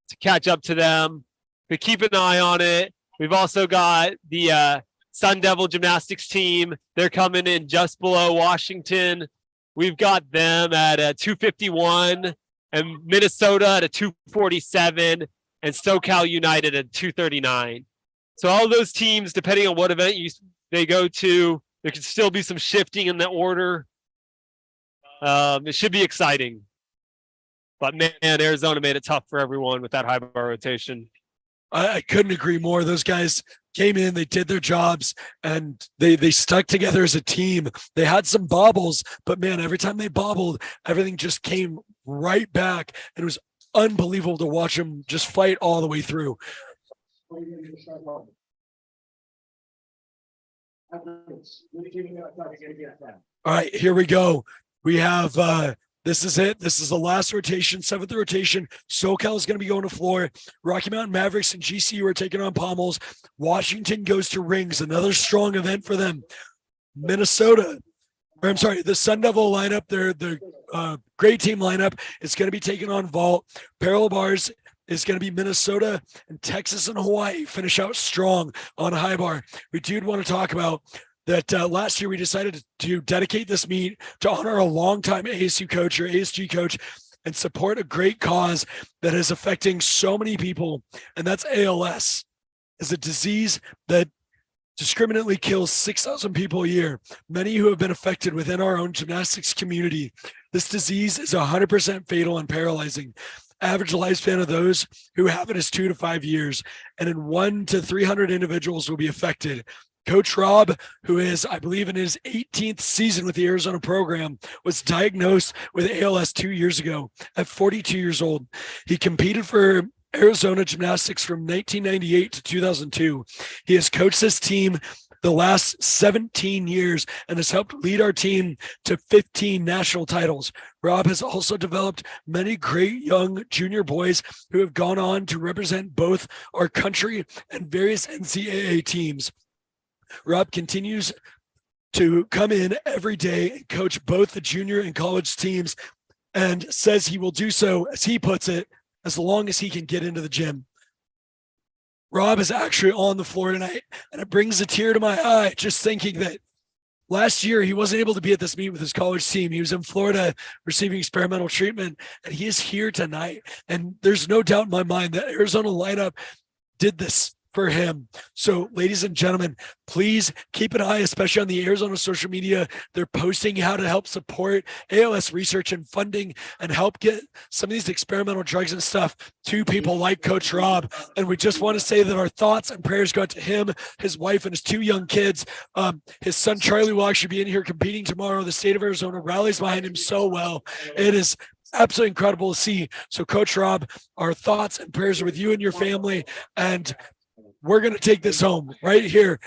to catch up to them. But keep an eye on it. We've also got the Sundevil Gymnastics team. They're coming in just below Washington. We've got them at a 251, and Minnesota at a 247, and SoCal United at 239. So all those teams, depending on what event they go to, there could still be some shifting in the order. It should be exciting. But man, Arizona made it tough for everyone with that high bar rotation. I couldn't agree more. Those guys came in, they did their jobs, and they stuck together as a team. They had some bobbles, but man, every time they bobbled, everything just came right back. And it was unbelievable to watch them just fight all the way through. All right, here we go. We have this is it. This is the last rotation, 7th rotation. SoCal is going to be going to floor. Rocky Mountain Mavericks and GCU are taking on pommels. Washington goes to rings, another strong event for them. Minnesota, or I'm sorry, the Sundevil lineup, their great team lineup is going to be taking on vault. Parallel bars is going to be Minnesota, and Texas and Hawaii finish out strong on high bar. We do want to talk about that last year we decided to dedicate this meet to honor a longtime ASU coach or ASG coach and support a great cause that is affecting so many people, and that's ALS. Is a disease that discriminately kills 6,000 people a year, many who have been affected within our own gymnastics community. This disease is 100% fatal and paralyzing. Average lifespan of those who have it is 2 to 5 years, and in 1 to 300 individuals will be affected. Coach Rob, who is, I believe, in his 18th season with the Arizona program, was diagnosed with ALS 2 years ago at 42 years old. He competed for Arizona Gymnastics from 1998 to 2002. He has coached this team the last 17 years and has helped lead our team to 15 national titles. Rob has also developed many great young junior boys who have gone on to represent both our country and various NCAA teams. Rob continues to come in every day and coach both the junior and college teams, and says he will do so, as he puts it, as long as he can get into the gym. Rob is actually on the floor tonight, and it brings a tear to my eye just thinking that last year he wasn't able to be at this meet with his college team. He was in Florida receiving experimental treatment, and he is here tonight. And there's no doubt in my mind that Arizona lineup did this for him. So, ladies and gentlemen, please keep an eye, especially on the Arizona social media. They're posting how to help support ALS research and funding and help get some of these experimental drugs and stuff to people like Coach Rob. And we just want to say that our thoughts and prayers go out to him, his wife, and his 2 young kids. His son Charlie will actually be in here competing tomorrow. The state of Arizona rallies behind him so well. It is absolutely incredible to see. So, Coach Rob, our thoughts and prayers are with you and your family, and we're going to take this home right here.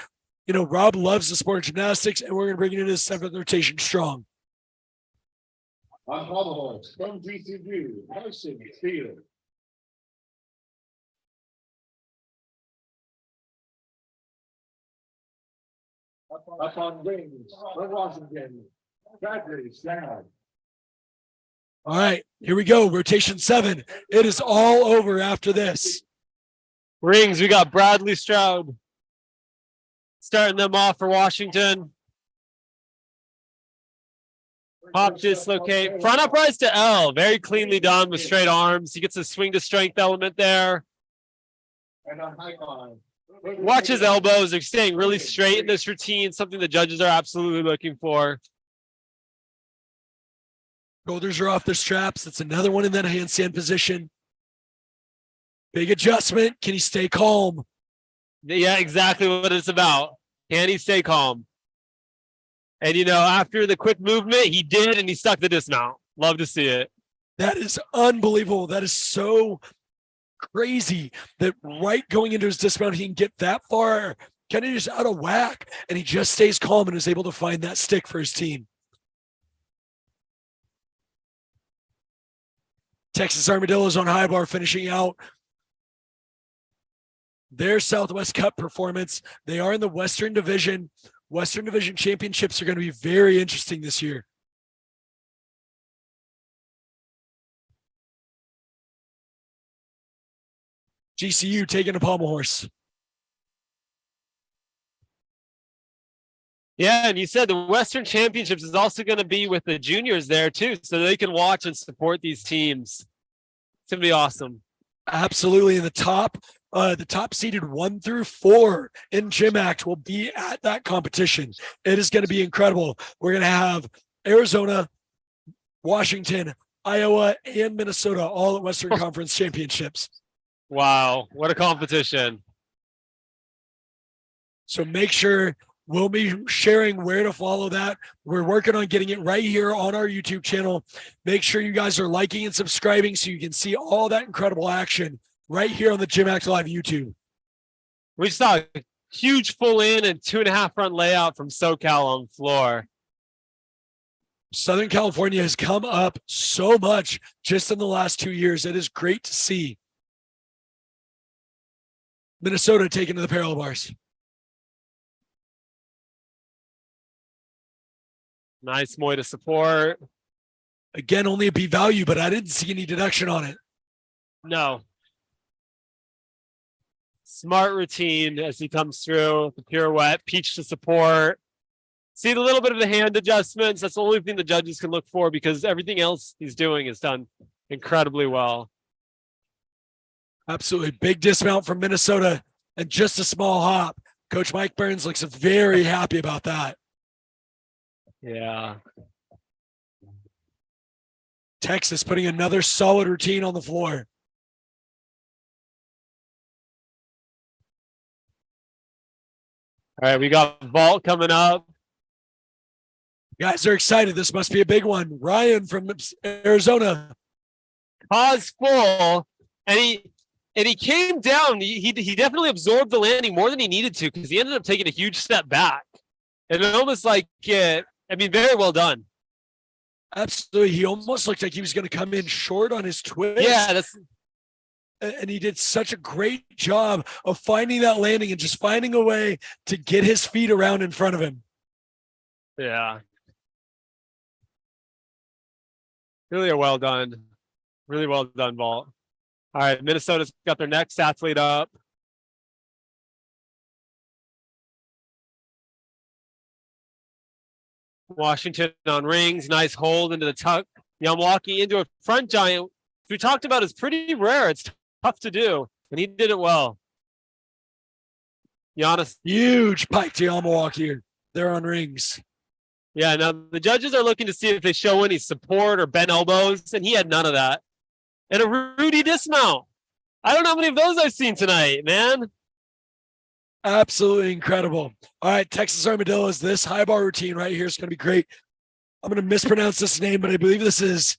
You know, Rob loves the sport of gymnastics, and we're going to bring it into the 7th rotation strong. On pommels from GCU, Carson Field. Up on rings from Washington, All right, here we go. Rotation 7. It is all over after this. Rings, we got Bradley Stroud starting them off for Washington. Pop dislocate. Front uprights to L. Very cleanly done with straight arms. He gets a swing to strength element there. Watch his elbows. They're staying really straight in this routine, something the judges are absolutely looking for. Shoulders are off the straps. That's another one in that handstand position. Big adjustment. Can he stay calm? Yeah, exactly what it's about. Can he stay calm? And, you know, after the quick movement, he did, and he stuck the dismount. Love to see it. That is unbelievable. That is so crazy that right going into his dismount, he can get that far, kind of just out of whack, and he just stays calm and is able to find that stick for his team. Texas Armadillos on high bar finishing out their Southwest Cup performance. They are in the Western Division. Western Division championships are going to be very interesting this year. GCU taking a pommel horse. Yeah, and you said the Western Championships is also going to be with the juniors there too, so they can watch and support these teams. It's going to be awesome. Absolutely. In the top seeded 1 through 4 in GymACT will be at that competition. It is going to be incredible. We're going to have Arizona, Washington, Iowa, and Minnesota all at Western Conference Championships. Wow, what a competition. So make sure we'll be sharing where to follow that. We're working on getting it right here on our YouTube channel. Make sure you guys are liking and subscribing so you can see all that incredible action right here on the GymACT Live YouTube. We saw a huge full in and 2.5 front layout from SoCal on the floor. Southern California has come up so much just in the last 2 years. It is great to see. Minnesota taking to the parallel bars. Nice Moy to support. Again, only a B value, but I didn't see any deduction on it. No. Smart routine as he comes through. The pirouette, peach to support. See the little bit of the hand adjustments. That's the only thing the judges can look for because everything else he's doing is done incredibly well. Absolutely. Big dismount from Minnesota and just a small hop. Coach Mike Burns looks very happy about that. Yeah. Texas putting another solid routine on the floor. All right, we got vault coming up. Guys are excited. This must be a big one. Ryan from Arizona. Pause full, and he came down. He definitely absorbed the landing more than he needed to because he ended up taking a huge step back. And it almost like, very well done. Absolutely. He almost looked like he was going to come in short on his twist. Yeah, and he did such a great job of finding that landing and just finding a way to get his feet around in front of him. Yeah. Really well done vault. All right, Minnesota's got their next athlete up. Washington on rings, nice hold into the tuck. Yamawaki into a front giant, we talked about is pretty rare. It's tough to do, and he did it well. Giannis. Huge pike to Yamawaki. They're on rings. Yeah, now the judges are looking to see if they show any support or bent elbows, and he had none of that. And a Rudy dismount. I don't know how many of those I've seen tonight, man. Absolutely incredible. All right, Texas Armadillos, this high bar routine right here is going to be great. I'm going to mispronounce this name, but I believe this is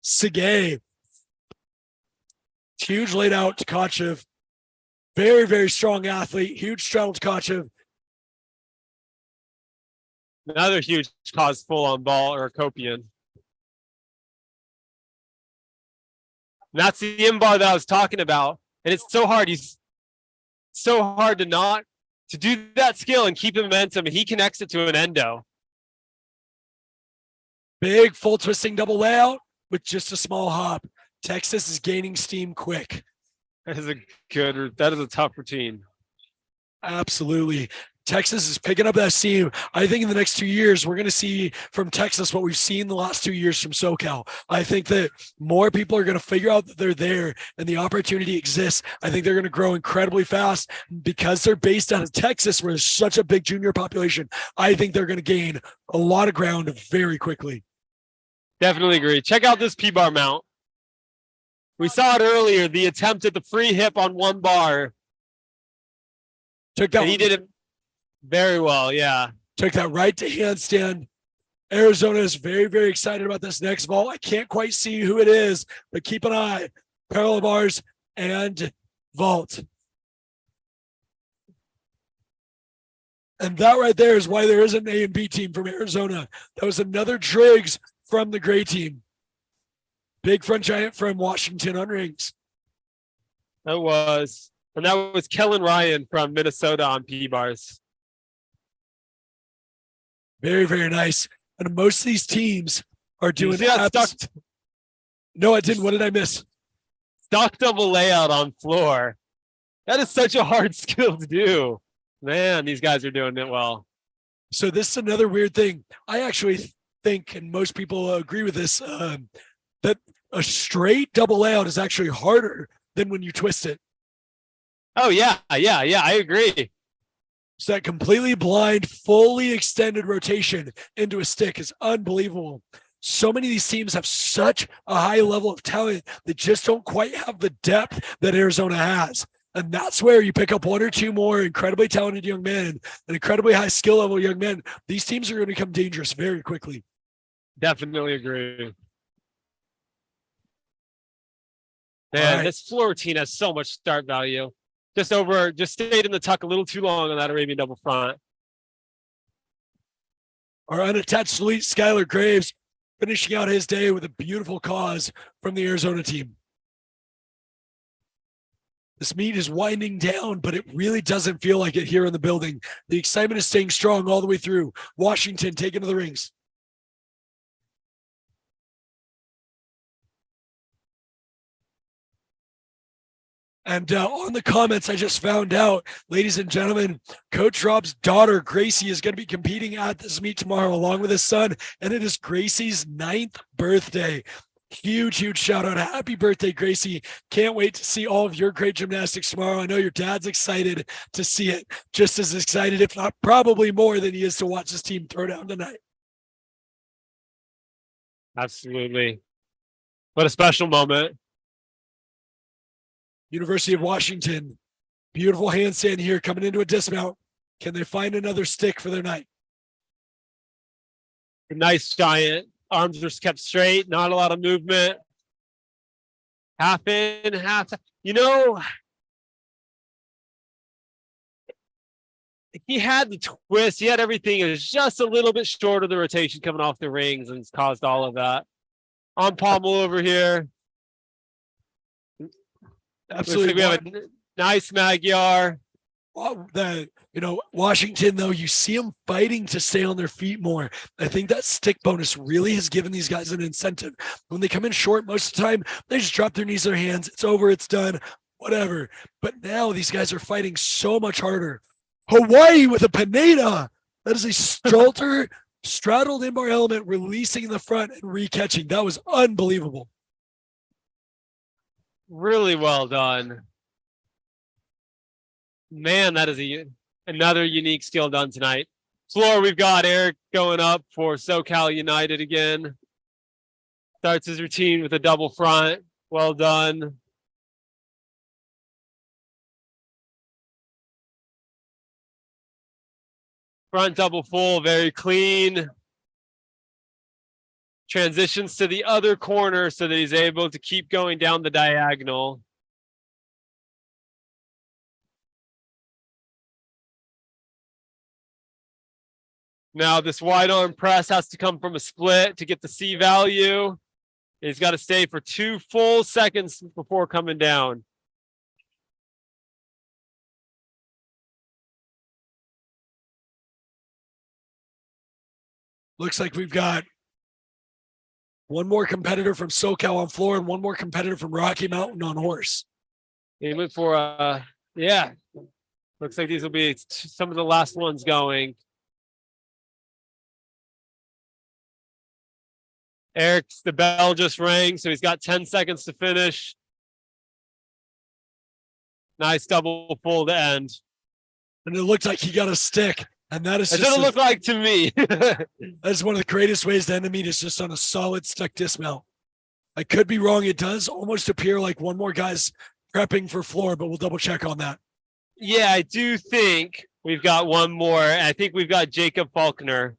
Sigay. Huge laid out Tkachev. Very, very strong athlete. Huge straddle Tkachev. Another huge cause full on ball or Copian. And that's the in-bar that I was talking about. And it's so hard. He's so hard to do that skill and keep the momentum. And he connects it to an endo. Big full twisting double layout with just a small hop. Texas is gaining steam quick. That is a tough routine. Absolutely. Texas is picking up that steam. I think in the next 2 years, we're going to see from Texas what we've seen the last 2 years from SoCal. I think that more people are going to figure out that they're there and the opportunity exists. I think they're going to grow incredibly fast because they're based out of Texas, where there's such a big junior population. I think they're going to gain a lot of ground very quickly. Definitely agree. Check out this P-bar mount. We saw it earlier, the attempt at the free hip on one bar. Took that. And he did it very well, yeah. Took that right to handstand. Arizona is very, very excited about this next vault. I can't quite see who it is, but keep an eye. Parallel bars and vault. And that right there is why there is an A and B team from Arizona. That was another Driggs from the gray team. Big front giant from Washington on rings. That was. And that was Kellen Ryan from Minnesota on P-bars. Very, very nice. And most of these teams are doing stuck. No, I didn't. What did I miss? Stock double layout on floor. That is such a hard skill to do. Man, these guys are doing it well. So this is another weird thing. I actually think, and most people agree with this, that a straight double layout is actually harder than when you twist it. Oh, yeah, I agree. So that completely blind, fully extended rotation into a stick is unbelievable. So many of these teams have such a high level of talent that just don't quite have the depth that Arizona has. And that's where you pick up one or two more incredibly talented young men and incredibly high skill level young men. These teams are going to become dangerous very quickly. Definitely agree. Man, right. This floor routine has so much start value. Just stayed in the tuck a little too long on that Arabian double front. Our unattached elite Skylar Graves finishing out his day with a beautiful cause from the Arizona team. This meet is winding down, but it really doesn't feel like it here in the building. The excitement is staying strong all the way through. Washington taking to the rings. And on the comments, I just found out, ladies and gentlemen, Coach Rob's daughter, Gracie, is going to be competing at this meet tomorrow along with his son, and it is Gracie's 9th birthday. Huge, huge shout out. Happy birthday, Gracie. Can't wait to see all of your great gymnastics tomorrow. I know your dad's excited to see it, just as excited, if not probably more than he is to watch his team throw down tonight. Absolutely. What a special moment. University of Washington, beautiful handstand here coming into a dismount. Can they find another stick for their night? Nice giant. Arms are kept straight, not a lot of movement. Half in, half. He had the twist. He had everything. It was just a little bit short of the rotation coming off the rings, and it's caused all of that. On pommel over here. Absolutely. We have a nice Magyar. Washington, though, you see them fighting to stay on their feet more. I think that stick bonus really has given these guys an incentive. When they come in short, most of the time, they just drop their knees, their hands. It's over. It's done. Whatever. But now these guys are fighting so much harder. Hawaii with a Pineda. That is a Stralter straddled in-bar element, releasing in the front and re-catching. That was unbelievable. Really well done. Man, that is another unique skill done tonight. Floor, we've got Eric going up for SoCal United again. Starts his routine with a double front. Well done. Front double full, very clean. Transitions to the other corner so that he's able to keep going down the diagonal. Now this wide arm press has to come from a split to get the C value. He's got to stay for 2 full seconds before coming down. Looks like we've got One more competitor from SoCal on floor and one more competitor from Rocky Mountain on horse. He went for, yeah. Looks like these will be some of the last ones going. Eric's, the bell just rang, so he's got 10 seconds to finish. Nice double pull to end. And it looked like he got a stick. And that is It just doesn't look like to me. that is one of the greatest ways to end a meet is just on a solid stuck dismount. I could be wrong. It does almost appear like one more guy's prepping for floor, but we'll double check on that. Yeah, I do think we've got one more. I think we've got Jacob Faulkner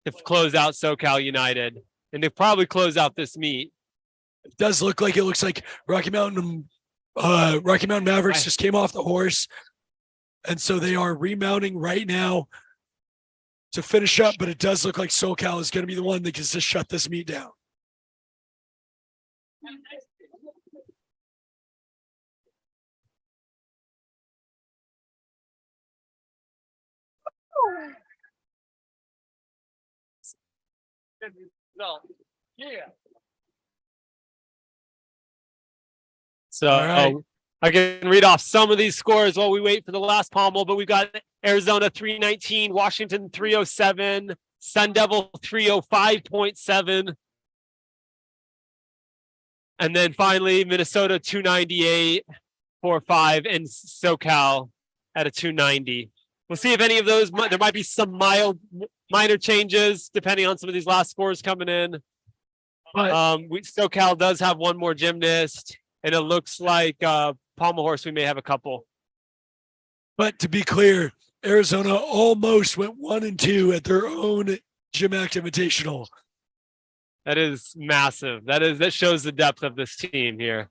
to close out SoCal United. And they probably close out this meet. It does look like it looks like Rocky Mountain Mavericks just came off the horse. And so they are remounting right now to finish up, but it does look like SoCal is going to be the one that gets to shut this meet down. No. Yeah. So right. I can read off some of these scores while we wait for the last pommel, but we've got Arizona 319, Washington 307, Sundevil 305.7. And then finally, Minnesota 298.45 and SoCal at a 290. We'll see if any of those, there might be some minor changes depending on some of these last scores coming in. But SoCal does have one more gymnast, and it looks like pommel horse, we may have a couple. But to be clear, Arizona almost went 1-2 at their own GymACT Invitational. That is massive. That shows the depth of this team here.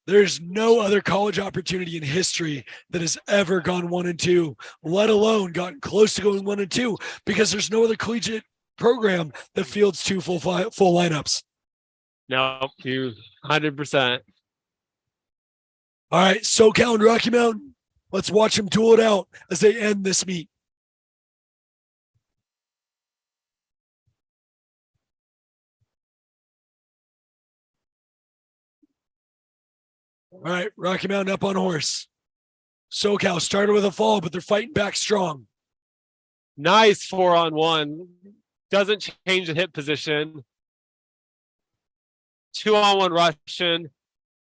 There's no other college opportunity in history that has ever gone 1-2, let alone gotten close to going 1-2, because there's no other collegiate program that fields two full lineups. No, you 100%. All right, SoCal and Rocky Mountain, let's watch them duel it out as they end this meet. All right, Rocky Mountain up on horse. SoCal started with a fall, but they're fighting back strong. Nice 4-on-1. Doesn't change the hip position. 2-on-1 Russian.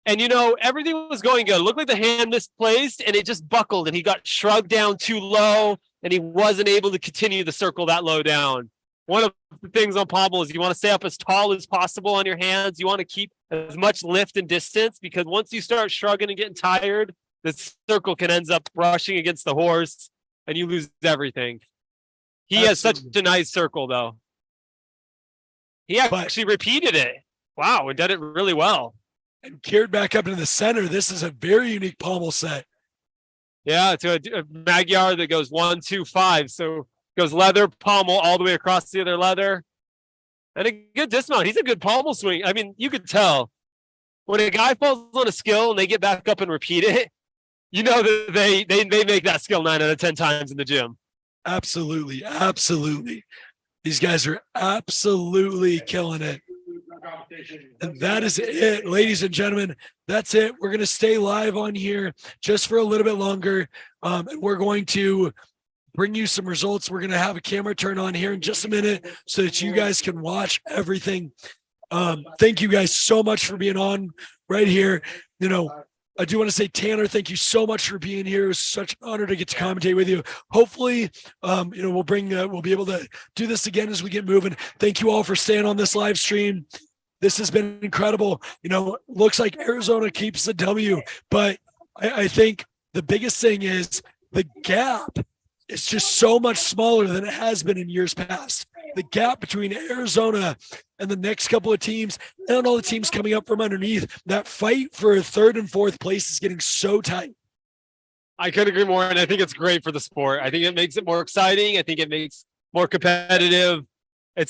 And, you know, everything was going good. It looked like the hand misplaced, and it just buckled, and he got shrugged down too low, and he wasn't able to continue the circle that low down. One of the things on pommel is you want to stay up as tall as possible on your hands. You want to keep as much lift and distance, because once you start shrugging and getting tired, the circle can end up brushing against the horse, and you lose everything. He has such a nice circle, though. He actually repeated it. Wow, and did it really well. And geared back up into the center. This is a very unique pommel set. Yeah, to a Magyar that goes 1-2-5. So goes leather pommel all the way across the other leather. And a good dismount. He's a good pommel swing. I mean, you could tell when a guy falls on a skill and they get back up and repeat it, you know that they make that skill 9 out of 10 times in the gym. Absolutely. Absolutely. These guys are absolutely killing it. And that is it, ladies and gentlemen. That's it. We're going to stay live on here just for a little bit longer. And we're going to bring you some results. We're going to have a camera turn on here in just a minute so that you guys can watch everything. Thank you guys so much for being on right here. You know, I do want to say, Tanner, thank you so much for being here. It was such an honor to get to commentate with you. Hopefully, you know, we'll be able to do this again as we get moving. Thank you all for staying on this live stream. This has been incredible. You know, looks like Arizona keeps the W, but I think the biggest thing is the gap is just so much smaller than it has been in years past. The gap between Arizona and the next couple of teams and all the teams coming up from underneath, that fight for third and fourth place is getting so tight. I couldn't agree more, and I think it's great for the sport. I think it makes it more exciting. I think it makes more competitive. I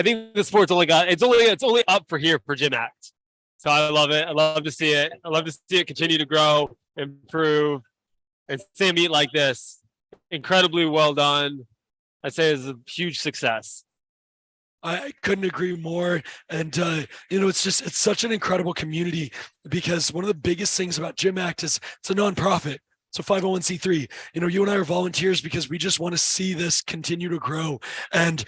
think the sport's it's only up for here for GymACT. So I love it. I love to see it. I love to see it continue to grow, improve, and see a meet like this. Incredibly well done. I'd say it's a huge success. I couldn't agree more. And, it's such an incredible community because one of the biggest things about GymACT is it's a nonprofit. It's a 501c3. You and I are volunteers because we just want to see this continue to grow. And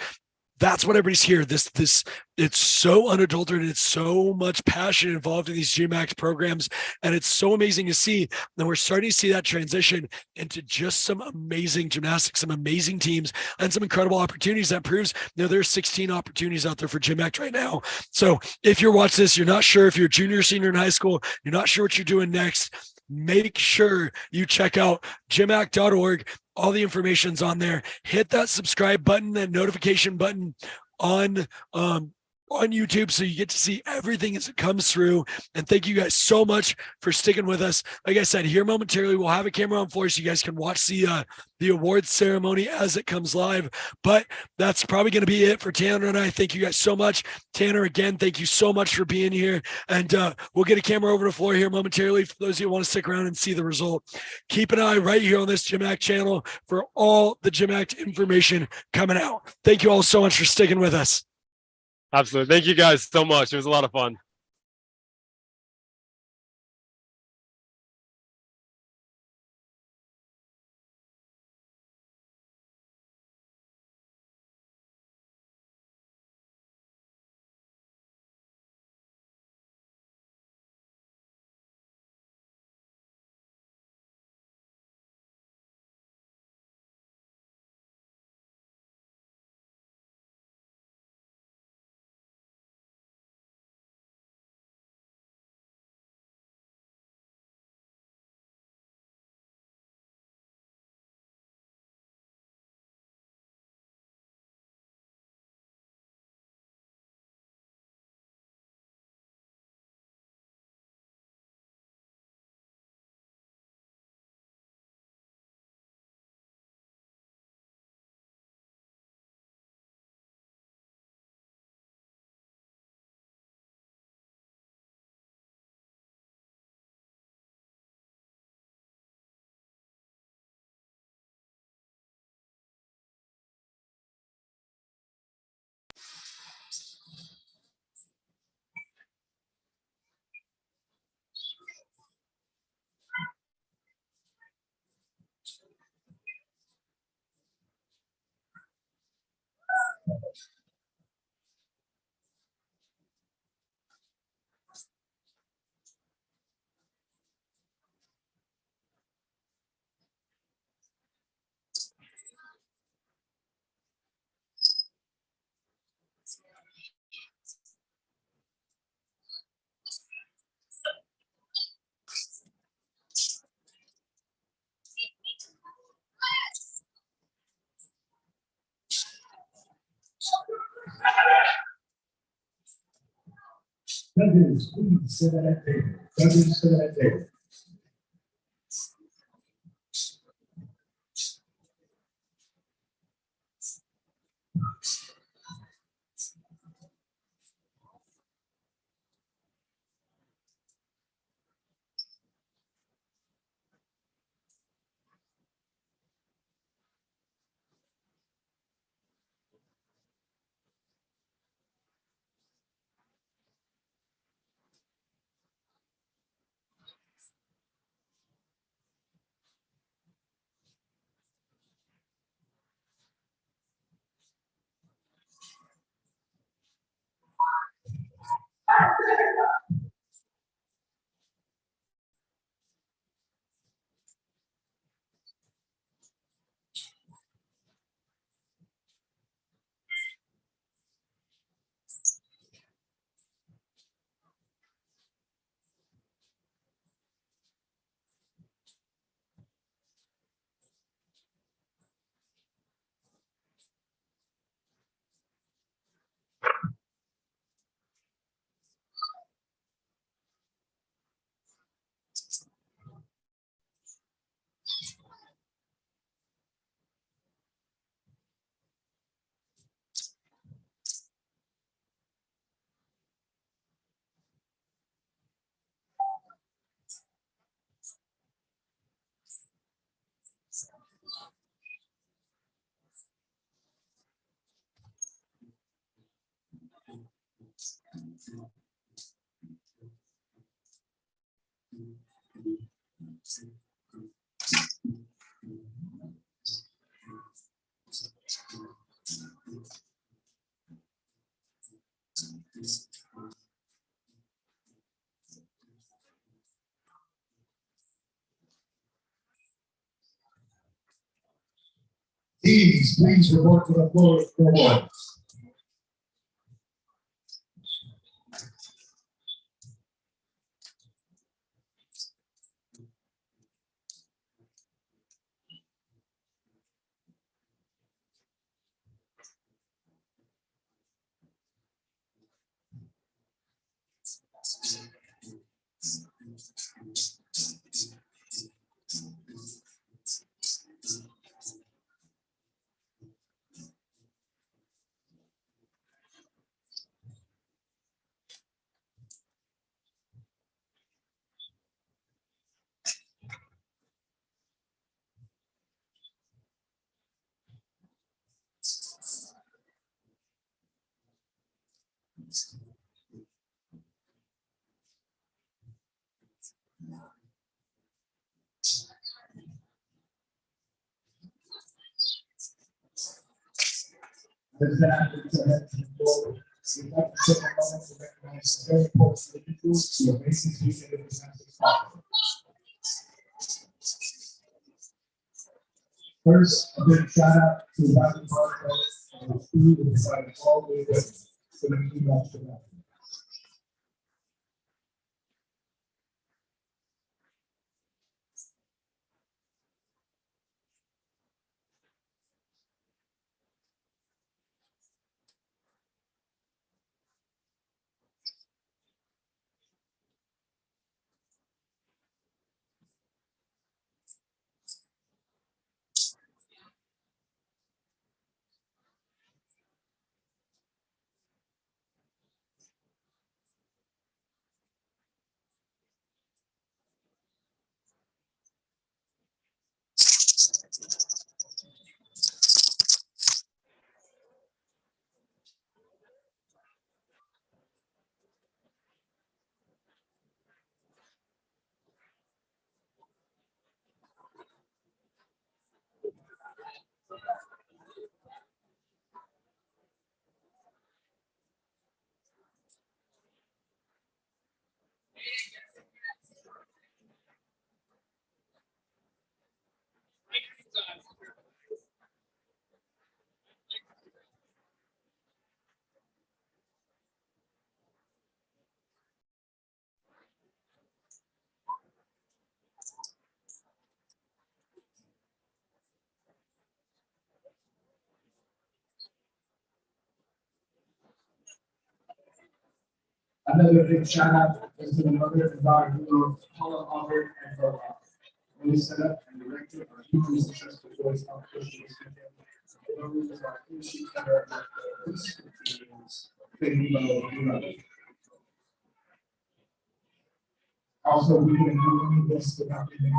that's what everybody's here. It's so unadulterated. It's so much passion involved in these GymACT programs. And it's so amazing to see. And we're starting to see that transition into just some amazing gymnastics, some amazing teams, and some incredible opportunities. That proves, there's 16 opportunities out there for GymACT right now. So if you're watching this, you're not sure if you're a junior or senior in high school, you're not sure what you're doing next, make sure you check out gymact.org. All the information's on there. Hit that subscribe button and notification button on YouTube so you get to see everything as it comes through. And thank you guys so much for sticking with us. Like I said, here momentarily we'll have a camera on floor so you guys can watch the awards ceremony as it comes live. But that's probably going to be it for Tanner and I. Thank you guys so much. Tanner, again, thank you so much for being here. And we'll get a camera over the floor here momentarily for those of you who want to stick around and see the result. Keep an eye right here on this GymACT channel for all the GymACT information coming out. Thank you all so much for sticking with us. Absolutely. Thank you guys so much. It was a lot of fun. Judges, please sit at that table. Judges, sit at that table. Teams, please report to the floor for one. As that is ahead to the floor, we'd like to take a moment to recognize some very important individuals who are making these gymnastics possible. First, a big shout out to the Bobby Park and the crew who provided all the way for the female gymnastics. Another big shout out is to the mother and daughter who are Paula Albert and her really set up and directed our huge successful boys competition this weekend. The numbers are huge better at the school teams. Also, we've been doing this without being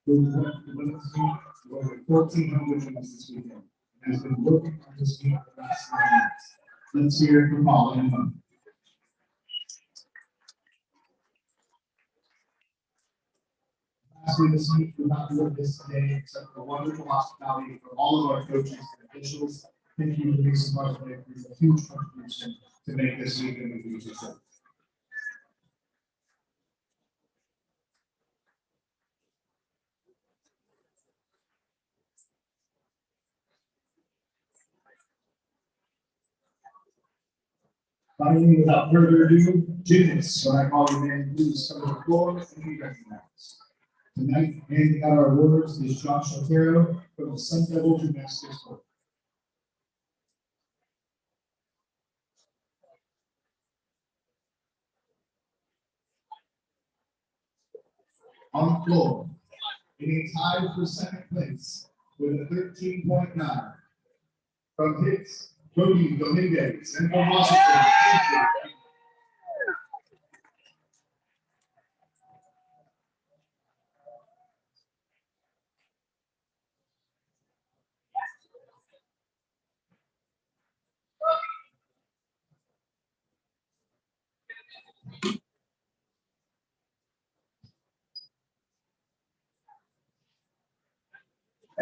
we went to the women's team to over 1,400 gymnasts this weekend and has been working on this team for the last 9 months. Let's hear it from Paula and Mom. Lastly, this week, we're not doing this today, except for wonderful hospitality from all of our coaches and officials. Thank you for being so much of a huge contribution to make this weekend a huge success. Finally, without further ado, gymnasts, when I call your name, please come to the floor and be recognized. Tonight, handing out our awards is John Shotero from the Sundevil Gymnastics Court. On the floor, being tied for second place with a 13.9 from Hicks, Cody Dominguez, and from Washington.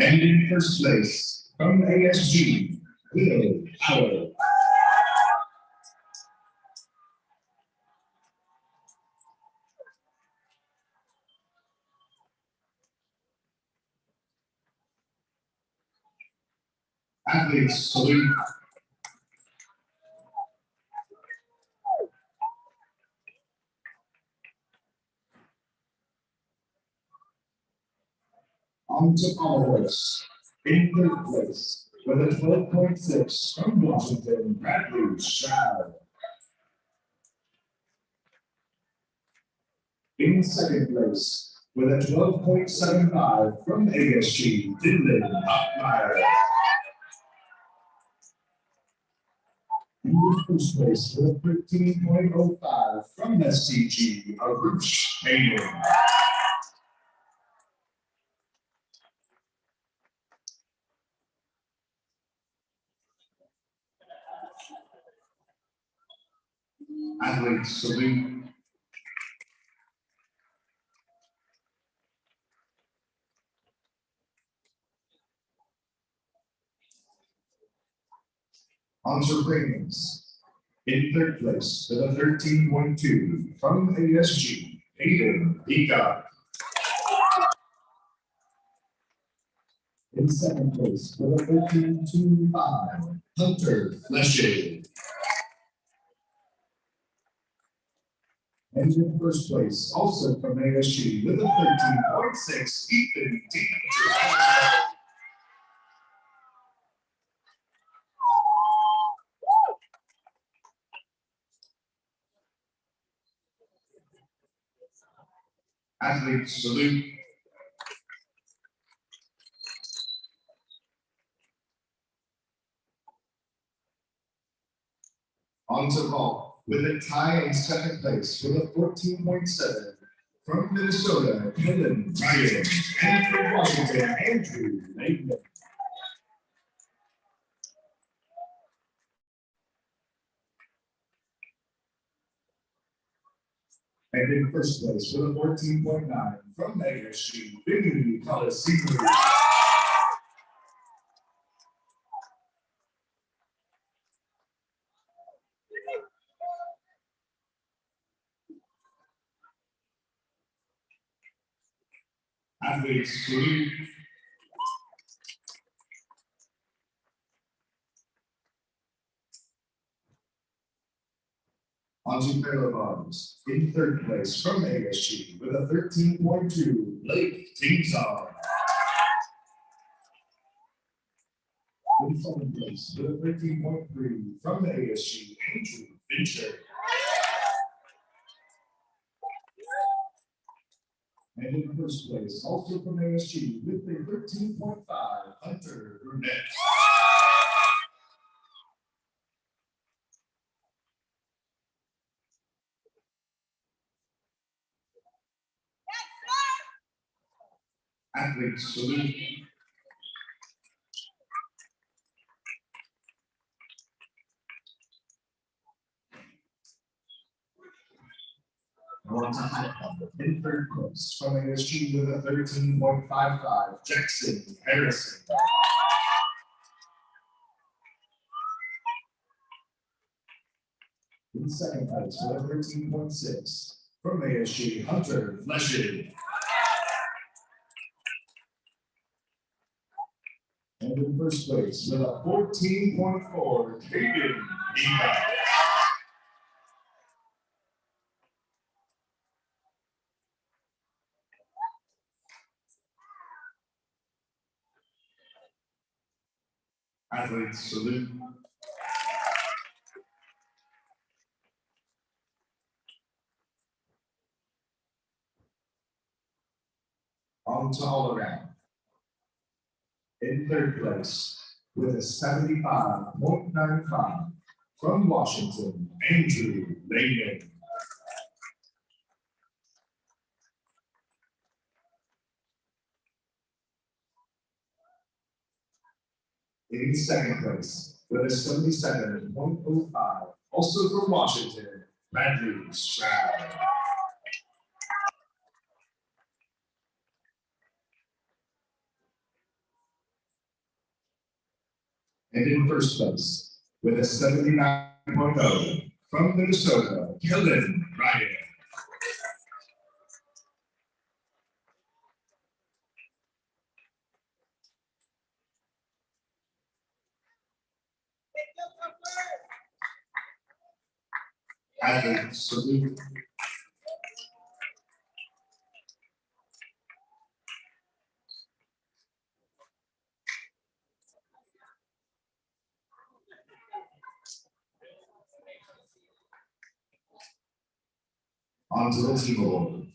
And in first place, from ASG, Will Howard. Athletes salute. On to followers. In third place, with a 12.6 from Washington, Bradley Stroud. In second place, with a 12.75 from ASG, Dylan Hoffmeyer. In first place, with a 13.05 from SCG, Arush Hayden. Athletes salute. On ratings. In third place, with a 13.2 from ASG, Hayden Peacock. In second place, with a 13.25, Hunter Fleshy. And in first place, also from ASG, with a 13.6, Ethan D. Athletes salute. On to Paul, with a tie in second place with a 14.7 from Minnesota, Dylan Ryan, and from Washington, Andrew Lakeman. And in first place with a 14.9 from ASG, Big Coliseum. Athletes salute. On to parallel bars. In third place from ASG with a 13.2, Blake Tingsar. In second place with a 13.3 from ASG, Andrew Fincher. And in first place, also from ASG with a 13.5, Hunter Burnett. Athletes salute. In third place from ASG with a 13.55, Jackson Harrison. In second place with a 13.6 from ASG, Hunter Fleshy. And in first place with a 14.4, Caden Eva. Athletes salute. On to all around. In third place with a 75.95 from Washington, Andrew Lakeman. In second place with a 77.05, also from Washington, Matthew Stroud. And in first place, with a 79.0 from Minnesota, Dylan Ryan. Athlete salute. On to the team award.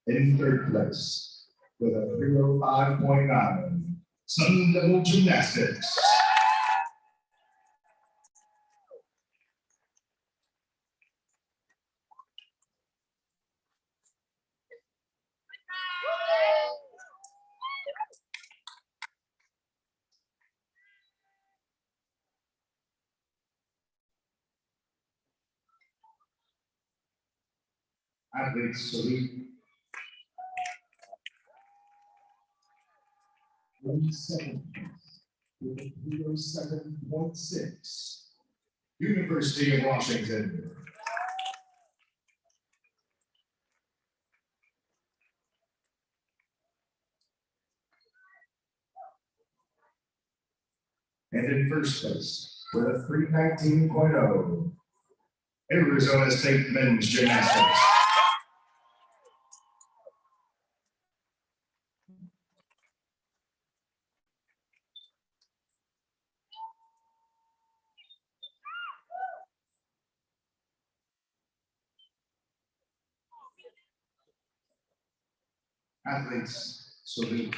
In third place, with a 305.9, Sundevil Gymnastics. Athletes salute. 37 with a 307.6. University of Washington. And in first place, with a 319.0, Arizona State Men's Gymnastics. Athletes salute.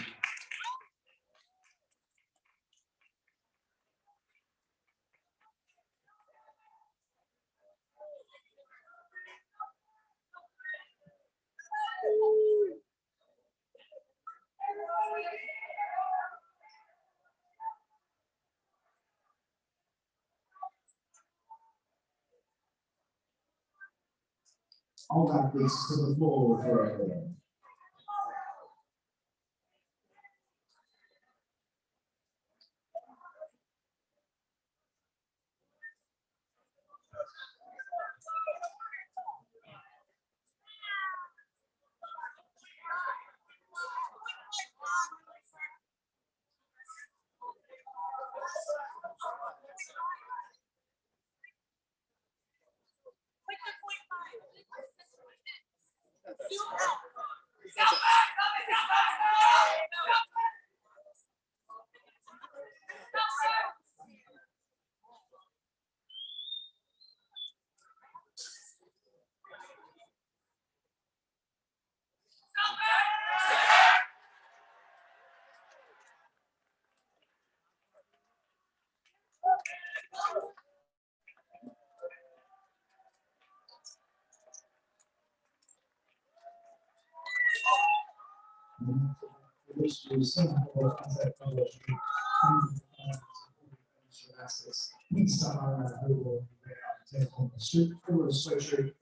All athletes to the floor for a minute. Gymnastics. Please stop by who will take home the sweatshirt.